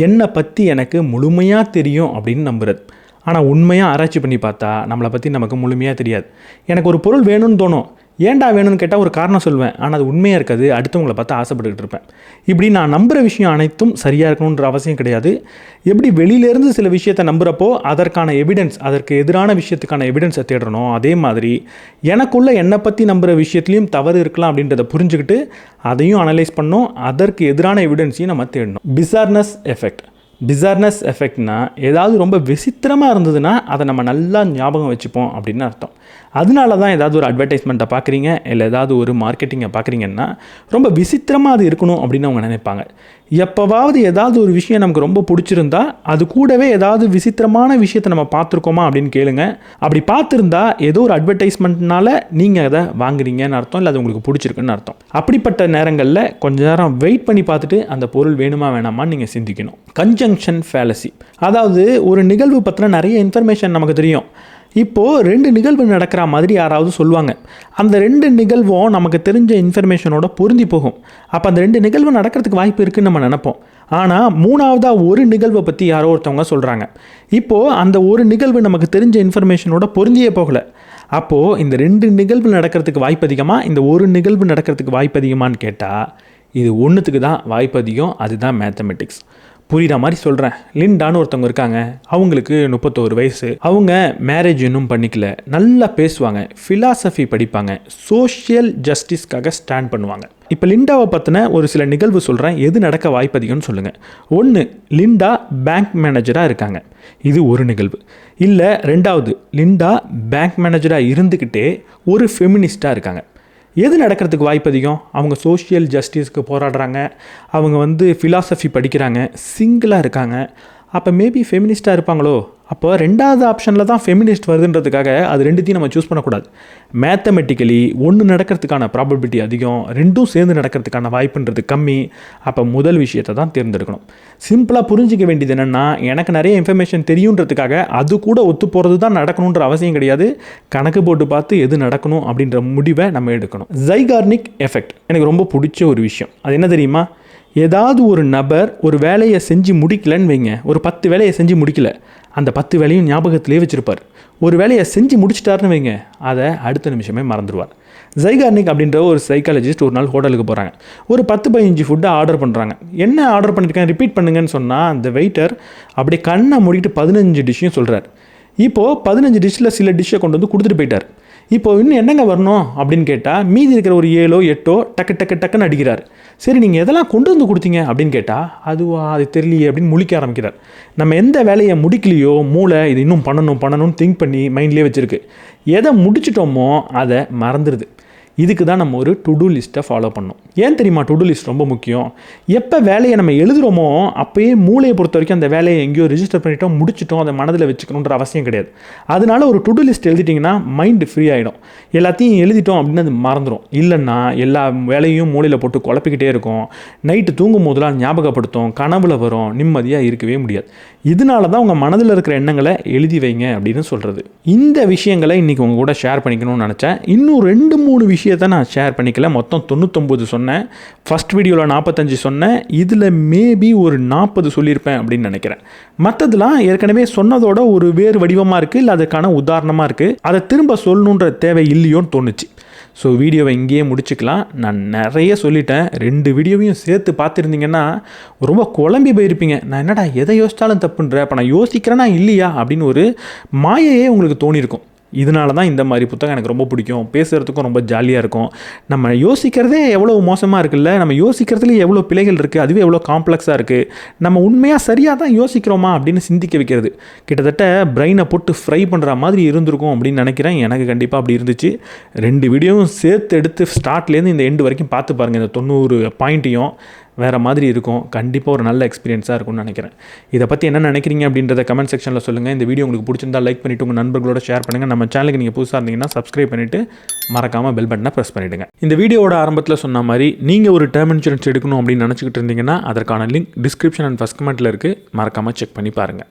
என்னை பற்றி எனக்கு முழுமையாக தெரியும் அப்படின்னு நம்புறது. ஆனால் உண்மையாக ஆராய்ச்சி பண்ணி பார்த்தா நம்மளை பற்றி நமக்கு முழுமையாக தெரியாது. எனக்கு ஒரு பொருள் வேணும்னு தோணும், ஏன்டா வேணும்னு கேட்டால் ஒரு காரணம் சொல்லுவேன், ஆனால் அது உண்மையாக இருக்காது, அடுத்தவங்களை பார்த்து ஆசைப்பட்டுக்கிட்டு இருப்பேன். இப்படி நான் நம்புகிற விஷயம் அனைத்தும் சரியாக இருக்கணுன்ற அவசியம் கிடையாது. எப்படி வெளியிலேருந்து சில விஷயத்தை நம்புகிறப்போ அதற்கான எவிடன்ஸ், அதற்கு எதிரான விஷயத்துக்கான எவிடன்ஸை தேடணும், அதே மாதிரி எனக்குள்ளே என்னை பற்றி நம்புகிற விஷயத்துலையும் தவறு இருக்கலாம் அப்படின்றத புரிஞ்சுக்கிட்டு அதையும் அனலைஸ் பண்ணணும், அதற்கு எதிரான எவிடன்ஸையும் நம்ம தேடணும். பிசார்னஸ் எஃபெக்ட். பிசார்னஸ் எஃபெக்ட்னா ஏதாவது ரொம்ப விசித்திரமாக இருந்ததுன்னா அதை நம்ம நல்லா ஞாபகம் வச்சுப்போம் அப்படின்னு அர்த்தம். அதனால தான் ஏதாவது ஒரு அட்வர்டைஸ்மெண்ட்டை பார்க்குறீங்க, இல்லை ஏதாவது ஒரு மார்க்கெட்டிங்கை பார்க்குறீங்கன்னா ரொம்ப விசித்திரமாக அது இருக்கணும் அப்படின்னு அவங்க நினைப்பாங்க. எப்போவாவது ஏதாவது ஒரு விஷயம் நமக்கு ரொம்ப பிடிச்சிருந்தா அது கூடவே ஏதாவது விசித்திரமான விஷயத்தை நம்ம பார்த்துருக்கோமா அப்படின்னு கேளுங்க. அப்படி பார்த்துருந்தா ஏதோ ஒரு அட்வர்டைஸ்மெண்ட்னால நீங்கள் அதை வாங்குறீங்கன்னு அர்த்தம், இல்லை அது உங்களுக்கு பிடிச்சிருக்குன்னு அர்த்தம். அப்படிப்பட்ட நேரங்களில் கொஞ்ச நேரம் வெயிட் பண்ணி பார்த்துட்டு அந்த பொருள் வேணுமா வேணாமான்னு நீங்கள் சிந்திக்கணும். கன்ஜங்ஷன் ஃபேலசி, அதாவது ஒரு நிகழ்வு பற்றின நிறைய இன்ஃபர்மேஷன் நமக்கு தெரியும். இப்போது 2 நிகழ்வு நடக்கிற மாதிரி யாராவது சொல்லுவாங்க, அந்த 2 நிகழ்வும் நமக்கு தெரிஞ்ச இன்ஃபர்மேஷனோட பொருந்தி போகும். அப்போ அந்த 2 நிகழ்வு நடக்கிறதுக்கு வாய்ப்பு இருக்குதுன்னு நம்ம நினைப்போம். ஆனால் 3ஆவதாக ஒரு நிகழ்வை பற்றி யாரோ ஒருத்தவங்க சொல்கிறாங்க. இப்போது அந்த ஒரு நிகழ்வு நமக்கு தெரிஞ்ச இன்ஃபர்மேஷனோட பொருந்தியே போகலை. அப்போது இந்த 2 நிகழ்வு நடக்கிறதுக்கு வாய்ப்பு அதிகமாக, இந்த ஒரு நிகழ்வு நடக்கிறதுக்கு வாய்ப்பு அதிகமானு கேட்டால் இது ஒன்றுத்துக்கு தான் வாய்ப்பு அதிகம். அதுதான் மேத்தமெட்டிக்ஸ். புரிகிற மாதிரி சொல்கிறேன். லிண்டான்னு ஒருத்தவங்க இருக்காங்க, அவங்களுக்கு 31 வயசு. அவங்க மேரேஜ் இன்னும் பண்ணிக்கல, நல்லா பேசுவாங்க, ஃபிலாசபி படிப்பாங்க, சோஷியல் ஜஸ்டிஸ்க்காக ஸ்டாண்ட் பண்ணுவாங்க. இப்போ லிண்டாவை பற்றின ஒரு சில நிகழ்வு சொல்கிறேன், எது நடக்க வாய்ப்பு அதிகம்னு சொல்லுங்கள். 1, லிண்டா பேங்க் மேனேஜராக இருக்காங்க, இது ஒரு நிகழ்வு. இல்லை 2வது, லிண்டா பேங்க் மேனேஜராக இருந்துக்கிட்டே ஒரு ஃபெமினிஸ்டாக இருக்காங்க. எது நடக்கிறதுக்கு வாய்ப்பு அதிகம்? அவங்க சோஷியல் ஜஸ்டிஸ்க்கு போராடுறாங்க, அவங்க ஃபிலாசபி படிக்கிறாங்க, சிங்கிளாக இருக்காங்க. அப்போ மேபி ஃபெமினிஸ்டாக இருப்பாங்களோ அப்போ 2வது ஆப்ஷனில் தான் ஃபெமினிஸ்ட் வருதுன்றதுக்காக அது 2த்தையும் நம்ம சூஸ் பண்ணக்கூடாது. மேத்தமெட்டிக்கலி ஒன்று நடக்கிறதுக்கான ப்ராபபிலிட்டி அதிகம், 2ம் சேர்ந்து நடக்கிறதுக்கான வாய்ப்புன்றது கம்மி. அப்போ முதல் விஷயத்தை தான் தேர்ந்தெடுக்கணும். சிம்பிளாக புரிஞ்சிக்க வேண்டியது என்னென்னா, எனக்கு நிறைய இன்ஃபர்மேஷன் தெரியுன்றதுக்காக அது கூட ஒத்து போகிறது தான் நடக்கணுன்ற அவசியம் கிடையாது. கணக்கு போட்டு பார்த்து எது நடக்கணும் அப்படின்ற முடிவை நம்ம எடுக்கணும். ஜைகார்னிக் எஃபெக்ட் எனக்கு ரொம்ப பிடிச்ச ஒரு விஷயம். அது என்ன தெரியுமா? ஏதாவது ஒரு நபர் ஒரு வேலையை செஞ்சு முடிக்கலன்னு வைங்க, ஒரு 10 வேலையை செஞ்சு முடிக்கல, அந்த 10 வேலையும் ஞாபகத்திலே வச்சுருப்பார். ஒரு வேலையை செஞ்சு முடிச்சிட்டாருன்னு வைங்க, அதை அடுத்த நிமிஷமே மறந்துடுவார். ஜைகார்னிக் அப்படின்ற ஒரு சைக்காலஜிஸ்ட் ஒரு நாள் ஹோட்டலுக்கு போகிறாங்க. ஒரு 10-15 ஃபுட்டை ஆர்டர் பண்ணுறாங்க. என்ன ஆர்டர் பண்ணியிருக்கேன் ரிப்பீட் பண்ணுங்கன்னு சொன்னால் அந்த வெயிட்டர் அப்படியே கண்ணை மூடிட்டு 15 டிஷ்ஷையும் சொல்கிறார். இப்போது 15 டிஷ்ஷில் சில டிஷ்ஷை கொண்டு வந்து கொடுத்துட்டு போயிட்டார். இப்போ இன்னும் என்னங்க வரணும் அப்படின்னு கேட்டால் மீதி இருக்கிற ஒரு 7-8 டக்குன்னு அடிக்கிறார். சரி நீங்கள் எதெல்லாம் கொண்டு வந்து கொடுத்தீங்க அப்படின்னு கேட்டால் அது தெரியலையே அப்படின்னு முழிக்க ஆரம்பிக்கிறார். நம்ம எந்த வேலையை முடிக்கலையோ மூளை இது இன்னும் பண்ணணும்னு திங்க் பண்ணி மைண்ட்லேயே வச்சுருக்கு. எதை முடிச்சிட்டோமோ அதை மறந்துடுது. இதுக்கு தான் நம்ம ஒரு டு டூ லிஸ்ட்டை ஃபாலோ பண்ணணும். ஏன் தெரியுமா டு டூ லிஸ்ட் ரொம்ப முக்கியம்? எப்போ வேலையை நம்ம எழுதுகிறோமோ அப்போயே மூளையை பொறுத்த வரைக்கும் அந்த வேலையை எங்கேயோ ரிஜிஸ்டர் பண்ணிட்டோம், முடிச்சிட்டோம், அதை மனதில் வச்சுக்கணுன்ற அவசியம் கிடையாது. அதனால ஒரு டு டூ லிஸ்ட் எழுதிட்டிங்கன்னா மைண்டு ஃப்ரீ ஆகிடும். எல்லாத்தையும் எழுதிட்டோம் அப்படின்னு அது மறந்துடும். இல்லைன்னா எல்லா வேலையும் மூளையில் போட்டு குழப்பிக்கிட்டே இருக்கும். நைட்டு தூங்கும் போதெல்லாம் ஞாபகப்படுத்தும், கனவுல வரும், நிம்மதியாக இருக்கவே முடியாது. இதனால தான் உங்கள் மனதில் இருக்கிற எண்ணங்களை எழுதி வைங்க அப்படின்னு சொல்கிறது. இந்த விஷயங்களை இன்றைக்கி உங்கள் கூட ஷேர் பண்ணிக்கணும்னு நினச்சேன். இன்னும் 2-3 விஷயத்தை நான் ஷேர் பண்ணிக்கல. மொத்தம் 99 சொன்னேன். ஃபஸ்ட் வீடியோவில் 45 சொன்னேன். இதில் மேபி ஒரு 40 சொல்லியிருப்பேன் அப்படின்னு நினைக்கிறேன். மற்றதெல்லாம் ஏற்கனவே சொன்னதோட ஒரு வேறு வடிவமாக இருக்குது, இல்லை அதுக்கான உதாரணமாக இருக்குது. அதை திரும்ப சொல்லணுன்ற தேவை இல்லையோன்னு தோணுச்சு. ஸோ வீடியோவை இங்கேயே முடிச்சுக்கலாம். நான் நிறைய சொல்லிட்டேன். 2 வீடியோவையும் சேர்த்து பார்த்துருந்தீங்கன்னா ரொம்ப குழம்பி போயிருப்பீங்க. நான் என்னடா எதை யோசித்தாலும் தப்புன்ற, அப்போ நான் யோசிக்கிறேன்னா இல்லையா அப்படின்னு ஒரு மாயையே உங்களுக்கு தோணியிருக்கும். இதனால தான் இந்த மாதிரி புத்தகம் எனக்கு ரொம்ப பிடிக்கும். பேசுகிறதுக்கும் ரொம்ப ஜாலியாக இருக்கும். நம்ம யோசிக்கிறதே எவ்வளோ மோசமாக இருக்குல்ல, நம்ம யோசிக்கிறதுலேயே எவ்வளோ பிழைகள் இருக்குது, அதுவே எவ்வளோ காம்ப்ளெக்ஸாக இருக்குது. நம்ம உண்மையாக சரியாக தான் யோசிக்கிறோமா அப்படின்னு சிந்திக்க வைக்கிறது. கிட்டத்தட்ட பிரெயினை போட்டு ஃப்ரை பண்ணுற மாதிரி இருந்திருக்கும் அப்படின்னு நினைக்கிறேன். எனக்கு கண்டிப்பாக அப்படி இருந்துச்சு. 2 வீடியோவும் சேர்த்து எடுத்து ஸ்டார்ட்லேருந்து இந்த எண்டு வரைக்கும் பார்த்து பாருங்கள். இந்த 90 பாயிண்ட்டையும் வேறு மாதிரி இருக்கும். கண்டிப்பாக ஒரு நல்ல எக்ஸ்பீரியன்ஸாக இருக்கும்னு நினைக்கிறேன். இதை பற்றி என்ன நினைக்கிறீங்க அப்படின்றத கமெண்ட் செக்ஷனில் சொல்லுங்கள். இந்த வீடியோ உங்களுக்கு பிடிச்சிருந்தா லைக் பண்ணிவிட்டு உங்கள் நண்பர்களோட ஷேர் பண்ணுங்கள். நம்ம சேனலுக்கு நீங்கள் புதுசாக இருந்தீங்கன்னா சப்ஸ்கிரைப் பண்ணிவிட்டு மறக்காமல் பெல் பட்டனை ப்ரெஸ் பண்ணிவிடுங்க. இந்த வீடியோட ஆரம்பத்தில் சொன்ன மாதிரி நீங்கள் ஒரு டேர்ம் இன்சூரன்ஸ் எடுக்கணும் அப்படின்னு நினச்சிக்கிட்டு இருந்தீங்கன்னா அதற்கான லிங்க் டிஸ்கிரிப்ஷன் அண்ட் ஃபஸ்ட் கமெண்ட்டில் இருக்குது. மறக்காமல் செக் பண்ணி பாருங்கள்.